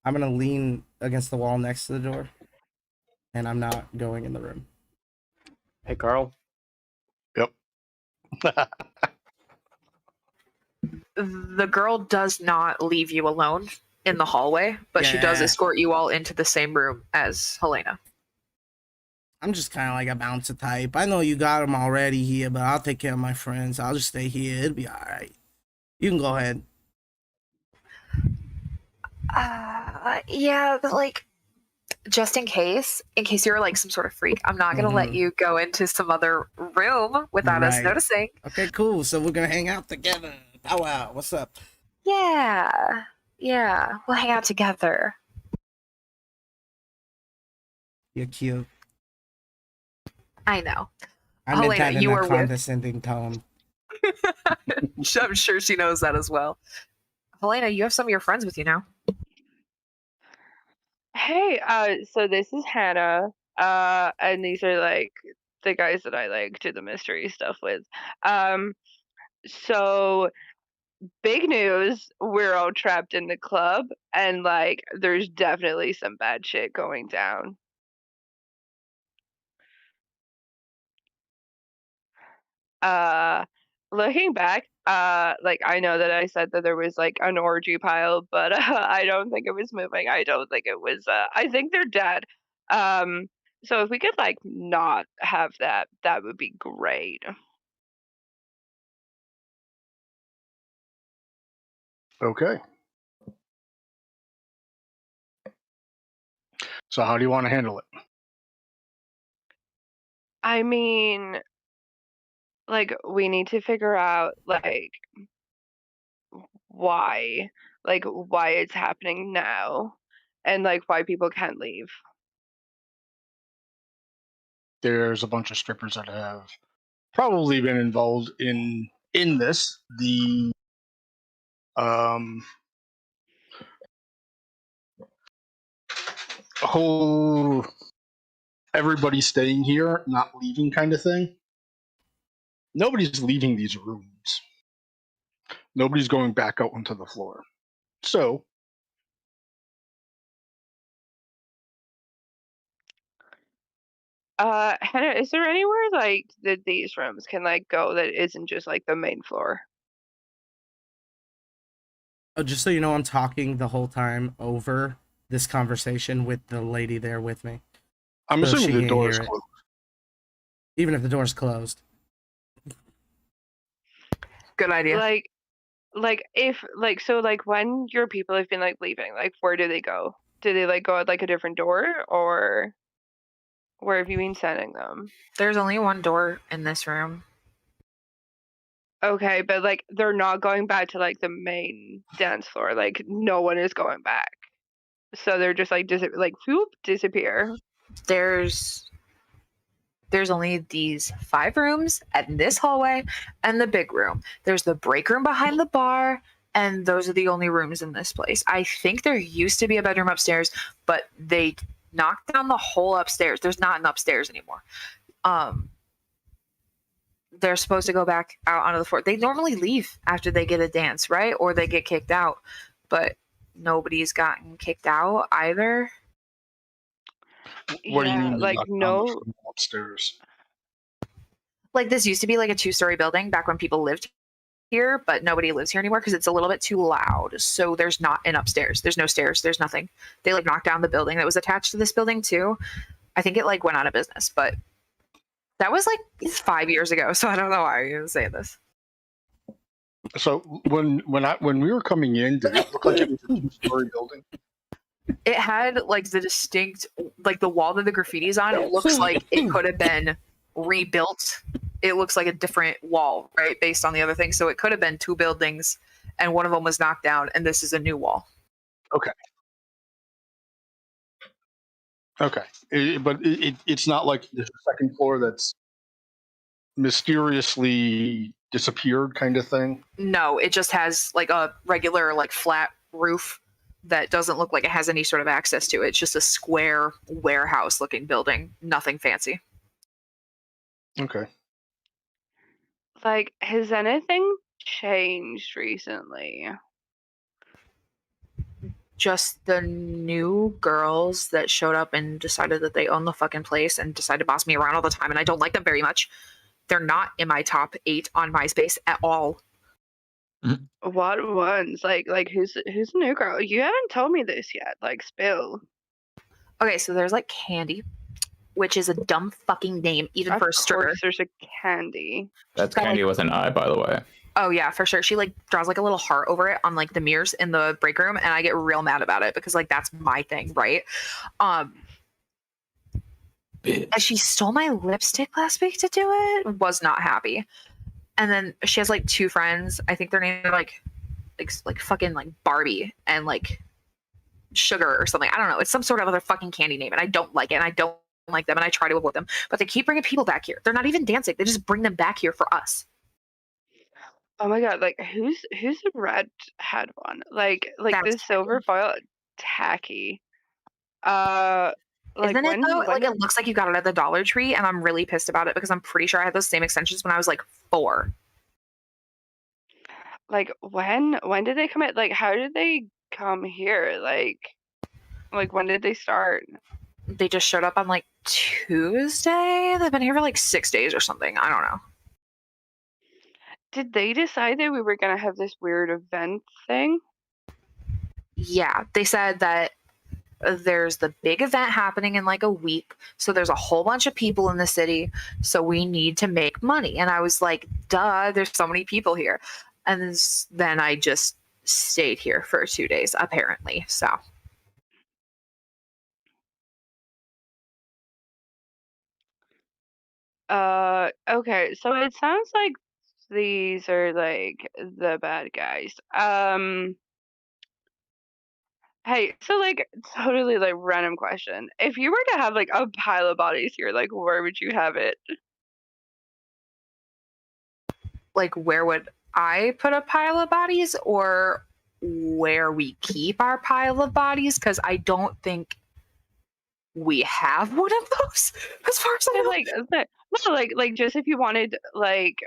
Speaker 4: I'm gonna lean against the wall next to the door, and I'm not going in the room.
Speaker 2: Hey, Carl.
Speaker 3: Yep.
Speaker 1: The girl does not leave you alone in the hallway, but she does
Speaker 4: Yeah.
Speaker 1: escort you all into the same room as Helena.
Speaker 4: I'm just kind of like a bouncer type. I know you got them already here, but I'll take care of my friends. I'll just stay here. It'll be all right. You can go ahead.
Speaker 1: Yeah, but like, just in case you're like some sort of freak, I'm not gonna let you go into some other room without us
Speaker 4: Right.
Speaker 1: noticing.
Speaker 4: Okay, cool. So we're gonna hang out together. Oh wow, what's up?
Speaker 1: Yeah, we'll hang out together.
Speaker 4: You're cute.
Speaker 1: I know.
Speaker 4: I meant
Speaker 1: Helena,
Speaker 4: that in
Speaker 1: you
Speaker 4: a
Speaker 1: are with-
Speaker 4: condescending tone.
Speaker 1: I'm sure she knows that as well. Helena, you have some of your friends with you now.
Speaker 7: Hey, so this is Hannah. And these are like the guys that I like do the mystery stuff with. So big news, we're all trapped in the club and like there's definitely some bad shit going down. Looking back, like I know that I said that there was like an orgy pile, but I don't think it was moving. I don't think it was I think they're dead. So if we could like not have that, that would be great.
Speaker 3: Okay. So how do you want to handle it?
Speaker 7: I mean, like we need to figure out like why it's happening now and like why people can't leave.
Speaker 3: There's a bunch of strippers that have probably been involved in this. The whole everybody staying here, not leaving kind of thing. Nobody's leaving these rooms. Nobody's going back out onto the floor. So
Speaker 7: Hannah, is there anywhere like that these rooms can like go that isn't just like the main floor?
Speaker 4: Oh, just so you know, I'm talking the whole time over this conversation with the lady there with me.
Speaker 3: I'm
Speaker 4: So
Speaker 3: assuming
Speaker 4: she
Speaker 3: the
Speaker 4: can't
Speaker 3: door is
Speaker 4: hear it.
Speaker 3: closed.
Speaker 4: Even if the door's closed.
Speaker 1: Good idea.
Speaker 7: Like if like so like when your people have been like leaving, like where do they go? Do they like go out like a different door, or where have you been sending them?
Speaker 1: There's only one door in this room.
Speaker 7: Okay, but like they're not going back to like the main dance floor. Like no one is going back. So they're just like disappear.
Speaker 1: There's only these 5 rooms and this hallway and the big room. There's the break room behind the bar, and those are the only rooms in this place. I think there used to be a bedroom upstairs, but they knocked down the whole upstairs. There's not an upstairs anymore. They're supposed to go back out onto the floor. They normally leave after they get a dance, right? Or they get kicked out, but nobody's gotten kicked out either.
Speaker 3: What do you
Speaker 7: Yeah,
Speaker 3: mean?
Speaker 7: like no.
Speaker 3: Upstairs.
Speaker 1: Like this used to be like a 2-story building back when people lived here, but nobody lives here anymore because it's a little bit too loud. So there's not an upstairs. There's no stairs. There's nothing. They like knocked down the building that was attached to this building too. I think it like went out of business, but that was like 5 years ago. So I don't know why you're saying this.
Speaker 3: So when we were coming in, did it look like it was a 2-story building?
Speaker 1: It had like the distinct, like the wall that the graffiti's on. It looks like it could have been rebuilt. It looks like a different wall, right? Based on the other thing. So it could have been 2 buildings and one of them was knocked down and this is a new wall.
Speaker 3: Okay. But it's not like there's a second floor that's mysteriously disappeared kind of thing.
Speaker 1: No, it just has like a regular like flat roof that doesn't look like it has any sort of access to it. It's just a square warehouse looking building. Nothing fancy.
Speaker 3: Okay.
Speaker 7: Like, has anything changed recently?
Speaker 1: Just the new girls that showed up and decided that they own the fucking place and decided to boss me around all the time, and I don't like them very much. They're not in my top 8 on MySpace at all.
Speaker 7: What ones? Like who's the new girl? You haven't told me this yet. Like, spill.
Speaker 1: Okay, so there's like Candy, which is a dumb fucking name even for a stripper.
Speaker 7: Of course, there's a Candy.
Speaker 6: That's Candy with an I, by the way.
Speaker 1: Oh yeah, for sure. She like draws like a little heart over it on like the mirrors in the break room, and I get real mad about it because like that's my thing, right? And she stole my lipstick last week to do it. Was not happy. And then she has like 2 friends. I think their names are like fucking like Barbie and like Sugar or something. I don't know. It's some sort of other fucking candy name, and I don't like it. And I don't like them, and I try to avoid them. But they keep bringing people back here. They're not even dancing. They just bring them back here for us.
Speaker 7: Oh my god! Like, who's the red head one? Like
Speaker 1: That's
Speaker 7: the silver foil, tacky. Like
Speaker 1: Isn't it though? Like it looks like you got it at the Dollar Tree, and I'm really pissed about it because I'm pretty sure I had those same extensions when I was like 4.
Speaker 7: Like when did they come in? Like, how did they come here? Like when did they start?
Speaker 1: They just showed up on like Tuesday. They've been here for like 6 days or something. I don't know.
Speaker 7: Did they decide that we were gonna have this weird event thing?
Speaker 1: Yeah, they said that there's the big event happening in like a week. So there's a whole bunch of people in the city. So we need to make money. And I was like, duh, there's so many people here. And then I just stayed here for 2 days, apparently. So.
Speaker 7: Okay, so it sounds like these are like the bad guys. Hey, so like totally like random question. If you were to have like a pile of bodies here, like where would you have it?
Speaker 1: Like, where would I put a pile of bodies, or where we keep our pile of bodies? Because I don't think we have one of those, as far as I know.
Speaker 7: Like no, like just if you wanted like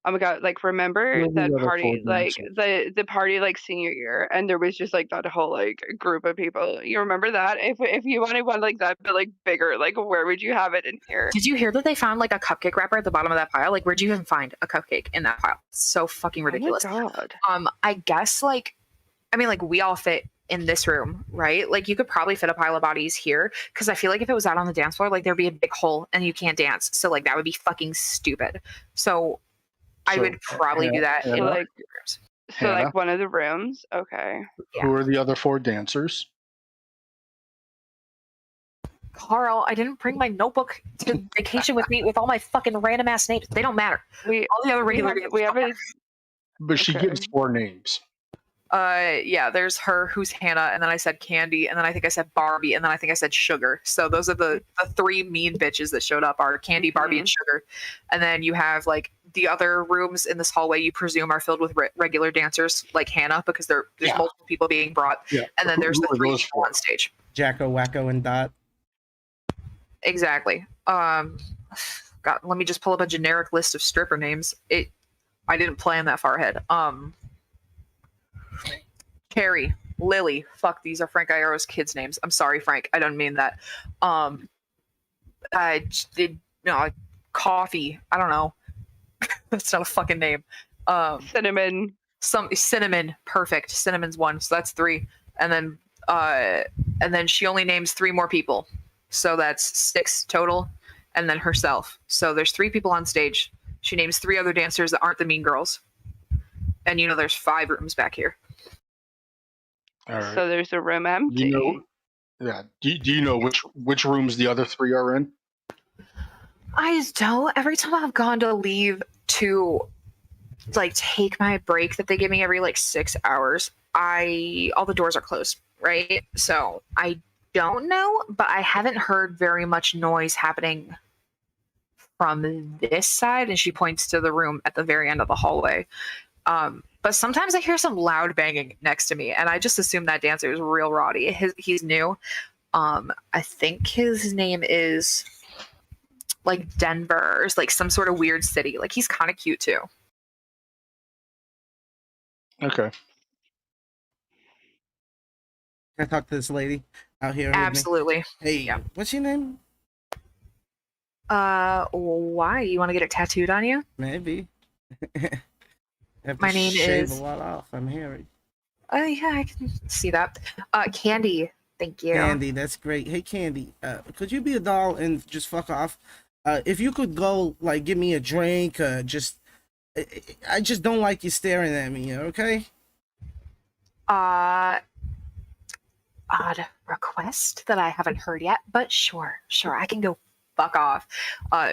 Speaker 7: Oh my god, like remember
Speaker 3: Who are the
Speaker 7: that
Speaker 3: other four
Speaker 7: party, like
Speaker 3: dancers?
Speaker 7: the party like senior year, and there was just like that whole like group of people. You remember that? If you wanted one like that, but like bigger, like where would you have it in here?
Speaker 1: Did you hear that they found like a cupcake wrapper at the bottom of that pile? Like, where'd you even find a cupcake in that pile? So fucking ridiculous.
Speaker 7: Oh my god.
Speaker 1: I guess like, I mean, like we all fit in this room, right? Like you could probably fit a pile of bodies here because I feel like if it was out on the dance floor, like there'd be a big hole and you can't dance. So like that would be fucking stupid. So I
Speaker 3: So,
Speaker 1: would probably do that in
Speaker 3: Hannah?
Speaker 1: one
Speaker 7: Like-
Speaker 1: of the rooms.
Speaker 7: So
Speaker 3: Hannah?
Speaker 7: like one of the rooms. Okay.
Speaker 3: Who are the other 4 dancers?
Speaker 1: Carl, I didn't bring my notebook to vacation with me with all my fucking random ass names. They don't matter.
Speaker 7: We
Speaker 1: All the other regular names
Speaker 7: we
Speaker 1: don't
Speaker 7: have a
Speaker 3: But she
Speaker 7: Okay.
Speaker 3: gives 4 names.
Speaker 1: yeah, there's her who's Hannah, and then I said Candy, and then I think I said Barbie, and then I think I said Sugar. So those are the 3 mean bitches that showed up are Candy, Barbie, and Sugar. And then you have like the other rooms in this hallway you presume are filled with regular dancers like Hannah because there's
Speaker 3: Yeah.
Speaker 1: multiple people being brought.
Speaker 3: Yeah.
Speaker 1: And then there's
Speaker 3: Who
Speaker 1: the
Speaker 3: are
Speaker 1: 3
Speaker 3: those
Speaker 1: people
Speaker 3: 4?
Speaker 1: on stage.
Speaker 4: Jacko, Wacko, and Dot.
Speaker 1: Exactly. God, let me just pull up a generic list of stripper names. I didn't plan that far ahead. Carrie, Lily. Fuck, these are Frank Iero's kids' names. I'm sorry, Frank. I don't mean that. I did coffee. I don't know. That's not a fucking name.
Speaker 7: cinnamon.
Speaker 1: Some cinnamon. Perfect. Cinnamon's 1, so that's 3. And then she only names 3 more people, so that's 6 total. And then herself. So there's 3 people on stage. She names 3 other dancers that aren't the mean girls. And there's 5 rooms back here.
Speaker 3: All right.
Speaker 7: So there's a room empty.
Speaker 3: Yeah. Do you know which rooms the other 3 are in?
Speaker 1: I don't. Every time I've gone to leave to like take my break that they give me every like 6 hours, all the doors are closed, right? So I don't know, but I haven't heard very much noise happening from this side. And she points to the room at the very end of the hallway. But sometimes I hear some loud banging next to me, and I just assume that dancer is real rowdy. He's new. I think his name is like Denver, or like some sort of weird city. Like he's kind of cute too.
Speaker 3: Okay.
Speaker 4: Can I talk to this lady out here? with me?
Speaker 1: Absolutely.
Speaker 4: Hey,
Speaker 1: Yeah.
Speaker 4: what's your name?
Speaker 1: Why? You want to get it tattooed on you?
Speaker 4: Maybe. Have to
Speaker 1: My name
Speaker 4: shave
Speaker 1: is-
Speaker 4: a lot off. I'm hairy.
Speaker 1: Oh yeah, I can see that. Candy. Thank you.
Speaker 4: Candy, that's great. Hey, Candy, could you be a doll and just fuck off? If you could go, like, give me a drink, I just don't like you staring at me, okay?
Speaker 1: Odd request that I haven't heard yet, but sure, I can go fuck off.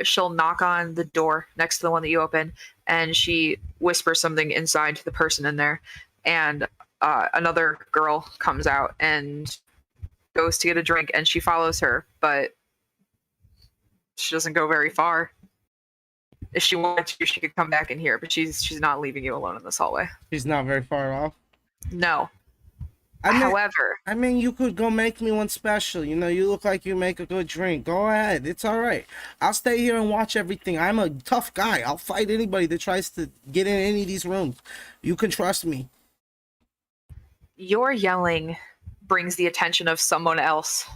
Speaker 1: She'll knock on the door next to the one that you open, and she whispers something inside to the person in there, and another girl comes out and goes to get a drink, and she follows her, but she doesn't go very far. If she wanted to, she could come back in here, but she's not leaving you alone in this hallway.
Speaker 4: She's not very far off.
Speaker 1: No.
Speaker 4: However,
Speaker 1: However,
Speaker 4: you could go make me one special. You know, you look like you make a good drink. Go ahead. It's all right. I'll stay here and watch everything. I'm a tough guy. I'll fight anybody that tries to get in any of these rooms. You can trust me.
Speaker 1: your yelling brings the attention of someone else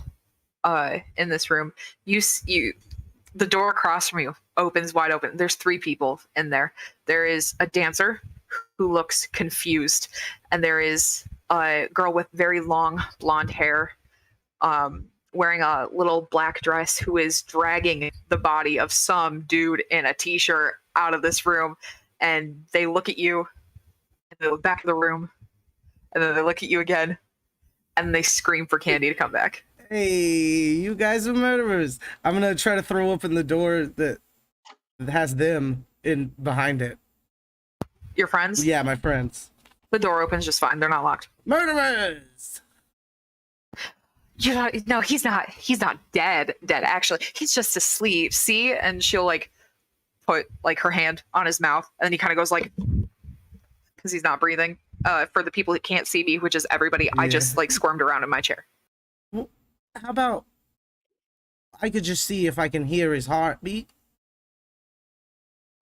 Speaker 1: in this room. The door across from you opens wide open. There's 3 people in there. There is a dancer who looks confused, and there is a girl with very long blonde hair wearing a little black dress who is dragging the body of some dude in a t-shirt out of this room. And they look at you in the back of the room, and then they look at you again, and they scream for Candy to come back.
Speaker 4: Hey, you guys are murderers. I'm gonna try to throw open the door that has them in behind it.
Speaker 1: Your friends?
Speaker 4: Yeah, my friends.
Speaker 1: The door opens just fine. They're not locked.
Speaker 4: Murderers!
Speaker 1: No, he's not. He's not dead. Actually, he's just asleep. See? And she'll like put like her hand on his mouth, and then he kind of goes like, because he's not breathing. For the people who can't see me, which is everybody, I just like squirmed around in my chair.
Speaker 4: Well, how about I could just see if I can hear his heartbeat?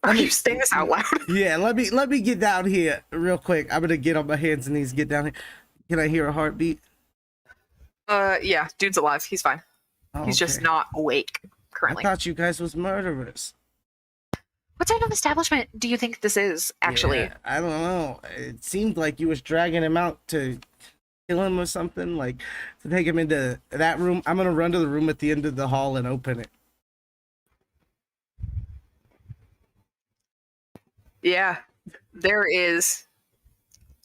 Speaker 1: Are
Speaker 4: Let me-
Speaker 1: you saying this out loud?
Speaker 4: Yeah, let me get down here real quick. I'm gonna get on my hands and knees, get down here. Can I hear a heartbeat?
Speaker 1: Yeah, dude's alive. He's fine.
Speaker 4: Oh,
Speaker 1: He's just
Speaker 4: okay.
Speaker 1: not awake
Speaker 4: I
Speaker 1: currently.
Speaker 4: thought you guys was murderers.
Speaker 1: What type of establishment do you think this is, actually?
Speaker 4: Yeah, I don't know. It seemed like you was dragging him out to kill him or something, like to take him into that room. I'm gonna run to the room at the end of the hall and open it.
Speaker 1: Yeah, there is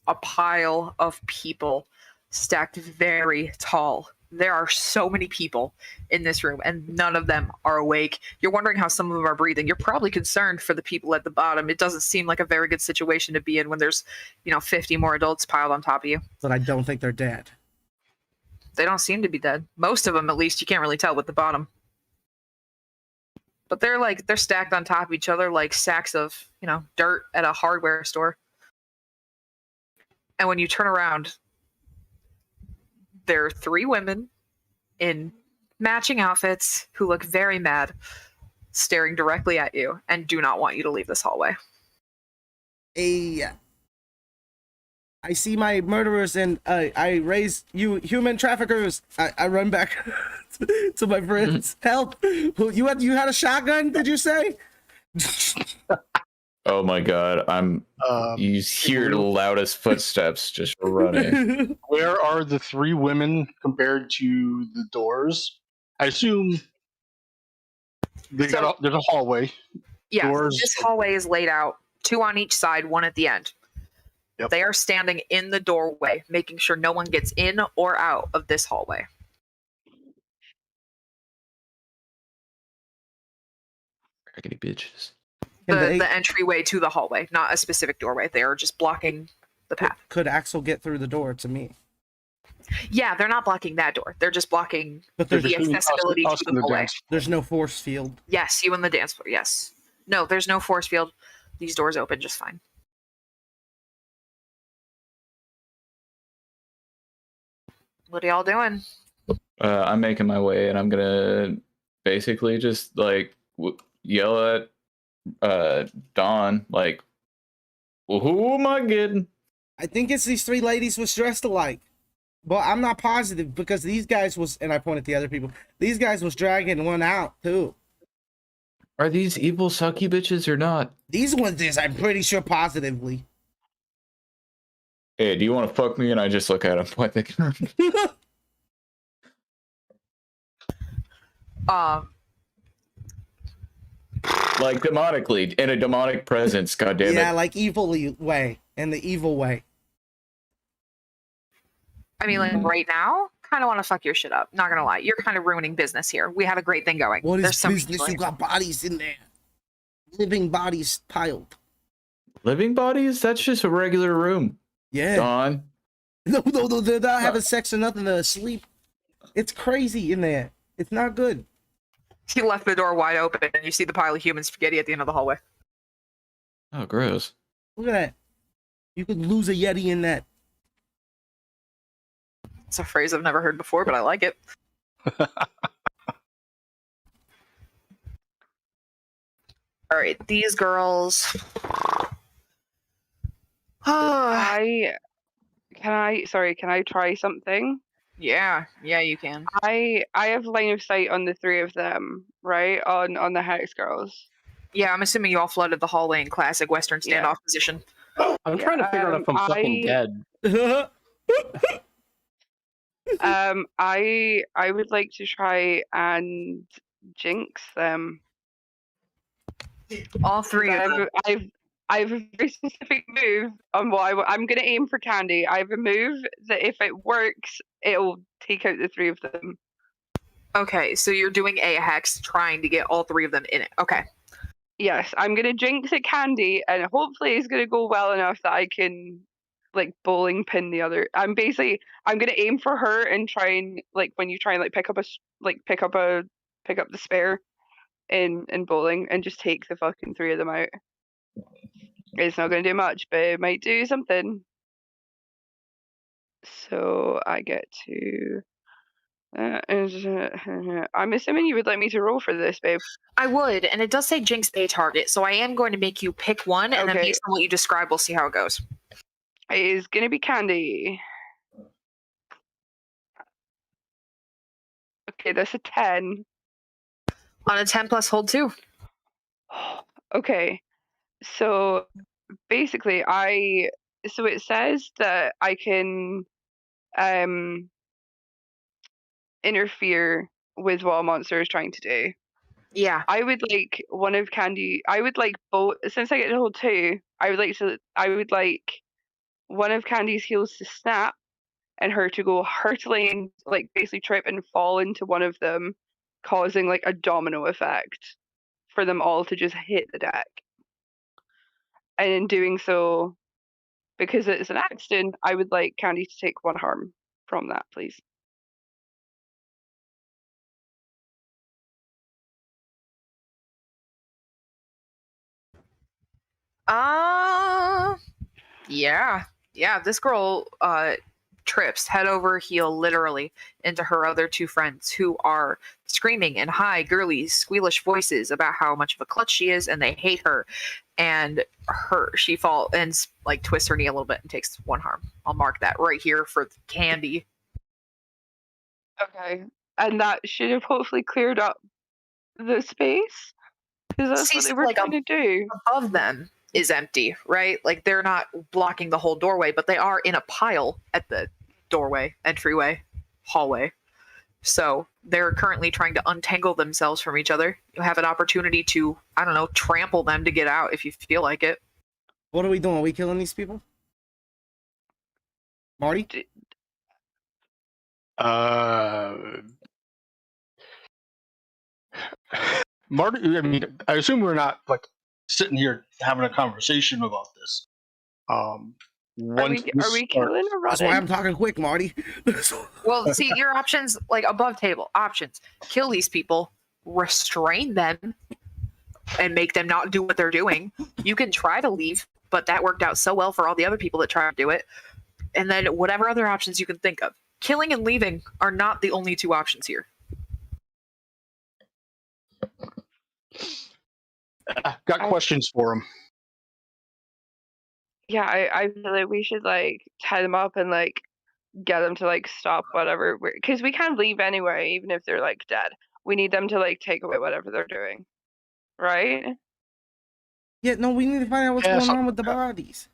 Speaker 1: a pile of people stacked very tall. There are so many people in this room, and none of them are awake. You're wondering how some of them are breathing. You're probably concerned for the people at the bottom. It doesn't seem like a very good situation to be in when there's, 50 more adults piled on top of you.
Speaker 4: But I don't think they're dead.
Speaker 1: They don't seem to be dead. Most of them, at least, you can't really tell with the bottom. But they're stacked on top of each other like sacks of, dirt at a hardware store. And when you turn around, there are 3 women in matching outfits who look very mad, staring directly at you and do not want you to leave this hallway.
Speaker 4: I see my murderers and I raise you human traffickers. I run back to my friends. Help! You had a shotgun? Did you say?
Speaker 6: Oh my god, you hear the loudest footsteps just running.
Speaker 3: Where are the 3 women compared to the doors? I assume there's a hallway.
Speaker 1: Yeah,
Speaker 3: Doors.
Speaker 1: this hallway is laid out, 2 on each side, 1 at the end.
Speaker 3: Yep.
Speaker 1: They are standing in the doorway, making sure no one gets in or out of this hallway.
Speaker 6: Raggedy bitches.
Speaker 1: The entryway to the hallway, not a specific doorway. They are just blocking the path.
Speaker 4: Could Axel get through the door to me?
Speaker 1: Yeah, they're not blocking that door. They're just blocking
Speaker 4: But
Speaker 1: the
Speaker 4: there's
Speaker 1: accessibility to the hallway.
Speaker 4: There's no force field.
Speaker 1: Yes, you and the dance floor. Yes. No, there's no force field. These doors open just fine. What are y'all doing?
Speaker 6: I'm making my way, and I'm gonna basically just like yell at Dawn, like, well, who am I getting?
Speaker 4: I think it's these 3 ladies was dressed alike. But I'm not positive because these guys was, and I pointed at the other people, these guys was dragging one out too.
Speaker 6: Are these evil sucky bitches or not?
Speaker 4: These ones is, I'm pretty sure positively.
Speaker 6: Hey, do you want to fuck me? And I just look at him, point the gun. Like demonically, in a demonic presence, goddammit.
Speaker 4: Yeah, like evilly way, in the evil way.
Speaker 1: I mean, like right now, kind of want to fuck your shit up. Not gonna lie, you're kind of ruining business here. We have a great thing going.
Speaker 4: What
Speaker 1: There's
Speaker 4: is
Speaker 1: some
Speaker 4: business?
Speaker 1: people
Speaker 4: You
Speaker 1: here.
Speaker 4: got bodies in there. Living bodies piled.
Speaker 6: Living bodies? That's just a regular room.
Speaker 4: Yeah.
Speaker 6: Dawn.
Speaker 4: No, they're not having sex or nothing. They're asleep. It's crazy in there. It's not good.
Speaker 1: He left the door wide open, and you see the pile of human spaghetti at the end of the hallway.
Speaker 6: Oh, gross.
Speaker 4: Look at that. You could lose a Yeti in that.
Speaker 1: It's a phrase I've never heard before, but I like it. All right, these girls.
Speaker 7: Can I try something?
Speaker 1: Yeah, you can.
Speaker 7: I have line of sight on the 3 of them, right? On the Hex girls.
Speaker 1: Yeah, I'm assuming you all flooded the hallway in classic Western
Speaker 7: Yeah.
Speaker 1: standoff position.
Speaker 2: I'm trying to figure out if I'm fucking dead.
Speaker 7: I would like to try and jinx them.
Speaker 1: All 3 of them.
Speaker 7: I have a very specific move on what I'm going to aim for Candy. I have a move that if it works, it'll take out the 3 of them.
Speaker 1: Okay, so you're doing a hex, trying to get all 3 of them in it. Okay.
Speaker 7: Yes, I'm going to jinx at Candy, and hopefully it's going to go well enough that I can, like, bowling pin the other. I'm going to aim for her and try and, like, when you try and, like, pick up the spare in bowling and just take the fucking 3 of them out. It's not going to do much, but it might do something. So I get to I'm assuming you would like me to roll for this, babe.
Speaker 1: I would, and it does say Jinx a target, so I am going to make you pick one, and then
Speaker 7: Okay.
Speaker 1: based on what you describe, we'll see how it goes.
Speaker 7: It is gonna be Candy. Okay, that's a 10.
Speaker 1: On a 10 plus hold 2.
Speaker 7: Okay, so basically, so it says that I can interfere with what a monster is trying to do.
Speaker 1: Yeah.
Speaker 7: I would like one of Candy. I would like both. Since I get to hold 2, I would like one of Candy's heels to snap, and her to go hurtling, like basically trip and fall into one of them, causing like a domino effect for them all to just hit the deck. And in doing so, because it's an accident, I would like Candy to take 1 harm from that, please.
Speaker 1: Yeah, this girl trips head over heel literally into her other 2 friends, who are screaming in high girly squealish voices about how much of a klutz she is and they hate her, and she falls and like twists her knee a little bit and takes 1 harm. I'll mark that right here for Candy.
Speaker 7: Okay, and that should have hopefully cleared up the space, because that's what they were trying to do.
Speaker 1: Above them is empty, right? Like they're not blocking the whole doorway, but they are in a pile at the doorway, entryway, hallway. So they're currently trying to untangle themselves from each other. You have an opportunity to, I don't know, trample them to get out if you feel like it.
Speaker 4: What are we doing? Are we killing these people? Marty?
Speaker 3: Marty, I mean, I assume we're not like sitting here having a conversation about this.
Speaker 7: Are we killing or running?
Speaker 4: That's why I'm talking quick, Marty.
Speaker 1: Well, see, your options, like above table options: kill these people, restrain them, and make them not do what they're doing. You can try to leave, but that worked out so well for all the other people that tried to do it. And then whatever other options you can think of. Killing and leaving are not the only 2 options here.
Speaker 3: Got questions for him.
Speaker 7: Yeah, I feel like we should like tie them up and like get them to like stop whatever, because we can't leave anyway, even if they're like dead. We need them to like take away whatever they're doing, right?
Speaker 4: Yeah, no, we need to find out what's going on with the bodies.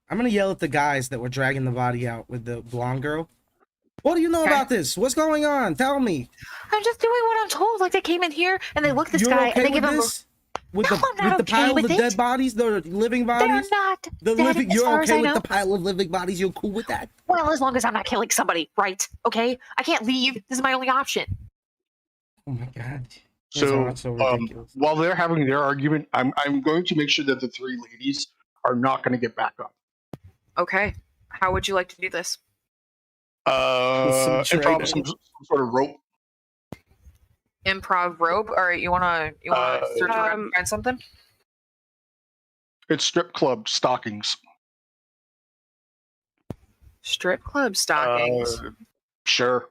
Speaker 4: I'm gonna yell at the guys that were dragging the body out with the blonde girl. What do you know about this? What's going on? Tell me.
Speaker 1: I'm just doing what I'm told. Like they came in here and they look at this
Speaker 4: You're
Speaker 1: guy
Speaker 4: okay
Speaker 1: and they
Speaker 4: with
Speaker 1: give him
Speaker 4: this? With the pile of the dead bodies, the living bodies?
Speaker 1: They're not
Speaker 4: the
Speaker 1: dead,
Speaker 4: living.
Speaker 1: as
Speaker 4: You're
Speaker 1: far as
Speaker 4: okay
Speaker 1: I
Speaker 4: with
Speaker 1: know.
Speaker 4: the pile of living bodies? You're cool with that?
Speaker 1: Well, as long as I'm not killing somebody, right? Okay? I can't leave. This is my only option.
Speaker 4: Oh my god.
Speaker 3: So,
Speaker 4: so ridiculous.
Speaker 3: while they're having their argument, I'm going to make sure that the 3 ladies are not going to get back up.
Speaker 1: Okay. How would you like to do this?
Speaker 3: Improv some sort of rope.
Speaker 1: Improv rope? All right, you wanna search around and find something?
Speaker 3: It's strip club stockings.
Speaker 1: Strip club stockings.
Speaker 3: Sure.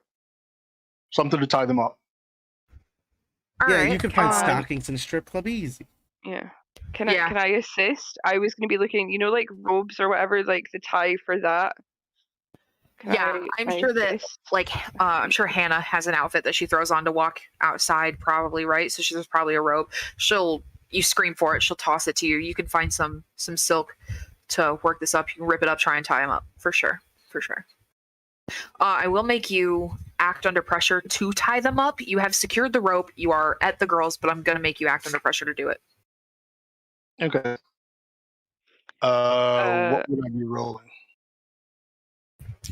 Speaker 3: Something to tie them up.
Speaker 1: All right.
Speaker 4: You can find stockings in a strip club easy.
Speaker 7: Yeah. Can I assist? I was gonna be looking, like robes or whatever, like the tie for that.
Speaker 1: I'm sure that I'm sure Hannah has an outfit that she throws on to walk outside, probably, right? So there's probably a robe. You scream for it, she'll toss it to you. You can find some silk to work this up. You can rip it up, try and tie them up for sure. I will make you act under pressure to tie them up. You have secured the rope. You are at the girls, but I'm gonna make you act under pressure to do it.
Speaker 3: Okay. What would I be rolling?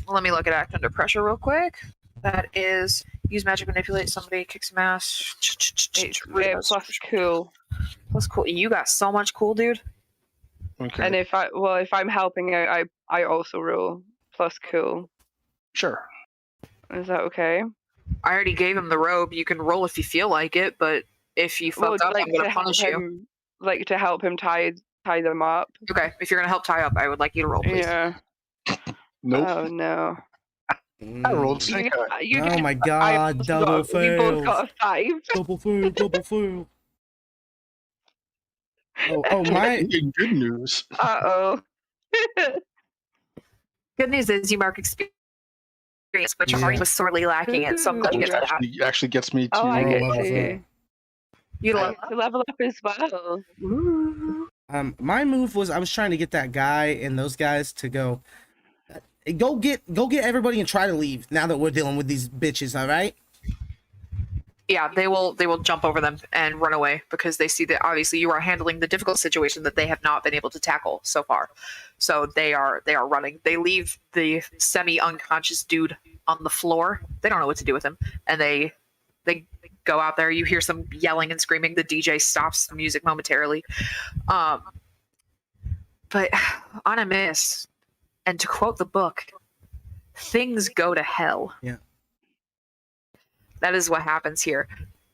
Speaker 1: Let me look at act under pressure real quick. That is use magic, manipulate somebody, kick some ass.
Speaker 7: Plus cool.
Speaker 1: Plus cool. You got so much cool, dude.
Speaker 3: Okay.
Speaker 7: And if I'm helping out, I also roll plus cool.
Speaker 3: Sure.
Speaker 7: Is that okay?
Speaker 1: I already gave him the robe. You can roll if you feel like it, but if you fucked up, I'm gonna punish you.
Speaker 7: Like to help him tie them up.
Speaker 1: Okay, if you're gonna help tie up, I would like you to roll, please.
Speaker 7: Yeah.
Speaker 3: Nope.
Speaker 7: Oh no.
Speaker 3: I rolled
Speaker 4: Mm.
Speaker 3: snake eye.
Speaker 7: You
Speaker 4: Oh
Speaker 7: did.
Speaker 4: my
Speaker 7: I
Speaker 4: god,
Speaker 7: both
Speaker 4: double
Speaker 7: got, we both
Speaker 4: fails.
Speaker 7: got a 5.
Speaker 4: Double fail, double fail. Oh, my.
Speaker 3: In good news,
Speaker 7: Uh-oh.
Speaker 1: Good news is you mark experience, which
Speaker 4: Yeah.
Speaker 1: Marty was sorely lacking at. So I'm glad you
Speaker 3: which
Speaker 1: get that.
Speaker 3: actually gets me to
Speaker 7: Oh, I
Speaker 4: Roll
Speaker 7: get
Speaker 4: level
Speaker 7: to.
Speaker 4: up.
Speaker 1: You
Speaker 7: I
Speaker 1: love
Speaker 7: get to level up as well.
Speaker 4: My move was I was trying to get that guy and those guys to go get everybody and try to leave now that we're dealing with these bitches, all right?
Speaker 1: Yeah, they will jump over them and run away because they see that obviously you are handling the difficult situation that they have not been able to tackle so far. So they are running. They leave the semi unconscious dude on the floor. They don't know what to do with him, and they go out there. You hear some yelling and screaming. The DJ stops the music momentarily. But on a miss, and to quote the book, things go to hell.
Speaker 4: Yeah.
Speaker 1: That is what happens here.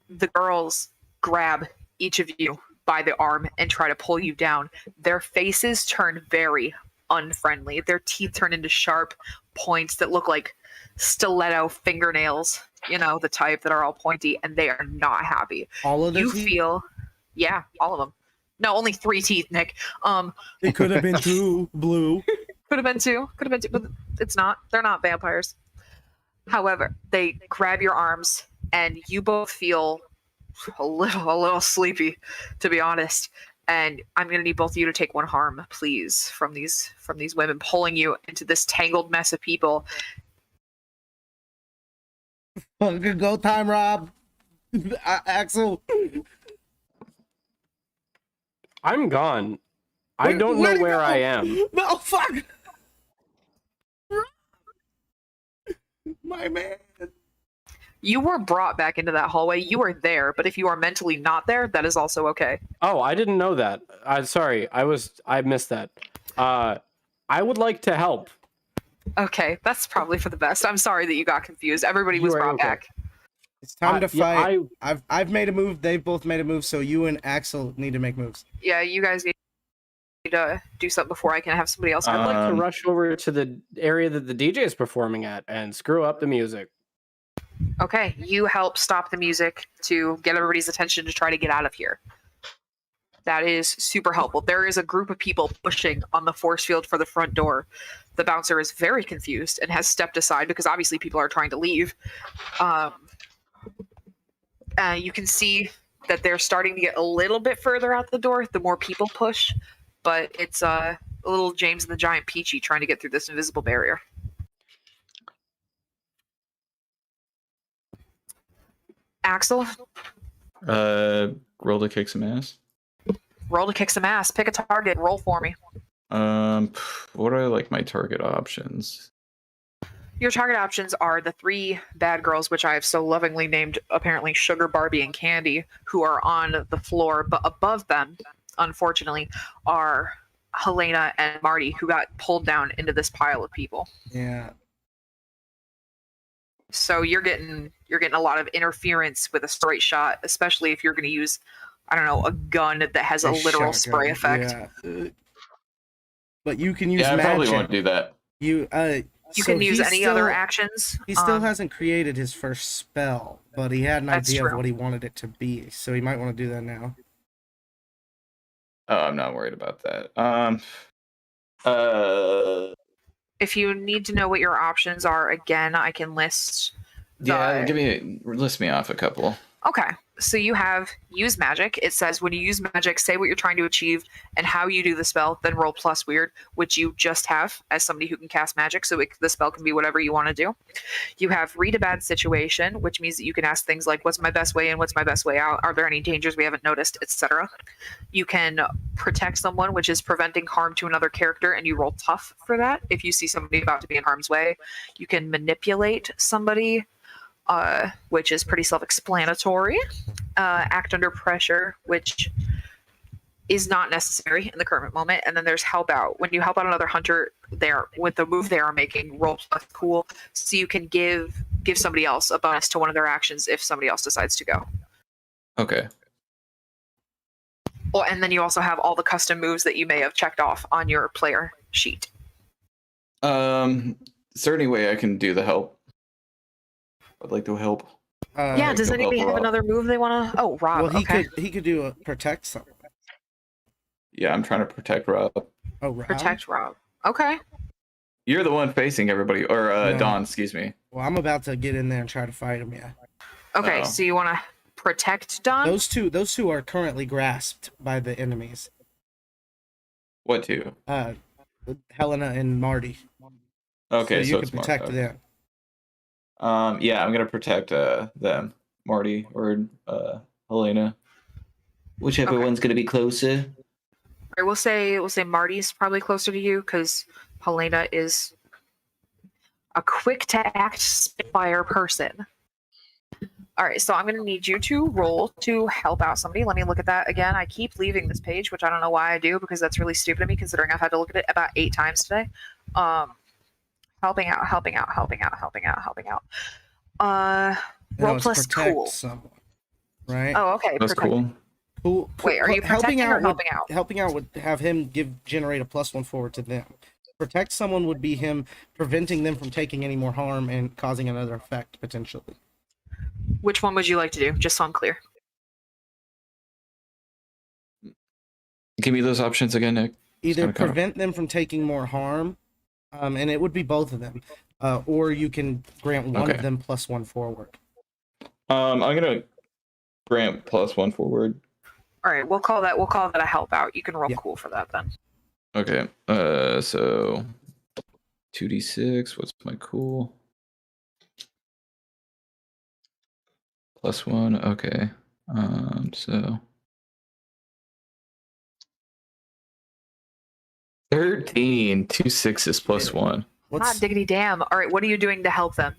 Speaker 1: The girls grab each of you by the arm and try to pull you down. Their faces turn very unfriendly. Their teeth turn into sharp points that look like stiletto fingernails, you know, the type that are all pointy, and they are not happy.
Speaker 4: All of
Speaker 1: You
Speaker 4: them.
Speaker 1: feel, yeah, all of them. No, only 3 teeth, Nick.
Speaker 4: It could have been 2 blue.
Speaker 1: Could have been 2, but it's not. They're not vampires. However, they grab your arms, and you both feel a little sleepy, to be honest. And I'm gonna need both of you to take 1 harm, please, from these women pulling you into this tangled mess of people.
Speaker 4: Fucking go time, Rob. Axel.
Speaker 2: I'm gone. I don't know where I am.
Speaker 4: No, fuck. My man.
Speaker 1: You were brought back into that hallway. You are there, but if you are mentally not there, that is also okay.
Speaker 2: Oh, I didn't know that. I'm sorry. I missed that. I would like to help.
Speaker 1: Okay, that's probably for the best. I'm sorry that you got confused. Everybody was
Speaker 2: You are
Speaker 1: brought
Speaker 2: okay.
Speaker 1: back.
Speaker 4: It's time to
Speaker 2: Yeah,
Speaker 4: fight. I've made a move. They've both made a move. So you and Axel need to make moves.
Speaker 1: Yeah, you guys need to do something before I can have somebody else.
Speaker 2: I'd like to rush over to the area that the DJ is performing at and screw up the music.
Speaker 1: Okay, you help stop the music to get everybody's attention to try to get out of here. That is super helpful. There is a group of people pushing on the force field for the front door. The bouncer is very confused and has stepped aside because obviously people are trying to leave. You can see that they're starting to get a little bit further out the door the more people push, but it's a little James and the Giant Peachy trying to get through this invisible barrier. Axel,
Speaker 6: Roll to kick some ass.
Speaker 1: roll to kick some ass. Pick a target. Roll for me.
Speaker 6: What are like my target options?
Speaker 1: Your target options are the 3 bad girls, which I have so lovingly named apparently Sugar, Barbie, and Candy, who are on the floor. But above them, unfortunately, are Helena and Marty, who got pulled down into this pile of people.
Speaker 4: Yeah.
Speaker 1: So you're getting a lot of interference with a straight shot, especially if you're going to use, I don't know, a gun that has a literal
Speaker 4: shotgun,
Speaker 1: spray effect.
Speaker 4: Yeah. But you can use
Speaker 6: Yeah, I
Speaker 4: magic.
Speaker 6: probably won't do that.
Speaker 1: You can use any other actions.
Speaker 4: He still hasn't created his first spell, but he had an
Speaker 1: That's
Speaker 4: idea
Speaker 1: true.
Speaker 4: of what he wanted it to be, so he might want to do that now.
Speaker 6: Oh, I'm not worried about that.
Speaker 1: If you need to know what your options are, again, I can list.
Speaker 6: Yeah, list me off a couple.
Speaker 1: Okay, so you have use magic. It says when you use magic, say what you're trying to achieve and how you do the spell, then roll plus weird, which you just have as somebody who can cast magic, so the spell can be whatever you want to do. You have read a bad situation, which means that you can ask things like, what's my best way in, what's my best way out, are there any dangers we haven't noticed, etc. You can protect someone, which is preventing harm to another character, and you roll tough for that if you see somebody about to be in harm's way. You can manipulate somebody, which is pretty self-explanatory. Act under pressure, which is not necessary in the current moment. And then there's help out. When you help out another hunter, there with the move they are making, roll plus cool, so you can give somebody else a bonus to one of their actions if somebody else decides to go.
Speaker 6: Okay.
Speaker 1: Well, and then you also have all the custom moves that you may have checked off on your player sheet.
Speaker 6: Is there any way I can do the help? I'd like to help.
Speaker 1: Yeah,
Speaker 6: Like,
Speaker 1: does
Speaker 6: go
Speaker 1: anybody
Speaker 6: help
Speaker 1: have
Speaker 6: Rob.
Speaker 1: another move they want to? Oh, Rob.
Speaker 4: Well, he
Speaker 1: Okay.
Speaker 4: could do a protect someone.
Speaker 6: Yeah, I'm trying to protect Rob.
Speaker 4: Oh, Rob?
Speaker 1: Protect Rob. Okay.
Speaker 6: You're the one facing everybody, or
Speaker 4: No.
Speaker 6: Don, excuse me.
Speaker 4: Well, I'm about to get in there and try to fight him. Yeah.
Speaker 1: Okay,
Speaker 6: Uh-oh.
Speaker 1: so you want to protect Don?
Speaker 4: Those two are currently grasped by the enemies.
Speaker 6: What two?
Speaker 4: Helena and Marty.
Speaker 6: Okay,
Speaker 4: so
Speaker 6: so
Speaker 4: you
Speaker 6: it's
Speaker 4: can protect
Speaker 6: okay.
Speaker 4: them.
Speaker 6: Yeah, I'm gonna protect them, Marty or Helena, whichever
Speaker 1: Okay.
Speaker 6: one's gonna be closer.
Speaker 1: All right, we'll say Marty's probably closer to you because Helena is a quick to act Spitfire person. All right, so I'm going to need you to roll to help out somebody. Let me look at that again. I keep leaving this page, which I don't know why I do because that's really stupid of me considering I've had to look at it about 8 times today. Helping out. Roll
Speaker 4: it's
Speaker 1: plus
Speaker 4: protect
Speaker 1: cool.
Speaker 4: someone, right?
Speaker 1: Oh, okay.
Speaker 6: That's
Speaker 1: protect.
Speaker 6: cool.
Speaker 1: Wait, are you protecting or helping out?
Speaker 4: Helping out would have him generate a +1 forward to them. Protect someone would be him preventing them from taking any more harm and causing another effect potentially.
Speaker 1: Which one would you like to do? Just so I'm clear.
Speaker 6: Give me those options again, Nick.
Speaker 4: Either prevent them from taking more harm, and it would be both of them, or you can grant one of them +1 forward.
Speaker 6: I'm gonna grant +1 forward.
Speaker 1: All right, we'll call that a help out. You can roll cool for that then.
Speaker 6: Okay. So 2d6. What's my cool? +1. Okay. So 13. 2 6s +1.
Speaker 1: Hot diggity damn. All right, what are you doing to help them?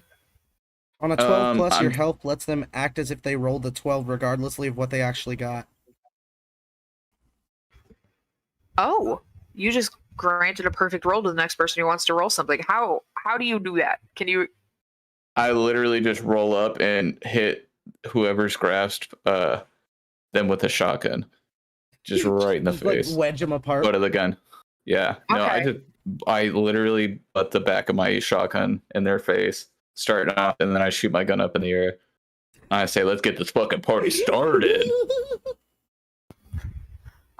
Speaker 4: On a 12 plus, your help lets them act as if they rolled the 12 regardlessly of what they actually got.
Speaker 1: Oh, you just granted a perfect roll to the next person who wants to roll something. How do you do that? Can you?
Speaker 6: I literally just roll up and hit whoever's grasped them with a shotgun, just right in the face.
Speaker 4: Like wedge them apart.
Speaker 6: Go to the gun. Yeah.
Speaker 1: Okay.
Speaker 6: No, I literally butt the back of my shotgun in their face, starting off, and then I shoot my gun up in the air. I say, "Let's get this fucking party started."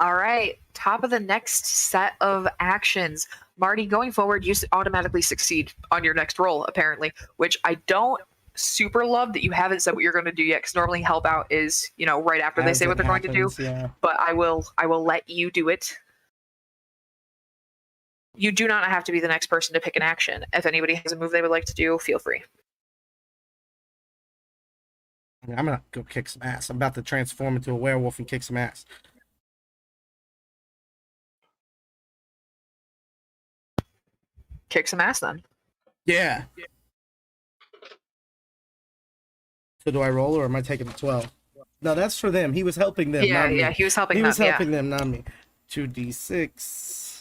Speaker 1: All right, top of the next set of actions. Marty, going forward, you automatically succeed on your next roll, apparently, which I don't super love that you haven't said what you're going to do yet, because normally help out is, right after they say what they're going to do.
Speaker 4: Yeah.
Speaker 1: But I will let you do it. You do not have to be the next person to pick an action. If anybody has a move they would like to do, feel free.
Speaker 4: I'm gonna go kick some ass. I'm about to transform into a werewolf and kick some ass.
Speaker 1: Kick some ass then.
Speaker 4: Yeah. So do I roll or am I taking the 12? No, that's for them. He was helping them.
Speaker 1: Yeah,
Speaker 4: not me.
Speaker 1: he was helping
Speaker 4: them.
Speaker 1: them.
Speaker 4: He was helping them, not me. 2d6.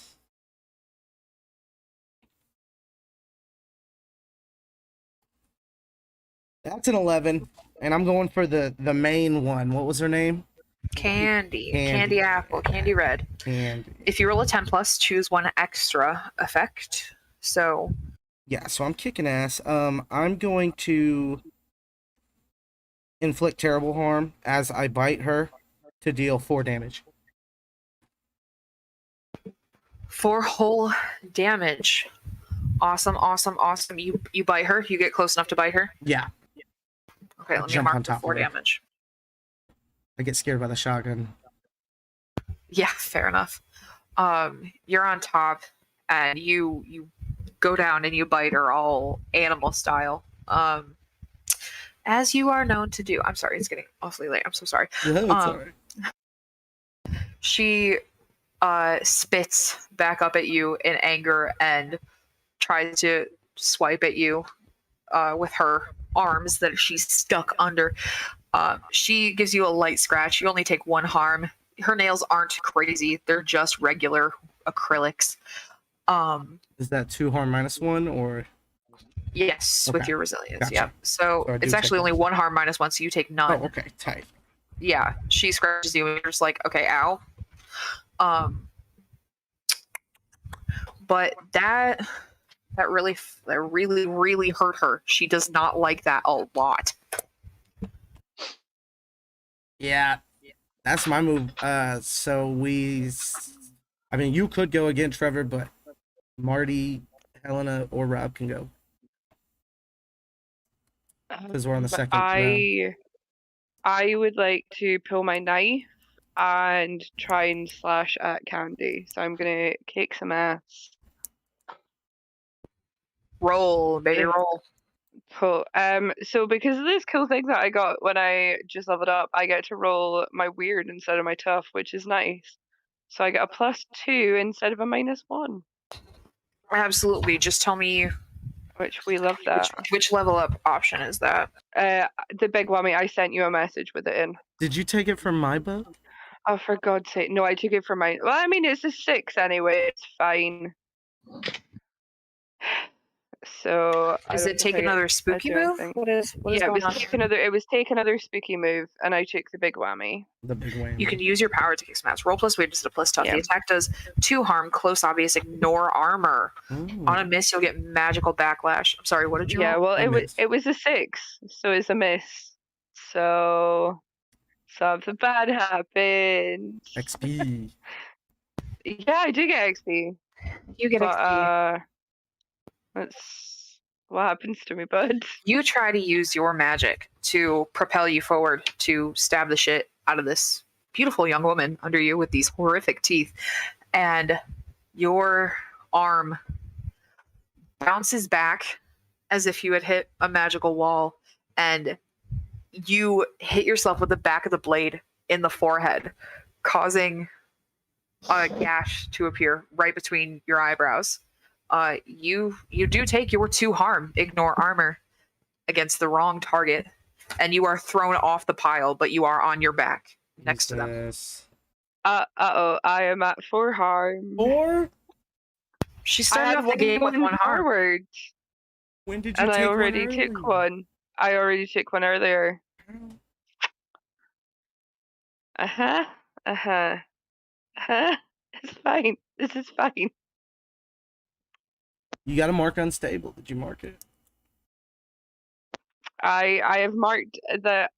Speaker 4: That's an 11, and I'm going for the main one. What was her name?
Speaker 1: Candy apple, Candy red.
Speaker 4: Candy.
Speaker 1: If you roll a 10 plus, choose one extra effect. So
Speaker 4: yeah, so I'm kicking ass. I'm going to inflict terrible harm as I bite her to deal 4 damage.
Speaker 1: 4 whole damage. Awesome. You bite her. You get close enough to bite her.
Speaker 4: Yeah.
Speaker 1: Okay, let me mark the 4 damage.
Speaker 4: I get scared by the shotgun.
Speaker 1: Yeah, fair enough. You're on top, and you go down and you bite her all animal style. As you are known to do. I'm sorry, it's getting awfully late. I'm so sorry.
Speaker 4: No, it's all right.
Speaker 1: She spits back up at you in anger and tries to swipe at you with her arms that she's stuck under. She gives you a light scratch. You only take 1 harm. Her nails aren't crazy. They're just regular acrylics.
Speaker 4: Is that 2 harm minus 1 or?
Speaker 1: Yes,
Speaker 4: Okay.
Speaker 1: with your resilience.
Speaker 4: Gotcha.
Speaker 1: Yeah. So it's actually only 1 harm minus 1, so you take none.
Speaker 4: Oh, okay, tight.
Speaker 1: Yeah, she scratches you and you're just like, okay, ow. But that That really hurt her. She does not like that a lot.
Speaker 4: Yeah, that's my move. So I mean, you could go again, Trevor, but Marty, Helena, or Rob can go because we're on the second round.
Speaker 7: I would like to pull my knife and try and slash at Candy. So I'm gonna kick some ass.
Speaker 1: Roll, baby,
Speaker 7: Yeah.
Speaker 1: roll.
Speaker 7: Cool. So because of this cool thing that I got when I just leveled up, I get to roll my weird instead of my tough, which is nice. So I get a +2 instead of a -1.
Speaker 1: Absolutely. Just tell me
Speaker 7: Which we love that.
Speaker 1: which level up option is that?
Speaker 7: The big whammy. I sent you a message with it in.
Speaker 4: Did you take it from my book?
Speaker 7: Oh, for God's sake! No, I took it from mine. Well, I mean, it's a 6 anyway. It's fine. So
Speaker 1: Is it take another spooky move? What is going on?
Speaker 7: It was take another spooky move, and I took the big whammy.
Speaker 4: The big whammy.
Speaker 1: You can use your power to kick some ass. Roll plus weight, just a plus tough.
Speaker 7: Yeah.
Speaker 1: The attack does 2 harm, close, obvious, ignore armor.
Speaker 4: Ooh.
Speaker 1: On a miss, you'll get magical backlash. I'm sorry, what did you
Speaker 7: Yeah,
Speaker 1: roll?
Speaker 7: well,
Speaker 4: A miss.
Speaker 7: it was a 6, so it's a miss. So something bad happened.
Speaker 4: XP.
Speaker 7: Yeah, I do get XP.
Speaker 1: You get
Speaker 7: But
Speaker 1: XP.
Speaker 7: that's what happens to me, bud.
Speaker 1: You try to use your magic to propel you forward to stab the shit out of this beautiful young woman under you with these horrific teeth, and your arm bounces back as if you had hit a magical wall, and you hit yourself with the back of the blade in the forehead, causing a gash to appear right between your eyebrows. You do take your 2 harm, ignore armor, against the wrong target, and you are thrown off the pile, but you are on your back next to them.
Speaker 4: Jesus.
Speaker 7: Uh-oh, I am at 4 harm.
Speaker 4: 4?
Speaker 1: She
Speaker 7: I
Speaker 1: started
Speaker 7: had
Speaker 1: off the game with 1 harm.
Speaker 7: forward,
Speaker 4: When did you
Speaker 7: and
Speaker 4: take
Speaker 7: I already
Speaker 4: one
Speaker 7: took
Speaker 4: earlier?
Speaker 7: one. I already took one earlier. Uh-huh. Uh-huh. Uh-huh. It's fine. This is fine.
Speaker 4: You got to mark unstable. Did you mark it?
Speaker 7: I have marked that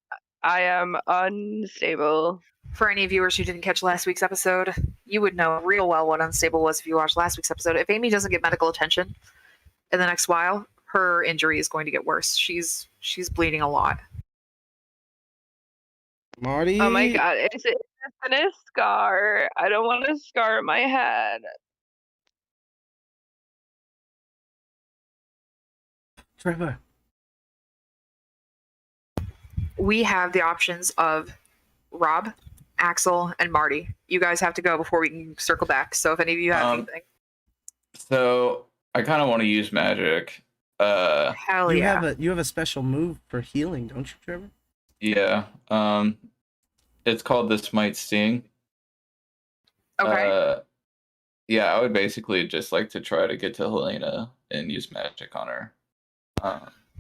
Speaker 7: I am unstable.
Speaker 1: For any viewers who didn't catch last week's episode, you would know real well what unstable was if you watched last week's episode. If Amy doesn't get medical attention in the next while, her injury is going to get worse. She's bleeding a lot.
Speaker 4: Marty?
Speaker 7: Oh my god, it's just a scar. I don't want to scar my head.
Speaker 4: Trevor.
Speaker 1: We have the options of Rob, Axel, and Marty. You guys have to go before we can circle back. So if any of you have anything.
Speaker 6: So I kind of want to use magic.
Speaker 1: Hell
Speaker 4: You
Speaker 1: yeah.
Speaker 4: have a special move for healing, don't you, Trevor?
Speaker 6: Yeah. It's called the Smite Sting.
Speaker 1: Okay.
Speaker 6: Yeah, I would basically just like to try to get to Helena and use magic on her.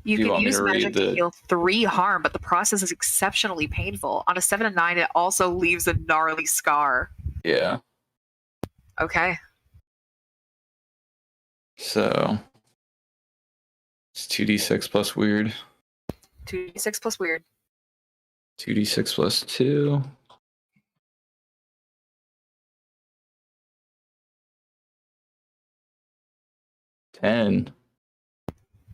Speaker 1: You
Speaker 6: do you
Speaker 1: can
Speaker 6: want me
Speaker 1: use
Speaker 6: to read
Speaker 1: magic to
Speaker 6: the-
Speaker 1: heal 3 harm, but the process is exceptionally painful. On a 7 and 9, it also leaves a gnarly scar.
Speaker 6: Yeah.
Speaker 1: Okay.
Speaker 6: So it's 2d6 plus weird.
Speaker 1: 2d6 plus weird.
Speaker 6: 2d6 plus 2. $10.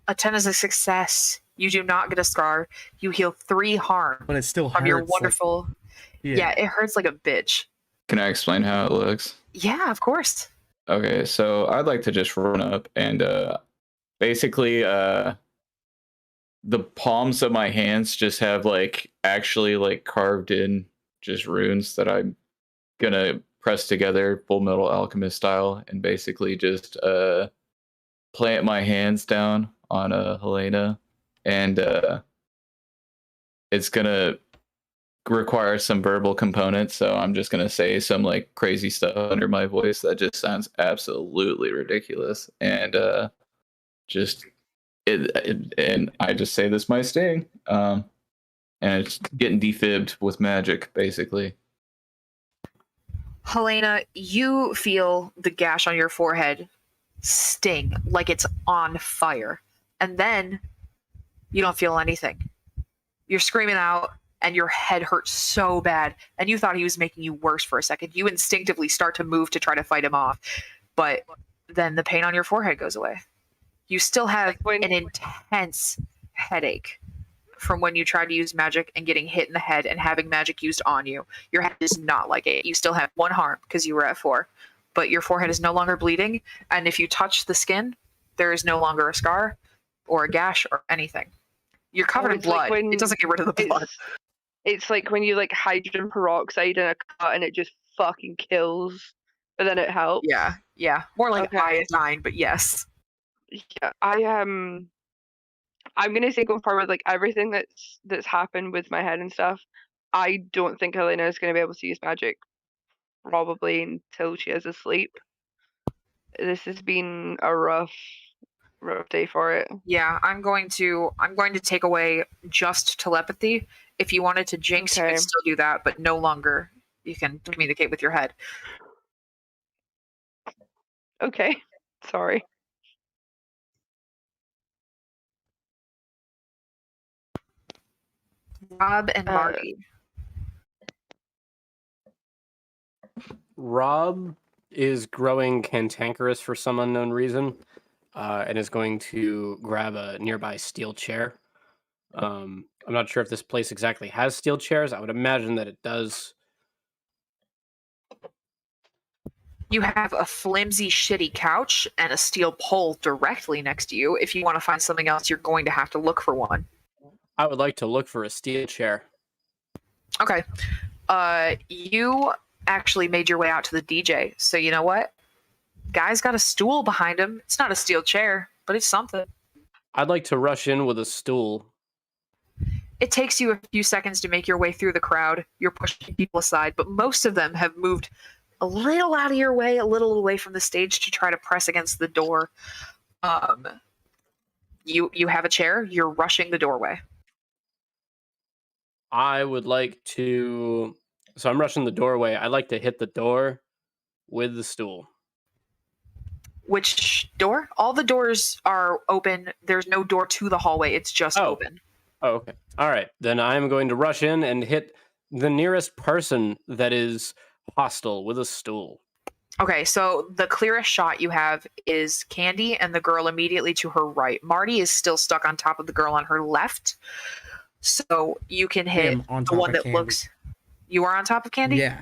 Speaker 1: A 10 is a success. You do not get a scar. You heal 3 harm
Speaker 4: But it still hurts.
Speaker 1: from your
Speaker 4: like-
Speaker 1: wonderful. Yeah, it hurts like a bitch.
Speaker 6: Can I explain how it looks?
Speaker 1: Yeah, of course.
Speaker 6: Okay, so I'd like to just run up and basically the palms of my hands just have like actually like carved in just runes that I'm gonna press together Full Metal Alchemist style and basically just plant my hands down on Helena, and it's gonna require some verbal components, so I'm just gonna say some like crazy stuff under my voice that just sounds absolutely ridiculous, and just and I just say this might sting, and it's getting defibbed with magic basically.
Speaker 1: Helena, you feel the gash on your forehead sting like it's on fire. And then you don't feel anything. You're screaming out and your head hurts so bad. And you thought he was making you worse for a second. You instinctively start to move to try to fight him off. But then the pain on your forehead goes away. You still have an intense headache from when you tried to use magic and getting hit in the head and having magic used on you. Your head is not like it. You still have 1 harm because you were at 4, but your forehead is no longer bleeding. And if you touch the skin, there is no longer a scar or a gash or anything. You're covered in blood. It doesn't get rid of the blood.
Speaker 7: It's like when you like hydrogen peroxide in a cut and it just fucking kills, but then it helps.
Speaker 1: Yeah. More like iodine, but yes.
Speaker 7: Yeah, I'm gonna say going forward, like everything that's happened with my head and stuff, I don't think Helena is gonna be able to use magic probably until she is asleep. This has been a rough day for it.
Speaker 1: Yeah, I'm going to take away just telepathy. If you wanted to jinx, you can still do that, but no longer you can communicate with your head.
Speaker 7: Okay, sorry.
Speaker 1: Rob and Marty.
Speaker 2: Rob is growing cantankerous for some unknown reason, and is going to grab a nearby steel chair. I'm not sure if this place exactly has steel chairs. I would imagine that it does.
Speaker 1: You have a flimsy, shitty couch and a steel pole directly next to you. If you want to find something else, you're going to have to look for one.
Speaker 2: I would like to look for a steel chair.
Speaker 1: Okay. You actually made your way out to the DJ. So you know what? Guy's got a stool behind him. It's not a steel chair, but it's something.
Speaker 2: I'd like to rush in with a stool.
Speaker 1: It takes you a few seconds to make your way through the crowd. You're pushing people aside, but most of them have moved a little out of your way, a little away from the stage to try to press against the door. You have a chair. You're rushing the doorway.
Speaker 2: I would like to... So I'm rushing the doorway. I'd like to hit the door with the stool.
Speaker 1: Which door? All the doors are open. There's no door to the hallway. It's just open.
Speaker 2: Oh, okay. All right. Then I'm going to rush in and hit the nearest person that is hostile with a stool.
Speaker 1: Okay, so the clearest shot you have is Candy and the girl immediately to her right. Marty is still stuck on top of the girl on her left. So you can hit the one that looks... You are on top of Candy?
Speaker 4: Yeah.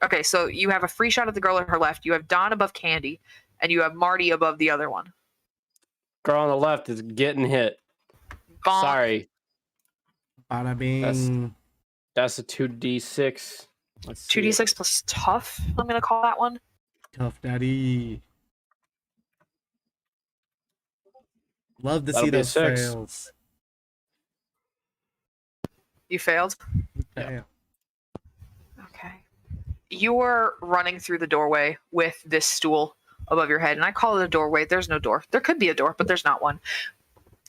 Speaker 1: Okay, so you have a free shot at the girl on her left. You have Dawn above Candy, and you have Marty above the other one.
Speaker 2: Girl on the left is getting hit.
Speaker 1: Bonk.
Speaker 2: Sorry.
Speaker 4: Bada bing.
Speaker 2: That's a 2d6.
Speaker 1: 2d6 plus tough, I'm going to call that one.
Speaker 4: Tough daddy. Love to see those fails.
Speaker 1: You failed?
Speaker 4: Yeah.
Speaker 1: Okay. You're running through the doorway with this stool above your head, and I call it a doorway. There's no door. There could be a door, but there's not one.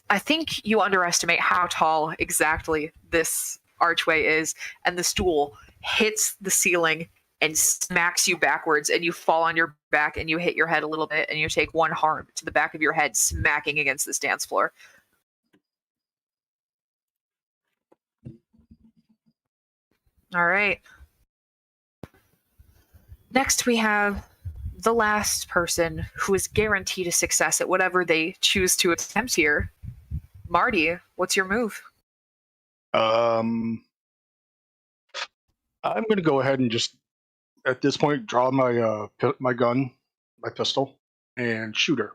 Speaker 1: I think you underestimate how tall exactly this archway is, and the stool hits the ceiling and smacks you backwards, and you fall on your back and you hit your head a little bit, and you take 1 harm to the back of your head, smacking against this dance floor. All right. Next, we have the last person who is guaranteed a success at whatever they choose to attempt here. Marty, what's your move?
Speaker 3: I'm going to go ahead and just, at this point, draw my gun, my pistol, and shoot her.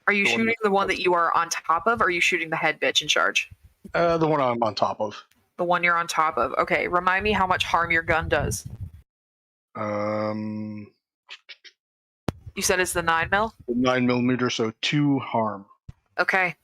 Speaker 1: Are you shooting the one that you are on top of, or are you shooting the head bitch in charge?
Speaker 3: The one I'm on top of.
Speaker 1: The one you're on top of. Okay, remind me how much harm your gun does.
Speaker 3: You
Speaker 1: said it's the 9mm?
Speaker 3: 9mm, so 2 harm.
Speaker 1: Okay.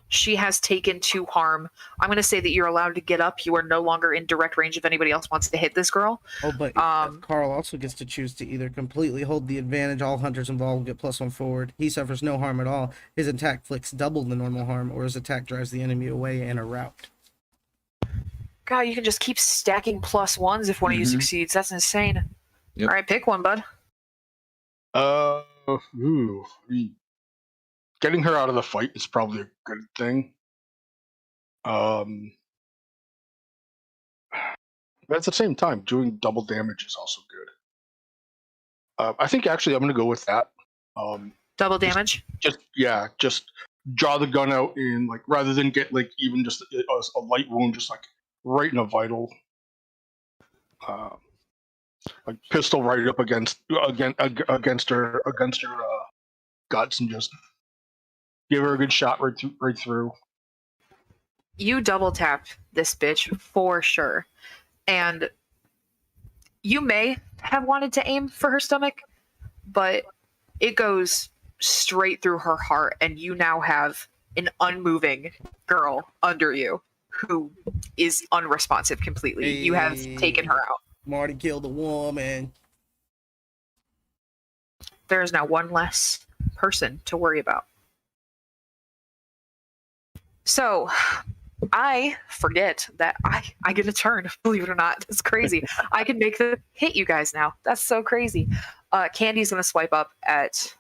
Speaker 1: She has taken 2 harm. I'm going to say that you're allowed to get up. You are no longer in direct range if anybody else wants to hit this girl.
Speaker 4: Oh, but Carl also gets to choose to either completely hold the advantage, all hunters involved get +1 forward, he suffers no harm at all, his attack flicks double the normal harm, or his attack drives the enemy away in a route.
Speaker 1: God, you can just keep stacking +1s if one of you succeeds. That's insane.
Speaker 6: Yep.
Speaker 1: All right, pick one, bud.
Speaker 3: Getting her out of the fight is probably a good thing. But at the same time, doing double damage is also good. I think actually I'm going to go with that.
Speaker 1: Double damage.
Speaker 3: Just draw the gun out and like rather than get like even just a light wound, just like right in a vital, like pistol right up against her guts and just give her a good shot right through.
Speaker 1: You double tap this bitch for sure, and you may have wanted to aim for her stomach, but it goes straight through her heart, and you now have an unmoving girl under you who is unresponsive completely. You have taken her out.
Speaker 4: Marty killed a woman.
Speaker 1: There is now one less person to worry about. So I forget that I get a turn, believe it or not. That's crazy. I can make them hit you guys now. That's so crazy. Candy's going to swipe up at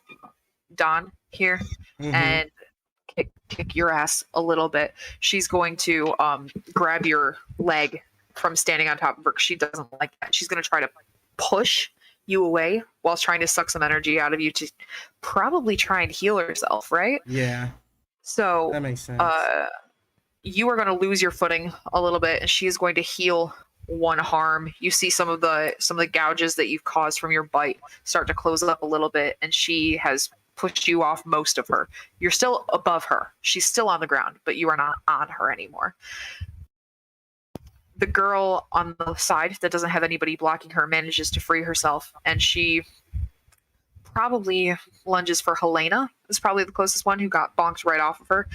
Speaker 1: Dawn here and kick your ass a little bit. She's going to grab your leg from standing on top of her. She doesn't like that. She's going to try to push you away while trying to suck some energy out of you to probably try and heal herself, right?
Speaker 4: Yeah.
Speaker 1: So
Speaker 4: that makes sense.
Speaker 1: You are going to lose your footing a little bit, and she is going to heal one harm. You see some of the gouges that you've caused from your bite start to close up a little bit, and she has pushed you off most of her. You're still above her. She's still on the ground, but you are not on her anymore. The girl on the side that doesn't have anybody blocking her manages to free herself, and she probably lunges for Helena. Is probably the closest one, who got bonked right off of her,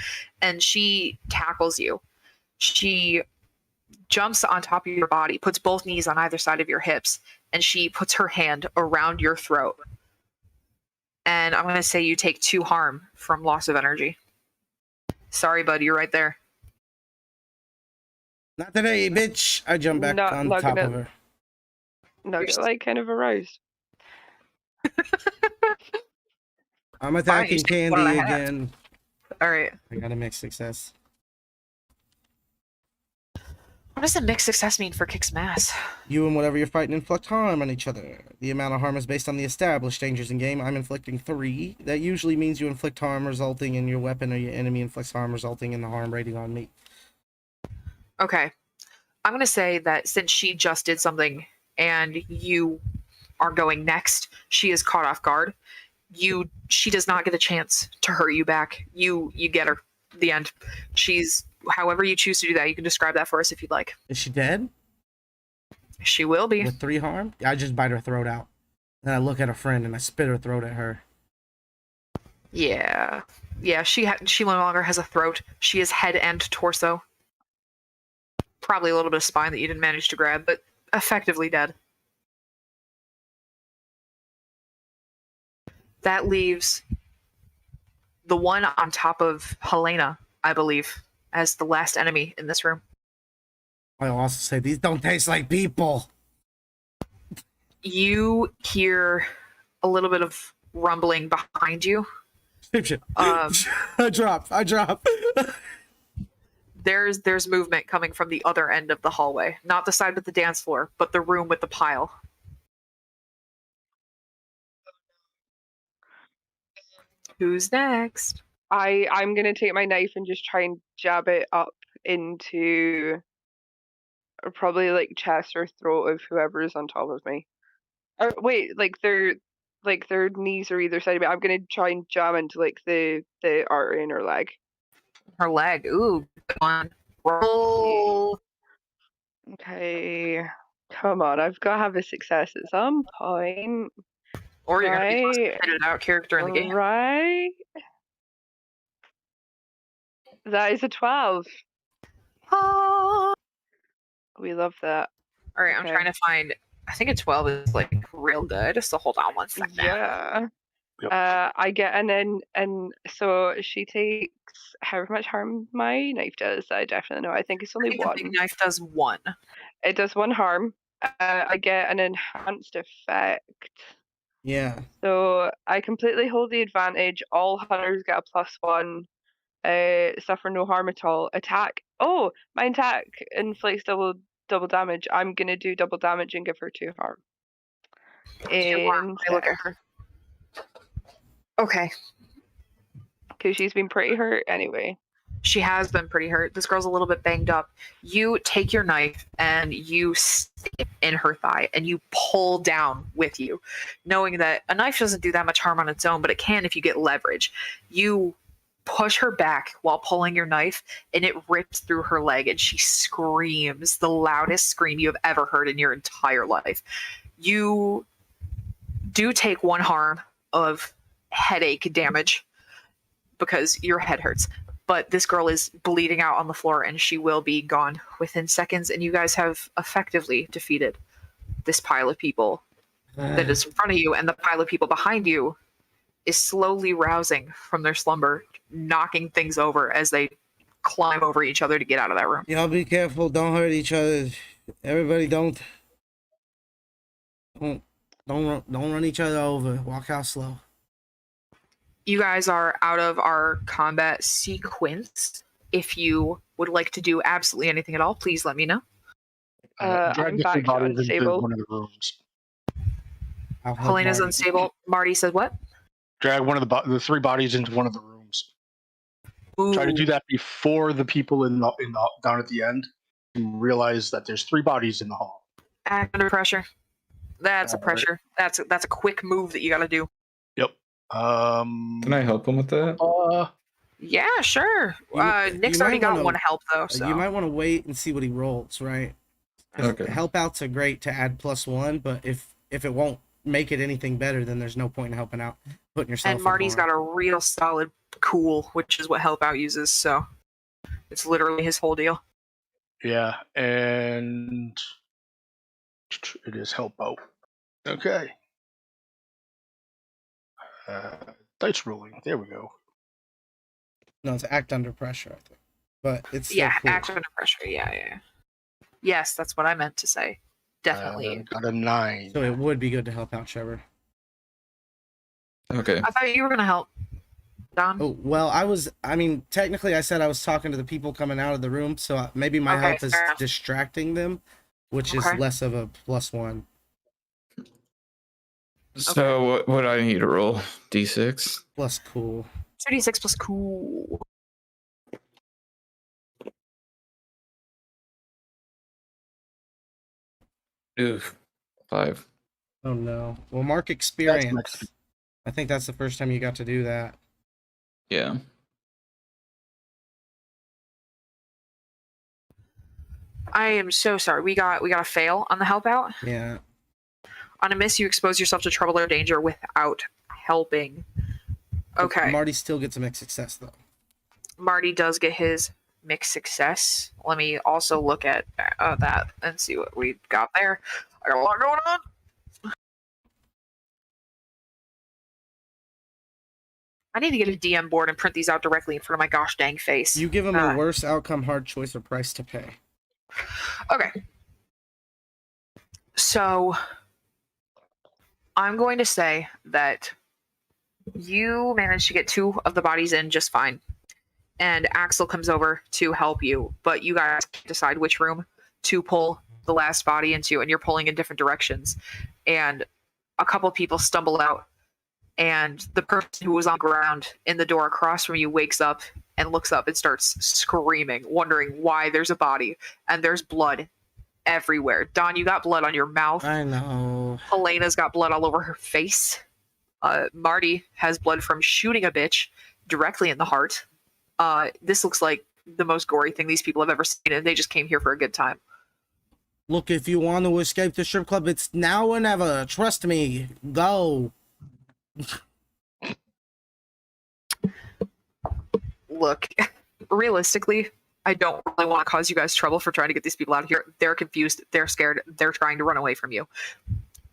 Speaker 1: and she tackles you. She jumps on top of your body, puts both knees on either side of your hips, and she puts her hand around your throat. And I'm going to say you take 2 harm from loss of energy. Sorry, bud, you're right there.
Speaker 4: Not today, bitch. I jump back on top of her.
Speaker 7: Nugget like kind of aroused.
Speaker 4: I'm attacking Candy again.
Speaker 1: All right.
Speaker 4: I got a mixed success.
Speaker 1: What does a mixed success mean for Kick's Mass?
Speaker 4: You and whatever you're fighting inflict harm on each other. The amount of harm is based on the established dangers in game. I'm inflicting 3. That usually means you inflict harm resulting in your weapon, or your enemy inflicts harm resulting in the harm rating on me.
Speaker 1: Okay. I'm going to say that since she just did something and you are going next, she is caught off guard. She does not get a chance to hurt you back. You get her. The end. She's, however you choose to do that, you can describe that for us if you'd like.
Speaker 4: Is she dead?
Speaker 1: She will be.
Speaker 4: With 3 harm? I just bite her throat out. Then I look at her friend and I spit her throat at her.
Speaker 1: Yeah. Yeah, she no longer has a throat. She is head and torso. Probably a little bit of spine that you didn't manage to grab, but effectively dead. That leaves the one on top of Helena, I believe, as the last enemy in this room.
Speaker 4: I'll also say, these don't taste like people.
Speaker 1: You hear a little bit of rumbling behind you.
Speaker 4: I drop.
Speaker 1: There's movement coming from the other end of the hallway. Not the side with the dance floor, but the room with the pile. Who's next?
Speaker 7: I'm gonna take my knife and just try and jab it up into probably like chest or throat of whoever is on top of me. Or wait, like their knees are either side of me. I'm gonna try and jam into like the artery in her leg.
Speaker 1: Her leg. Ooh, good one. Roll.
Speaker 7: Okay. Come on, I've got to have a success at some point.
Speaker 1: Or you're gonna be the most fitted out character in the game.
Speaker 7: Right. That is a 12.
Speaker 1: Oh.
Speaker 7: We love that.
Speaker 1: All right, okay. I'm trying to find. I think a 12 is like real good. So hold on one second.
Speaker 7: Yeah. Yep. I get and so she takes however much harm my knife does. I definitely know. I think it's only 1.
Speaker 1: The knife does 1.
Speaker 7: It does 1 harm. I get an enhanced effect.
Speaker 4: Yeah.
Speaker 7: So I completely hold the advantage. All hunters get a +1. Suffer no harm at all. Attack. Oh, my attack inflicts double damage. I'm gonna do double damage and give her 2 harm.
Speaker 1: Let me look at her. Okay.
Speaker 7: Because she's been pretty hurt anyway.
Speaker 1: She has been pretty hurt. This girl's a little bit banged up. You take your knife and you stick it in her thigh and you pull down with you, knowing that a knife doesn't do that much harm on its own, but it can if you get leverage. You push her back while pulling your knife and it rips through her leg and she screams the loudest scream you have ever heard in your entire life. You do take 1 harm of headache damage because your head hurts. But this girl is bleeding out on the floor and she will be gone within seconds. And you guys have effectively defeated this pile of people that is in front of you. And the pile of people behind you is slowly rousing from their slumber, knocking things over as they climb over each other to get out of that room.
Speaker 4: Y'all be careful. Don't hurt each other. Everybody don't run each other over. Walk out slow.
Speaker 1: You guys are out of our combat sequence. If you would like to do absolutely anything at all, please let me know.
Speaker 3: Drag
Speaker 7: I'm
Speaker 3: the
Speaker 7: back
Speaker 3: three
Speaker 7: to
Speaker 3: bodies into
Speaker 7: unstable.
Speaker 3: one of the rooms.
Speaker 4: I'll help
Speaker 1: Helena's
Speaker 4: Marty.
Speaker 1: unstable. Marty says what?
Speaker 3: Drag one of the 3 bodies into one of the rooms.
Speaker 1: Ooh.
Speaker 3: Try to do that before the people in the down at the end realize that there's 3 bodies in the hall.
Speaker 1: Act under pressure. That's a
Speaker 3: All right.
Speaker 1: pressure. That's a quick move that you got to do.
Speaker 3: Yep.
Speaker 6: Can I help him with that?
Speaker 1: Yeah, sure.
Speaker 4: You
Speaker 1: Nick's
Speaker 4: might
Speaker 1: already got
Speaker 4: wanna-
Speaker 1: one help though. So.
Speaker 4: You might want to wait and see what he rolls, right? 'Cause
Speaker 6: Okay.
Speaker 4: Help outs are great to add +1, but if it won't make it anything better, then there's no point in helping out, putting yourself.
Speaker 1: And Marty's got a real solid cool, which is what help out uses. So it's literally his whole deal.
Speaker 3: Yeah, and it is help out. Okay. Dice rolling. There we go.
Speaker 4: No, it's act under pressure, I think. But it's still
Speaker 1: Yeah,
Speaker 4: cool.
Speaker 1: act under pressure. Yeah. Yes, that's what I meant to say. Definitely.
Speaker 3: Got a 9.
Speaker 4: So it would be good to help out Trevor.
Speaker 6: Okay.
Speaker 1: I thought you were gonna help, Don.
Speaker 4: Oh, well, technically I said I was talking to the people coming out of the room, so maybe my
Speaker 1: Okay,
Speaker 4: help is
Speaker 1: fair enough.
Speaker 4: distracting them, which is
Speaker 1: Okay.
Speaker 4: less of a +1.
Speaker 6: So what do I need to roll? D6?
Speaker 4: Plus cool.
Speaker 1: 2d6 plus cool.
Speaker 6: Ooh, 5.
Speaker 4: Oh no. Well, mark experience. I think that's the first time you got to do that.
Speaker 6: Yeah.
Speaker 1: I am so sorry. We got a fail on the help out.
Speaker 4: Yeah.
Speaker 1: On a miss, you expose yourself to trouble or danger without helping. Okay.
Speaker 4: Marty still gets a mixed success though.
Speaker 1: Marty does get his mixed success. Let me also look at that and see what we got there. I got a lot going on. I need to get a DM board and print these out directly in front of my gosh dang face.
Speaker 4: You give him a worse outcome, hard choice, or price to pay.
Speaker 1: Okay. So I'm going to say that you managed to get 2 of the bodies in just fine. And Axel comes over to help you, but you guys can't decide which room to pull the last body into, and you're pulling in different directions. And a couple people stumble out, and the person who was on the ground in the door across from you wakes up and looks up and starts screaming, wondering why there's a body, and there's blood everywhere. Don, you got blood on your mouth.
Speaker 4: I know.
Speaker 1: Helena's got blood all over her face. Marty has blood from shooting a bitch directly in the heart. This looks like the most gory thing these people have ever seen, and they just came here for a good time.
Speaker 4: Look, if you want to escape the strip club, it's now or never. Trust me. Go.
Speaker 1: Look, realistically, I don't really want to cause you guys trouble for trying to get these people out of here. They're confused. They're scared. They're trying to run away from you.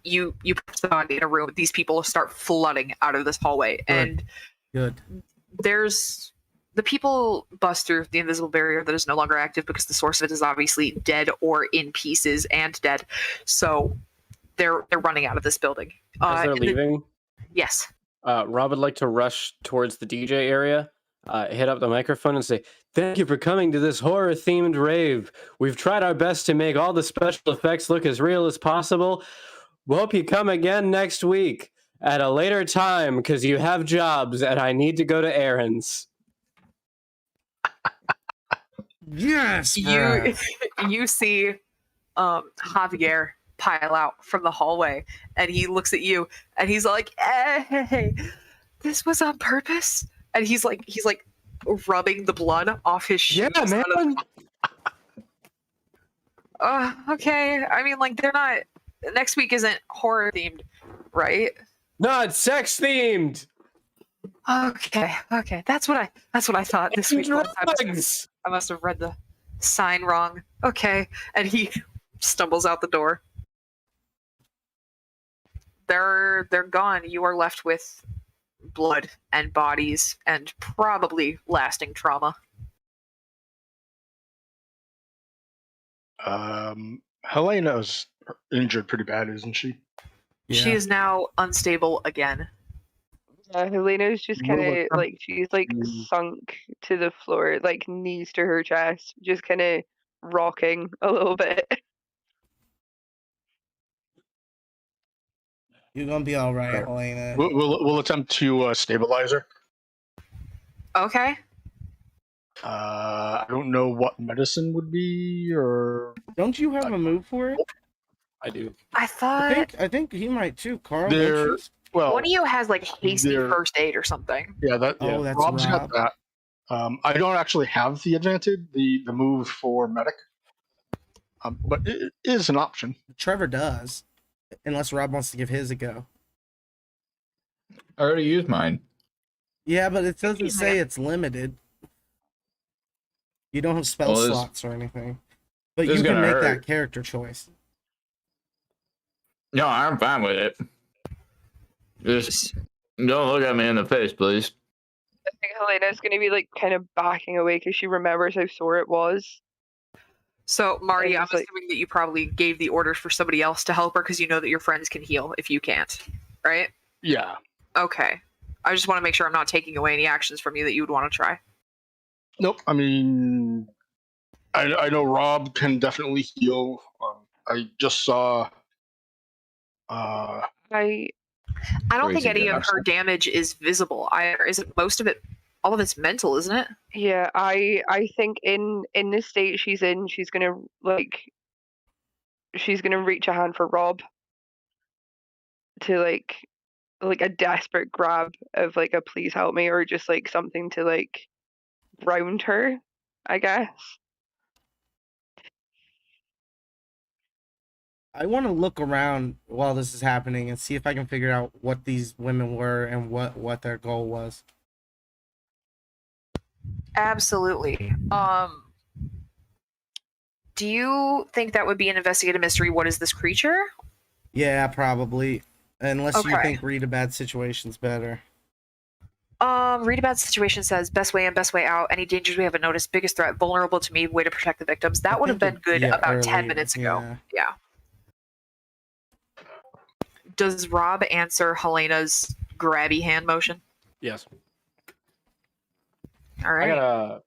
Speaker 1: You put the body in a room. These people start flooding out of this hallway, and
Speaker 4: Good.
Speaker 1: there's the people bust through the invisible barrier that is no longer active because the source of it is obviously dead or in pieces and dead. So they're running out of this building.
Speaker 2: As they're leaving,
Speaker 1: yes.
Speaker 2: Rob would like to rush towards the DJ area, hit up the microphone and say, "Thank you for coming to this horror-themed rave. We've tried our best to make all the special effects look as real as possible. We hope you come again next week at a later time because you have jobs and I need to go to errands."
Speaker 4: Yes,
Speaker 1: You see Javier pile out from the hallway, and he looks at you and he's like, "Hey, this was on purpose." And he's like rubbing the blood off his shoes.
Speaker 2: Yeah, man.
Speaker 1: Okay. I mean, like, they're not. Next week isn't horror themed, right?
Speaker 2: No, it's sex themed.
Speaker 1: Okay. That's what I thought this week was.
Speaker 2: Drugs.
Speaker 1: I must have read the sign wrong. Okay. And he stumbles out the door. They're gone. You are left with blood and bodies and probably lasting trauma.
Speaker 3: Helena's injured pretty bad, isn't she?
Speaker 1: She is now unstable again.
Speaker 7: Helena's just
Speaker 3: What
Speaker 7: kind
Speaker 3: about
Speaker 7: of
Speaker 3: her?
Speaker 7: like she's like sunk to the floor, like knees to her chest, just kind of rocking a little bit.
Speaker 4: You're gonna be all right, Helena.
Speaker 3: We'll attempt to stabilize her.
Speaker 1: Okay.
Speaker 3: I don't know what medicine would be, or
Speaker 4: Don't you have a move for it?
Speaker 2: I do.
Speaker 1: I thought
Speaker 4: I think he might too. Carl,
Speaker 3: There-
Speaker 4: don't you?
Speaker 3: well,
Speaker 1: one of you has like hasty
Speaker 3: there-
Speaker 1: first aid or something.
Speaker 3: yeah, that.
Speaker 4: Oh,
Speaker 3: Yeah,
Speaker 4: that's
Speaker 3: Rob's
Speaker 4: Rob.
Speaker 3: got that. I don't actually have the advantage, the move for medic, but it is an option.
Speaker 4: Trevor does, unless Rob wants to give his a go.
Speaker 6: I already used mine.
Speaker 4: Yeah, but it doesn't
Speaker 1: Excuse
Speaker 4: say
Speaker 1: me.
Speaker 4: it's limited. You don't have spell
Speaker 6: Well, this-
Speaker 4: slots or anything, but
Speaker 6: this
Speaker 4: you
Speaker 6: is
Speaker 4: can
Speaker 6: gonna
Speaker 4: make that
Speaker 6: hurt.
Speaker 4: character choice.
Speaker 6: No, I'm fine with it. Just don't look at me in the face, please.
Speaker 7: I think Helena's gonna be like kind of backing away because she remembers how sore it was.
Speaker 1: So, Marty,
Speaker 7: And
Speaker 1: I'm
Speaker 7: it's like-
Speaker 1: assuming that you probably gave the orders for somebody else to help her because you know that your friends can heal if you can't, right?
Speaker 3: Yeah.
Speaker 1: Okay. I just want to make sure I'm not taking away any actions from you that you would want to try.
Speaker 3: Nope. I mean, I know Rob can definitely heal. I just saw.
Speaker 7: I
Speaker 1: I don't think
Speaker 6: Crazy
Speaker 1: any of
Speaker 6: Josh.
Speaker 1: her damage is visible either. Is it most of it? All of it's mental, isn't it?
Speaker 7: Yeah, I think in the state she's in, she's gonna reach a hand for Rob to like a desperate grab of like a please help me, or just like something to like ground her, I guess.
Speaker 4: I want to look around while this is happening and see if I can figure out what these women were and what their goal was.
Speaker 1: Absolutely. Do you think that would be an investigative mystery? What is this creature?
Speaker 4: Yeah, probably. Unless you
Speaker 1: Okay.
Speaker 4: think read a bad situation's better.
Speaker 1: Read about situation says best way in, best way out. Any dangers we haven't noticed. Biggest threat, vulnerable to me. Way to protect the victims. That would have been good
Speaker 4: Yeah,
Speaker 1: about 10
Speaker 4: earlier,
Speaker 1: minutes ago.
Speaker 4: yeah.
Speaker 1: Yeah. Does Rob answer Helena's grabby hand motion?
Speaker 2: Yes.
Speaker 1: All
Speaker 2: I
Speaker 1: right.
Speaker 2: got a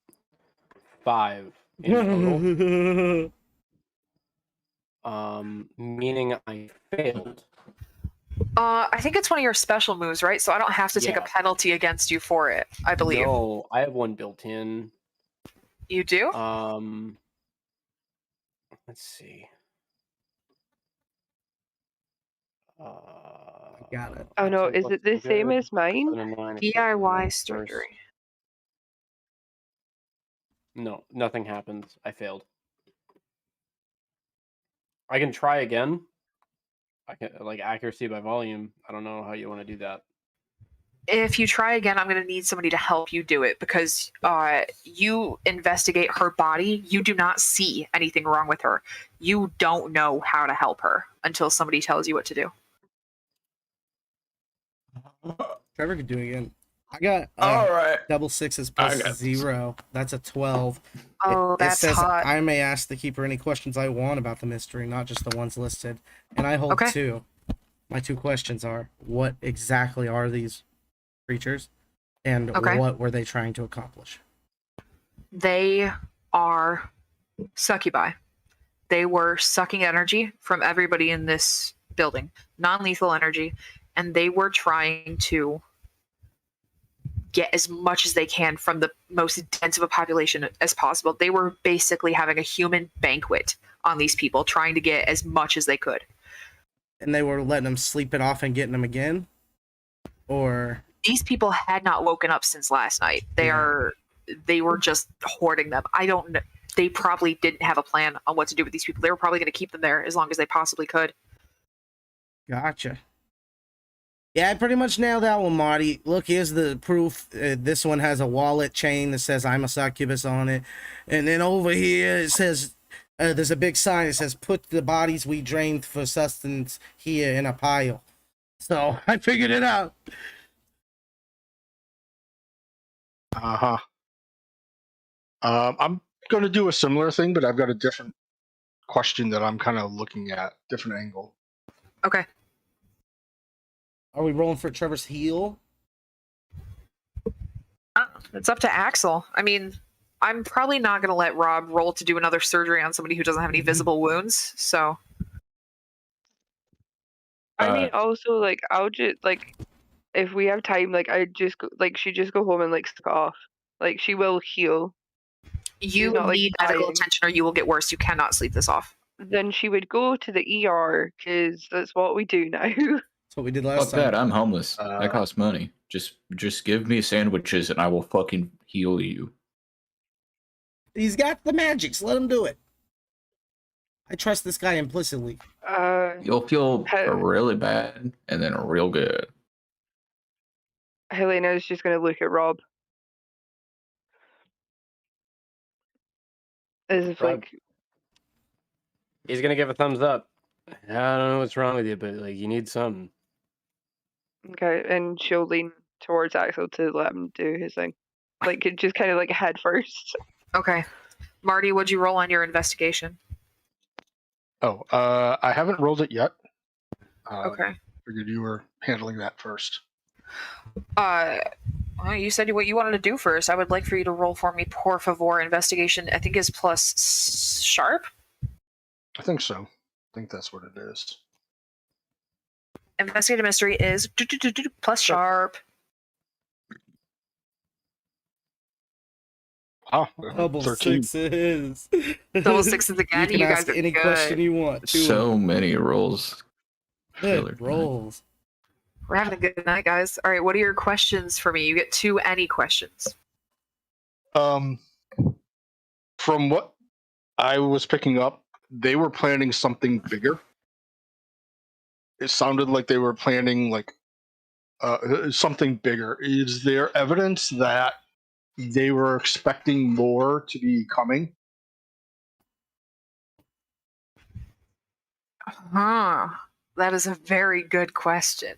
Speaker 2: 5 in total. Meaning I failed.
Speaker 1: I think it's one of your special moves, right? So I don't have to take a
Speaker 2: Yeah.
Speaker 1: penalty against you for it. I believe
Speaker 2: No, I have one built in.
Speaker 1: you do.
Speaker 2: Let's see.
Speaker 4: Got it.
Speaker 7: Oh no,
Speaker 2: 10
Speaker 7: is
Speaker 2: plus
Speaker 7: it the same
Speaker 2: good,
Speaker 7: as mine?
Speaker 2: 7 and 9,
Speaker 1: DIY
Speaker 2: first.
Speaker 1: surgery.
Speaker 2: No, nothing happens. I failed. I can try again. I can like accuracy by volume. I don't know how you want to do that.
Speaker 1: If you try again, I'm going to need somebody to help you do it because you investigate her body. You do not see anything wrong with her. You don't know how to help her until somebody tells you what to do.
Speaker 4: Trevor could do it again. I got
Speaker 6: All right.
Speaker 4: double sixes
Speaker 6: I
Speaker 4: plus
Speaker 6: got this.
Speaker 4: 0. That's a 12.
Speaker 1: Oh,
Speaker 4: It
Speaker 1: that's
Speaker 4: says
Speaker 1: hot.
Speaker 4: I may ask the keeper any questions I want about the mystery, not just the ones listed. And I hold
Speaker 1: Okay.
Speaker 4: 2. My 2 questions are, what exactly are these creatures? And
Speaker 1: Okay.
Speaker 4: what were they trying to accomplish?
Speaker 1: They are succubi. They were sucking energy from everybody in this building, non-lethal energy, and they were trying to get as much as they can from the most dense of a population as possible. They were basically having a human banquet on these people, trying to get as much as they could.
Speaker 4: And they were letting them sleep it off and getting them again? Or...
Speaker 1: These people had not woken up since last night. They were just hoarding them. I don't know. They probably didn't have a plan on what to do with these people. They were probably going to keep them there as long as they possibly could.
Speaker 4: Gotcha. Yeah, I pretty much nailed that one, Marty. Look, here's the proof. This one has a wallet chain that says I'm a succubus on it. And then over here it says, there's a big sign that says, put the bodies we drained for sustenance here in a pile. So I figured it out.
Speaker 3: Uh-huh. I'm going to do a similar thing, but I've got a different question that I'm kind of looking at, different angle.
Speaker 1: Okay.
Speaker 4: Are we rolling for Trevor's heel?
Speaker 1: It's up to Axel. I mean, I'm probably not going to let Rob roll to do another surgery on somebody who doesn't have any visible wounds, so...
Speaker 7: I mean, also, like, I'll just, like, if we have time, like, I just, she just go home and, like, suck off. Like, she will heal.
Speaker 1: You
Speaker 7: not, like,
Speaker 1: need medical
Speaker 7: dying.
Speaker 1: attention or you will get worse. You cannot sleep this off.
Speaker 7: Then she would go to the ER, because that's what we do now.
Speaker 4: That's what we did last
Speaker 6: Fuck
Speaker 4: time.
Speaker 6: that, I'm homeless. That costs money. Just give me sandwiches and I will fucking heal you.
Speaker 4: He's got the magics. Let him do it. I trust this guy implicitly.
Speaker 6: You'll feel really bad and then real good.
Speaker 7: Helena's just going to look at Rob. As if,
Speaker 2: Rob.
Speaker 7: like...
Speaker 2: He's gonna give a thumbs up. I don't know what's wrong with you, but like you need something.
Speaker 7: Okay, and she'll lean towards Axel to let him do his thing. Like, just kind of like head first.
Speaker 1: Okay. Marty, would you roll on your investigation?
Speaker 3: Oh, I haven't rolled it yet.
Speaker 1: Okay.
Speaker 3: Figured you were handling that first.
Speaker 1: Well, you said what you wanted to do first. I would like for you to roll for me, por favor. Investigation, I think, is plus sharp.
Speaker 3: I think so. I think that's what it is.
Speaker 1: Investigate a mystery is plus sharp.
Speaker 3: Oh,
Speaker 4: Double
Speaker 3: 13.
Speaker 4: sixes.
Speaker 1: Double sixes again.
Speaker 4: You can
Speaker 1: guys
Speaker 4: ask
Speaker 1: are
Speaker 4: any
Speaker 1: good.
Speaker 4: question you want.
Speaker 6: So many rolls.
Speaker 4: Good rolls.
Speaker 1: We're having a good night, guys. All right, what are your questions for me? You get 2 any questions.
Speaker 3: From what I was picking up, they were planning something bigger. It sounded like they were planning like something bigger. Is there evidence that they were expecting more to be coming?
Speaker 1: That is a very good question.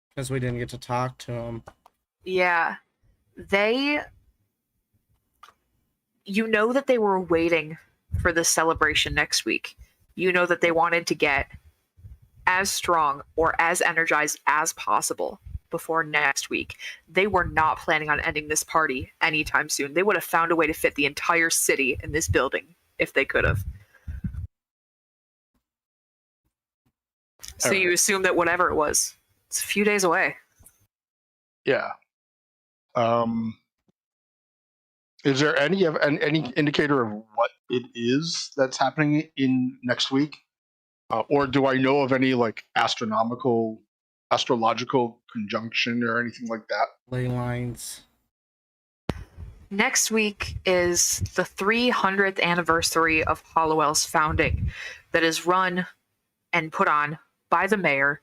Speaker 4: Because we didn't get to talk to him.
Speaker 1: Yeah. You know that they were waiting for the celebration next week. You know that they wanted to get as strong or as energized as possible before next week. They were not planning on ending this party anytime soon. They would have found a way to fit the entire city in this building if they could have. So you assume that whatever it was, it's a few days away.
Speaker 3: Yeah. Is there any indicator of what it is that's happening in next week, or do I know of any like astrological conjunction or anything like that?
Speaker 4: Ley lines.
Speaker 1: Next week is the 300th anniversary of Hollowell's founding, that is run and put on by the mayor.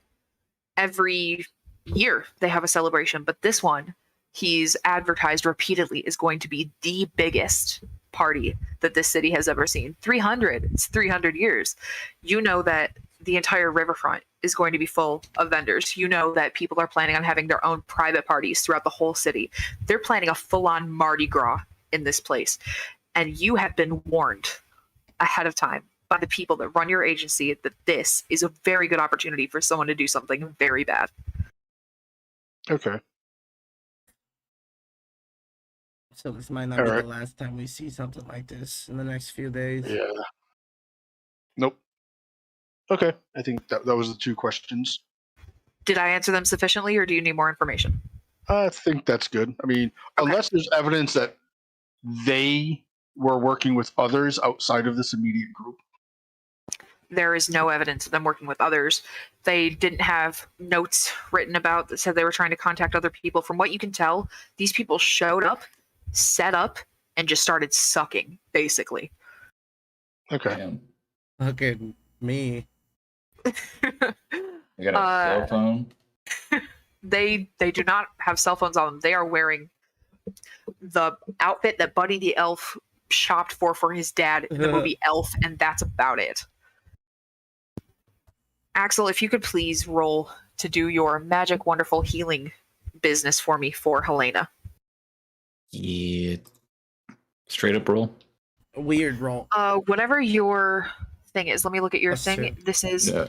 Speaker 1: Every year they have a celebration, but this one, he's advertised repeatedly, is going to be the biggest party that this city has ever seen. 300. It's 300 years. You know that the entire riverfront is going to be full of vendors. You know that people are planning on having their own private parties throughout the whole city. They're planning a full-on Mardi Gras in this place. And you have been warned ahead of time by the people that run your agency that this is a very good opportunity for someone to do something very bad.
Speaker 3: Okay.
Speaker 4: So this might not be the last time we see something like this in the next few days.
Speaker 3: Yeah. Nope. Okay. I think that was the two questions.
Speaker 1: Did I answer them sufficiently, or do you need more information?
Speaker 3: I think that's good. I mean, unless there's evidence that they were working with others outside of this immediate group.
Speaker 1: There is no evidence of them working with others. They didn't have notes written about that said they were trying to contact other people. From what you can tell, these people showed up, set up, and just started sucking, basically.
Speaker 3: Okay.
Speaker 6: Damn.
Speaker 4: Okay, me.
Speaker 6: I got a cell phone.
Speaker 1: They do not have cell phones on them. They are wearing the outfit that Buddy the Elf shopped for his dad in the movie Elf, and that's about it. Axel, if you could please roll to do your magic, wonderful healing business for me for Helena.
Speaker 6: Yeah. Straight up roll.
Speaker 4: Weird roll.
Speaker 1: Whatever your thing is, let me look at your
Speaker 4: That's
Speaker 1: thing.
Speaker 4: true.
Speaker 1: This is
Speaker 6: Yeah,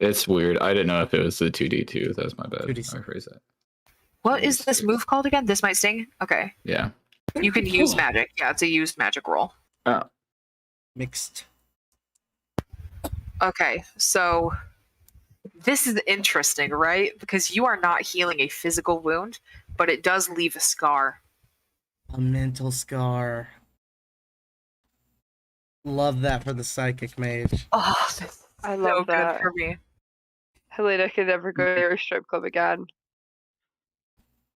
Speaker 6: it's weird. I didn't know if it was the 2d2. That's my bad.
Speaker 4: 2d6.
Speaker 6: I phrase that.
Speaker 1: what is this move called again? This might sting. Okay,
Speaker 6: Yeah.
Speaker 1: you can use magic. Yeah, it's a used magic roll.
Speaker 6: Oh.
Speaker 4: Mixed.
Speaker 1: Okay, so this is interesting, right? Because you are not healing a physical wound, but it does leave a scar.
Speaker 4: A mental scar. Love that for the psychic mage.
Speaker 1: Oh, that's
Speaker 7: I
Speaker 1: so
Speaker 7: love that.
Speaker 1: good for me.
Speaker 7: Helena can never go near a strip club again.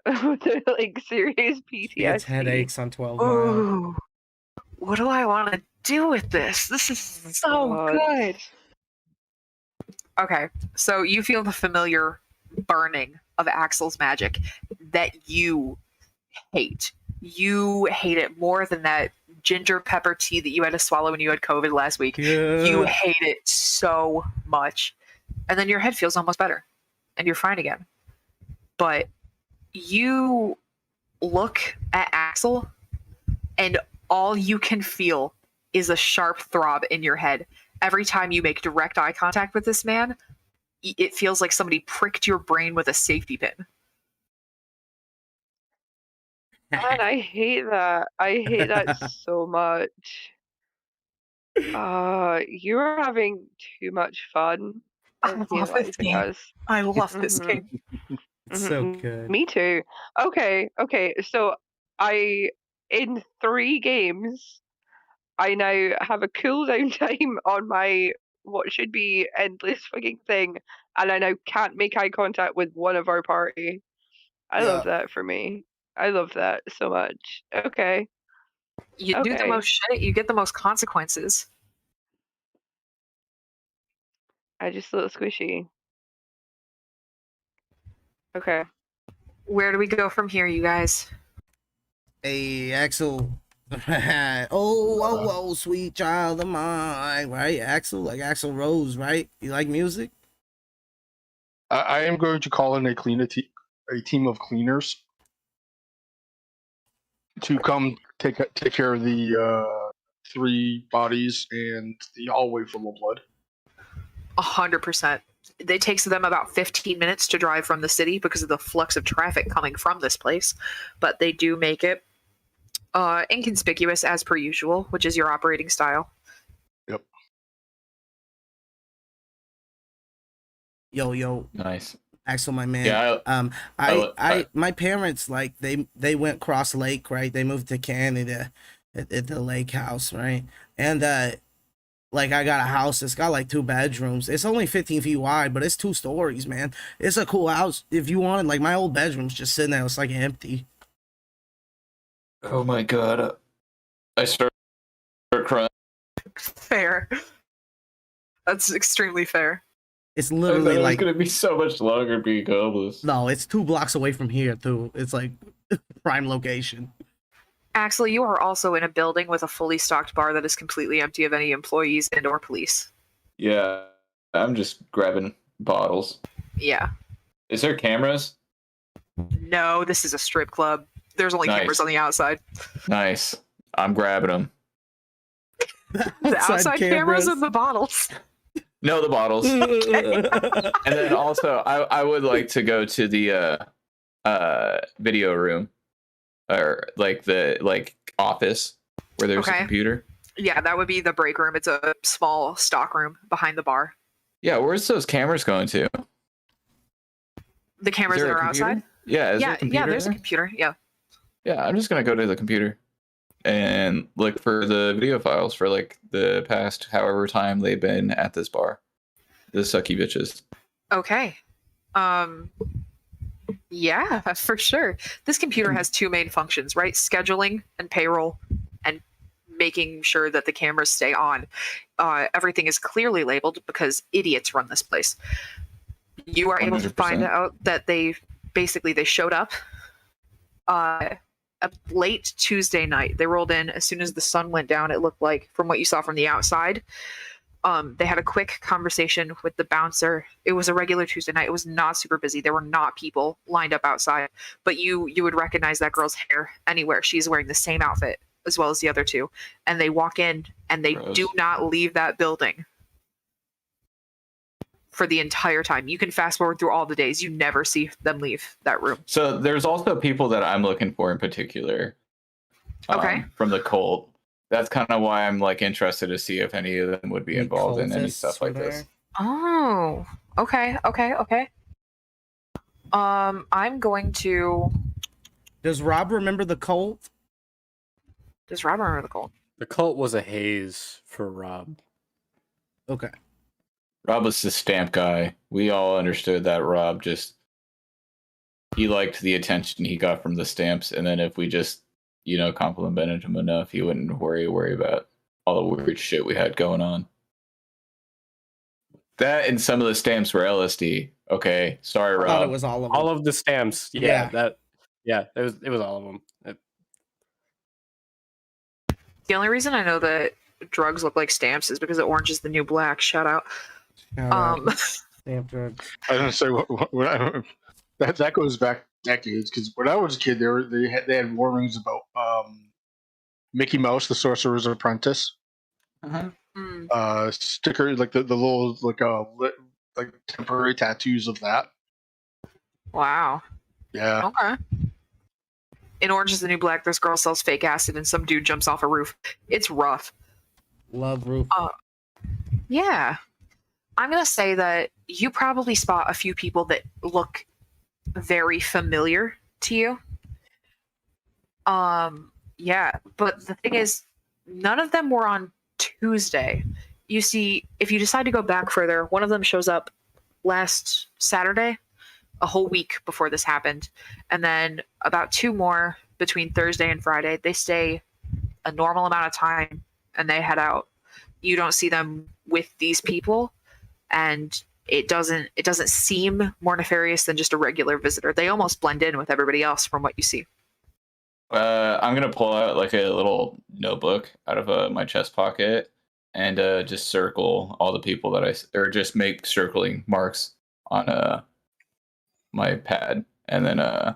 Speaker 7: With their, like, serious
Speaker 4: She gets
Speaker 7: PTSD.
Speaker 4: headaches on 12 Mile.
Speaker 1: Ooh, what do I want to do with this? This is so
Speaker 7: God.
Speaker 1: good. Okay, so you feel the familiar burning of Axel's magic that you hate. You hate it more than that ginger pepper tea that you had to swallow when you had COVID last week.
Speaker 4: Yeah.
Speaker 1: You hate it so much. And then your head feels almost better and you're fine again. But you look at Axel and all you can feel is a sharp throb in your head. Every time you make direct eye contact with this man, it feels like somebody pricked your brain with a safety pin.
Speaker 7: Man, I hate that. I hate that so much. You're having too much fun
Speaker 1: I love this
Speaker 7: realizing
Speaker 1: game.
Speaker 7: us.
Speaker 1: I love this
Speaker 7: Mhm.
Speaker 1: game.
Speaker 4: It's so good.
Speaker 7: Me too. Okay. So in 3 games, I now have a cooldown time on my what should be endless fucking thing, and I now can't make eye contact with one of our party. I love that for me. I love that so much. Okay.
Speaker 1: You do the
Speaker 7: Okay.
Speaker 1: most shit, you get the most consequences.
Speaker 7: I just a little squishy. Okay.
Speaker 1: Where do we go from here, you guys?
Speaker 4: Hey, Axel. oh, sweet child of mine, right? Axel, like Axel Rose, right? You like music?
Speaker 3: I am going to call in a team of cleaners to come take care of the 3 bodies and the hallway full of blood.
Speaker 1: 100%. It takes them about 15 minutes to drive from the city because of the flux of traffic coming from this place, but they do make it inconspicuous as per usual, which is your operating style.
Speaker 3: Yep.
Speaker 4: Yo,
Speaker 6: Nice.
Speaker 4: Axel, my man.
Speaker 6: Yeah.
Speaker 4: My parents, like, they went cross lake, right? They moved to Canada at the lake house, right? And like, I got a house that's got like 2 bedrooms. It's only 15 feet wide, but it's 2 stories, man. It's a cool house. If you wanted, like, my old bedroom's just sitting there. It's like empty.
Speaker 6: Oh my god. I start crying.
Speaker 1: Fair. That's extremely fair.
Speaker 4: It's
Speaker 6: I thought
Speaker 4: literally
Speaker 6: it was
Speaker 4: like,
Speaker 6: gonna be so much longer being homeless.
Speaker 4: no, it's 2 blocks away from here too. It's like prime location.
Speaker 1: Axel, you are also in a building with a fully stocked bar that is completely empty of any employees and or police.
Speaker 6: Yeah. I'm just grabbing bottles.
Speaker 1: Yeah.
Speaker 6: Is there cameras?
Speaker 1: No, this is a strip club. There's only cameras
Speaker 6: Nice.
Speaker 1: on the outside.
Speaker 6: Nice. I'm grabbing them.
Speaker 1: The outside cameras and the bottles.
Speaker 6: No, the bottles.
Speaker 1: Okay.
Speaker 6: And then also, I would like to go to the video room, or like the office where there's a
Speaker 1: Okay.
Speaker 6: computer.
Speaker 1: Yeah, that would be the break room. It's a small stock room behind the bar.
Speaker 6: Yeah, where's those cameras going to?
Speaker 1: The cameras
Speaker 6: Is
Speaker 1: that
Speaker 6: there a
Speaker 1: are
Speaker 6: computer?
Speaker 1: outside.
Speaker 6: Yeah, is there a
Speaker 1: Yeah,
Speaker 6: computer
Speaker 1: there's a
Speaker 6: there?
Speaker 1: computer. Yeah.
Speaker 6: Yeah, I'm just gonna go to the computer and look for the video files for like the past however time they've been at this bar. The sucky bitches.
Speaker 1: Okay. Yeah, for sure. This computer has two main functions, right? Scheduling and payroll, and making sure that the cameras stay on. Everything is clearly labeled because idiots run this place. You are able to find
Speaker 6: 100%.
Speaker 1: out that they showed up a late Tuesday night. They rolled in as soon as the sun went down. It looked like, from what you saw from the outside. They had a quick conversation with the bouncer. It was a regular Tuesday night. It was not super busy. There were not people lined up outside, but you would recognize that girl's hair anywhere. She's wearing the same outfit as well as the other two, and they walk in and they
Speaker 6: Gross.
Speaker 1: do not leave that building for the entire time. You can fast forward through all the days. You never see them leave that room.
Speaker 6: So there's also people that I'm looking for in particular.
Speaker 1: Okay.
Speaker 6: From the cult. That's kind of why I'm like interested to see if any of them would be
Speaker 4: Any
Speaker 6: involved in any
Speaker 4: cultists
Speaker 6: stuff
Speaker 4: were
Speaker 6: like this.
Speaker 4: there?
Speaker 1: Oh, okay. I'm going to.
Speaker 4: Does Rob remember the cult?
Speaker 1: Does Rob remember the call?
Speaker 2: The cult was a haze for Rob.
Speaker 4: Okay.
Speaker 6: Rob was the stamp guy. We all understood that Rob he liked the attention he got from the stamps, and then if we just complimented him enough, he wouldn't worry about all the weird shit we had going on. That and some of the stamps were LSD. Okay, sorry,
Speaker 4: I
Speaker 6: Rob.
Speaker 4: thought it was all of them.
Speaker 2: All of the stamps.
Speaker 4: Yeah.
Speaker 2: It was all of them.
Speaker 1: The only reason I know that drugs look like stamps is because Orange is the New Black. Shout out.
Speaker 4: Shout out.
Speaker 1: Um,
Speaker 4: Stamp drugs.
Speaker 3: I was gonna say that goes back decades, because when I was a kid, they had warnings about Mickey Mouse, the Sorcerer's Apprentice,
Speaker 6: Uh-huh.
Speaker 3: sticker, like the little like temporary tattoos of that.
Speaker 1: wow.
Speaker 3: Yeah,
Speaker 1: Okay. In Orange is the New Black, this girl sells fake acid and some dude jumps off a roof. It's rough.
Speaker 4: Love roof.
Speaker 1: Yeah. I'm going to say that you probably spot a few people that look very familiar to you. Yeah, but the thing is, none of them were on Tuesday. You see, if you decide to go back further, one of them shows up last Saturday, a whole week before this happened. And then about two more between Thursday and Friday. They stay a normal amount of time and they head out. You don't see them with these people, and it doesn't seem more nefarious than just a regular visitor. They almost blend in with everybody else from what you see.
Speaker 6: I'm gonna pull out like a little notebook out of my chest pocket and just circle all the people or just make circling marks on my pad, and then I'm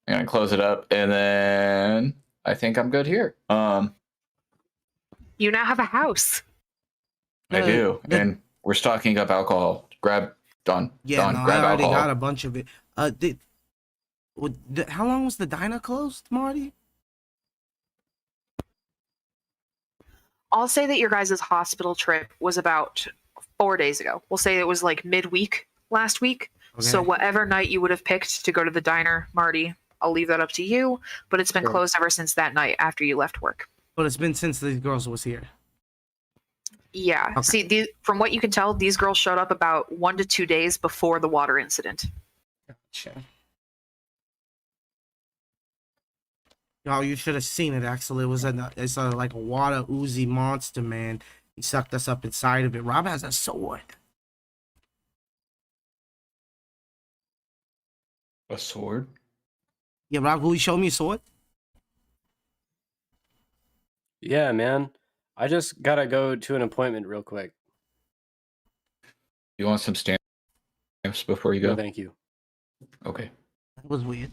Speaker 6: gonna close it up, and then I think I'm good here.
Speaker 1: You now have a house.
Speaker 6: I do, and we're stocking up alcohol. Grab Don.
Speaker 4: Yeah,
Speaker 6: Don,
Speaker 4: no, I
Speaker 6: grab
Speaker 4: already
Speaker 6: alcohol.
Speaker 4: got a bunch of it. How long was the diner closed, Marty?
Speaker 1: I'll say that your guys' hospital trip was about 4 days ago. We'll say it was like midweek last week.
Speaker 4: Okay.
Speaker 1: So whatever night you would have picked to go to the diner, Marty, I'll leave that up to you. But it's been
Speaker 6: Sure.
Speaker 1: closed ever since that night after you left work.
Speaker 4: But it's been since these girls was here.
Speaker 1: Yeah.
Speaker 4: Okay.
Speaker 1: See, from what you can tell, these girls showed up about 1 to 2 days before the water incident.
Speaker 4: Gotcha. Oh, you should have seen it. Actually, it's like a water oozy monster, man. He sucked us up inside of it. Rob has a sword.
Speaker 6: A sword?
Speaker 4: Yeah, Rob, will you show me a sword?
Speaker 2: Yeah, man. I just gotta go to an appointment real quick.
Speaker 6: You want some stamps before you
Speaker 2: No,
Speaker 6: go?
Speaker 2: thank you.
Speaker 6: Okay.
Speaker 4: That was weird.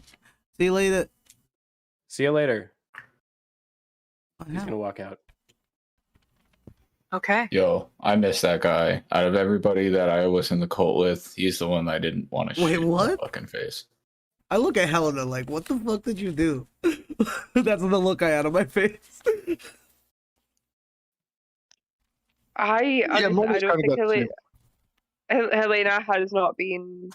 Speaker 4: See you later.
Speaker 2: See you later.
Speaker 4: What
Speaker 2: He's
Speaker 4: happened?
Speaker 2: gonna walk out.
Speaker 1: Okay.
Speaker 6: Yo, I miss that guy. Out of everybody that I was in the cult with, he's the one I didn't want to
Speaker 4: Wait,
Speaker 6: shoot in the
Speaker 4: what?
Speaker 6: fucking face.
Speaker 4: I look at Helena like, what the fuck did you do? That's the look I had on my face.
Speaker 7: I
Speaker 3: Yeah, Marty's
Speaker 7: don't
Speaker 3: kind of
Speaker 7: think
Speaker 3: got the same.
Speaker 7: Helena has not been.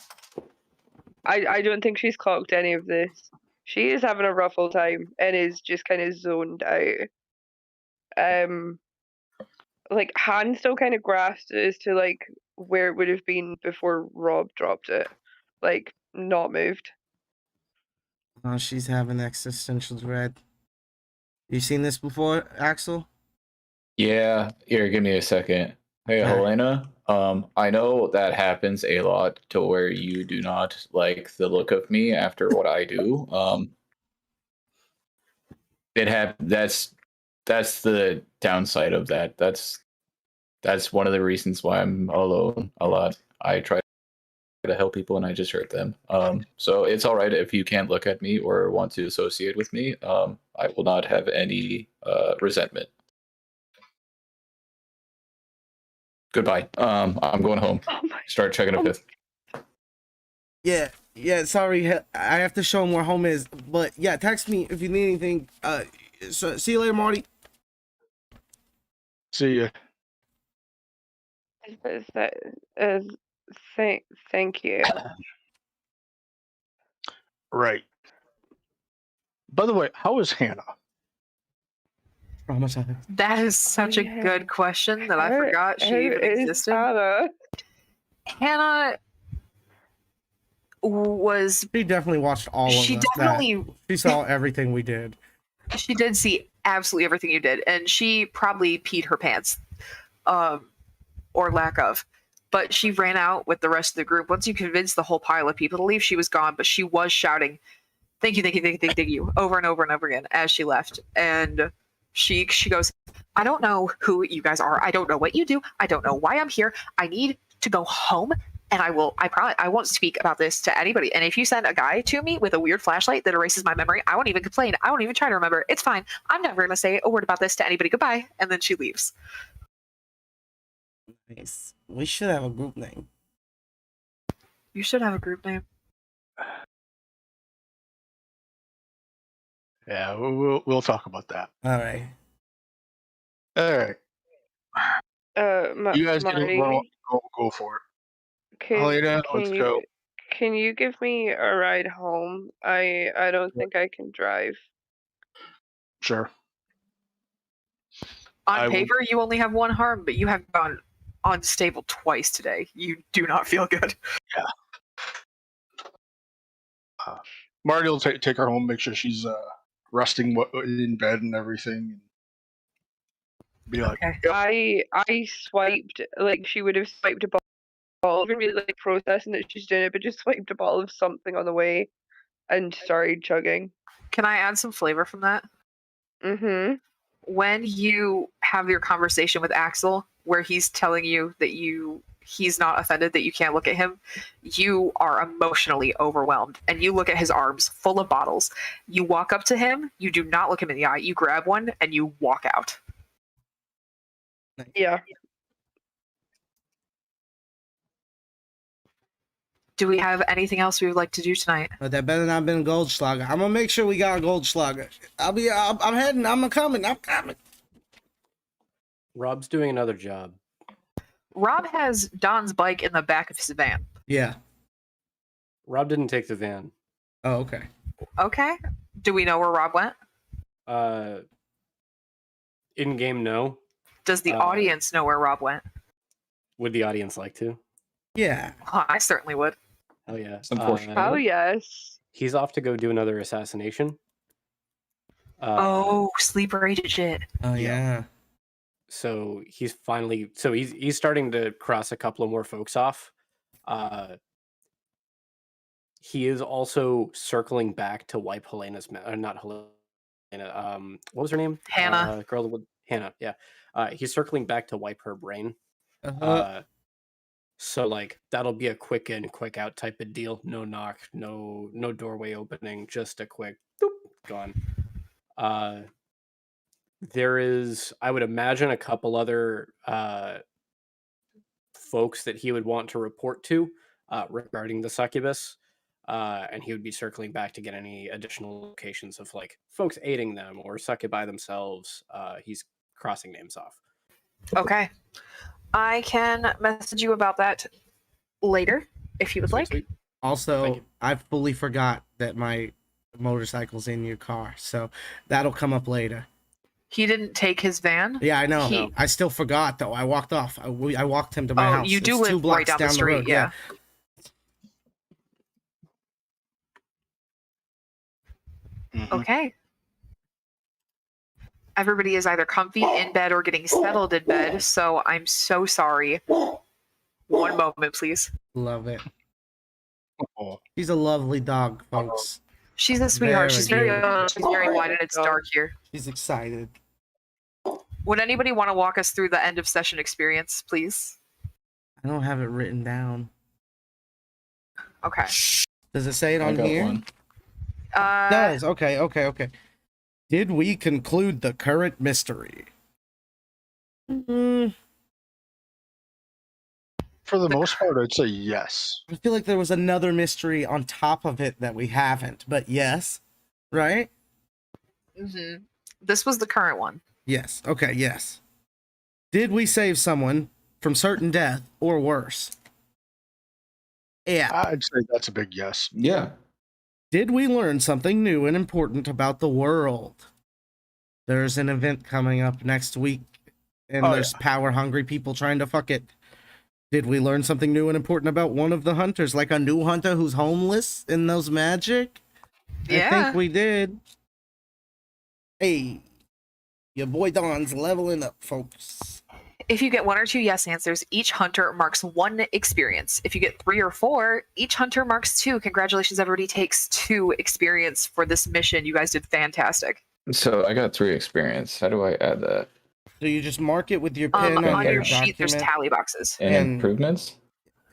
Speaker 7: I don't think she's clocked any of this. She is having a rough old time and is just kind of zoned out. Like Han still kind of grasped as to like where it would have been before Rob dropped it, like not moved.
Speaker 4: Oh, she's having existential dread. You seen this before, Axel?
Speaker 6: Yeah, here, give me a second. Hey,
Speaker 4: Alright.
Speaker 6: Helena. I know that happens a lot to where you do not like the look of me after what I do. That's the downside of that. That's one of the reasons why I'm alone a lot. I try to help people and I just hurt them. So it's all right if you can't look at me or want to associate with me. I will not have any resentment. Goodbye. I'm going home.
Speaker 7: Oh my!
Speaker 6: Start checking a fifth.
Speaker 4: Yeah, sorry, I have to show him where home is. But yeah, text me if you need anything. So see you later, Marty.
Speaker 3: See ya.
Speaker 7: Thank you.
Speaker 3: Right. By the way, how is Hannah?
Speaker 4: Traumatized.
Speaker 1: That is such a
Speaker 7: yeah.
Speaker 1: good question that I forgot she even existed.
Speaker 7: Hannah?
Speaker 1: Hannah was.
Speaker 4: She definitely watched all of
Speaker 1: She
Speaker 4: us.
Speaker 1: definitely.
Speaker 4: She saw everything we did.
Speaker 1: She did see absolutely everything you did, and she probably peed her pants, or lack of. But she ran out with the rest of the group. Once you convinced the whole pile of people to leave, she was gone. But she was shouting, "Thank you, thank you, thank you, thank you," over and over and over again as she left. And she goes, "I don't know who you guys are. I don't know what you do. I don't know why I'm here. I need to go home." And I won't speak about this to anybody. And if you send a guy to me with a weird flashlight that erases my memory, I won't even complain. I won't even try to remember. It's fine. I'm never going to say a word about this to anybody. Goodbye. And then she leaves.
Speaker 4: Nice. We should have a group name.
Speaker 1: You should have a group name.
Speaker 3: Yeah, we'll talk about that.
Speaker 4: All right.
Speaker 3: All right. You guys
Speaker 7: Marty,
Speaker 3: go for it.
Speaker 7: can
Speaker 3: Helena, let's
Speaker 7: you
Speaker 3: go.
Speaker 7: can you give me a ride home? I don't think I can drive.
Speaker 3: Sure.
Speaker 1: On paper, you only have one harm, but you have gone unstable twice today. You do not feel good.
Speaker 3: Yeah. Marty will take her home, make sure she's resting in bed and everything. Be like,
Speaker 1: Okay.
Speaker 3: yep.
Speaker 7: I swiped, like she would have swiped a ball, even really like processing that she's doing it, but just swiped a ball of something on the way and started chugging.
Speaker 1: Can I add some flavor from that?
Speaker 7: Mm-hmm.
Speaker 1: When you have your conversation with Axel, where he's telling you that he's not offended that you can't look at him, you are emotionally overwhelmed, and you look at his arms full of bottles. You walk up to him, you do not look him in the eye, you grab one and you walk out.
Speaker 7: Yeah.
Speaker 1: Do we have anything else we would like to do tonight?
Speaker 4: But that better not been Goldschlager. I'm gonna make sure we got a Goldschlager. I'm heading. I'm coming.
Speaker 2: Rob's doing another job.
Speaker 1: Rob has Don's bike in the back of his van.
Speaker 4: Yeah.
Speaker 2: Rob didn't take the van.
Speaker 4: Oh, okay.
Speaker 1: Okay. Do we know where Rob went?
Speaker 2: In game, no.
Speaker 1: Does the audience know where Rob went?
Speaker 2: Would the audience like to?
Speaker 4: Yeah.
Speaker 1: Oh, I certainly would.
Speaker 2: Oh yeah.
Speaker 6: It's unfortunate.
Speaker 7: Oh yes.
Speaker 2: He's off to go do another assassination.
Speaker 1: Sleeper agent shit.
Speaker 4: Oh yeah.
Speaker 2: So he's starting to cross a couple of more folks off. He is also circling back to wipe Helena's not Helena. What was her name?
Speaker 1: Hannah.
Speaker 2: Girl with Hannah. Yeah. He's circling back to wipe her brain. So like that'll be a quick in, quick out type of deal. No knock, no doorway opening, just a quick boop, gone. There is, I would imagine, a couple other folks that he would want to report to regarding the succubus. And he would be circling back to get any additional locations of like folks aiding them or succubi themselves. He's crossing names off.
Speaker 1: Okay. I can message you about that later if you would like.
Speaker 2: Sweet. Thank
Speaker 4: Also,
Speaker 2: you.
Speaker 4: I fully forgot that my motorcycle's in your car, so that'll come up later.
Speaker 1: He didn't take his van.
Speaker 4: Yeah, I know.
Speaker 1: He-
Speaker 4: I still forgot though. I walked off. I walked him to my
Speaker 1: Oh,
Speaker 4: house.
Speaker 1: you do
Speaker 4: It's 2
Speaker 1: live
Speaker 4: blocks
Speaker 1: right down the street,
Speaker 4: road.
Speaker 1: yeah.
Speaker 3: Mhm.
Speaker 1: Okay. Everybody is either comfy in bed or getting settled in bed, so I'm so sorry. One moment, please.
Speaker 4: Love it.
Speaker 3: Oh,
Speaker 4: He's a lovely dog, folks.
Speaker 1: She's a sweetheart.
Speaker 4: Very
Speaker 1: She's very
Speaker 4: good.
Speaker 1: she's very white and it's dark here.
Speaker 4: He's excited.
Speaker 1: Would anybody want to walk us through the end of session experience, please?
Speaker 4: I don't have it written down.
Speaker 1: Okay.
Speaker 4: Does it say it
Speaker 6: I
Speaker 4: on
Speaker 6: got
Speaker 4: here?
Speaker 6: one.
Speaker 1: Uh,
Speaker 4: Does. Okay. Did we conclude the current mystery?
Speaker 3: for the most part, I'd say yes.
Speaker 4: I feel like there was another mystery on top of it that we haven't, but yes. Right?
Speaker 1: mhm. This was the current one.
Speaker 4: Yes. Okay, yes. Did we save someone from certain death or worse? Yeah.
Speaker 3: I'd say that's a big yes.
Speaker 6: Yeah.
Speaker 4: Did we learn something new and important about the world? There's an event coming up next week, and
Speaker 3: Oh,
Speaker 4: there's power-hungry people trying to fuck it. Did we learn something new and important about one of the hunters, like a new hunter who's homeless in those magic? I
Speaker 1: Yeah.
Speaker 4: think we did. Hey, your boy Don's leveling up, folks.
Speaker 1: If you get 1 or 2 yes answers, each hunter marks 1 experience. If you get 3 or 4, each hunter marks 2. Congratulations, everybody takes 2 experience for this mission. You guys did fantastic.
Speaker 6: So I got 3 experience. How do I add that?
Speaker 4: So you just mark it with your pen
Speaker 1: On
Speaker 4: on
Speaker 1: your
Speaker 4: your
Speaker 1: sheet, there's
Speaker 4: document.
Speaker 1: tally boxes.
Speaker 6: And
Speaker 4: And-
Speaker 6: improvements?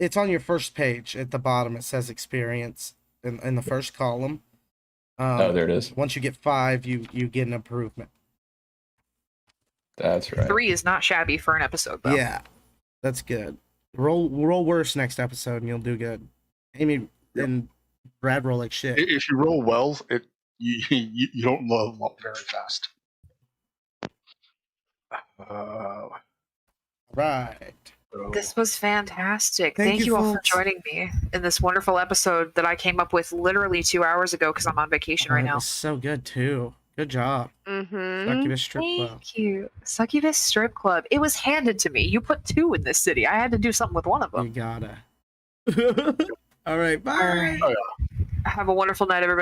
Speaker 4: It's on your first page at the bottom. It says experience in the first column.
Speaker 6: Oh, there it is.
Speaker 4: Once you get 5, you get an improvement.
Speaker 6: That's right.
Speaker 1: 3 is not shabby for an episode, though.
Speaker 4: Yeah, that's good. Roll worse next episode, and you'll do good. Amy and Brad roll like shit.
Speaker 3: If you roll well, you don't level up very fast.
Speaker 4: Right.
Speaker 3: So-
Speaker 1: This was fantastic.
Speaker 4: Thank
Speaker 1: Thank
Speaker 4: you,
Speaker 1: you all for
Speaker 4: folks.
Speaker 1: joining me in this wonderful episode that I came up with literally 2 hours ago because I'm on vacation right
Speaker 4: It
Speaker 1: now.
Speaker 4: was so good too. Good job.
Speaker 7: Mm-hmm.
Speaker 4: Succubus Strip Club.
Speaker 1: Thank you. Succubus Strip Club. It was handed to me. You put 2 in this city. I had to do something with one of
Speaker 4: You
Speaker 1: them.
Speaker 4: gotta. All right. Bye.
Speaker 1: Have a wonderful night, everybody.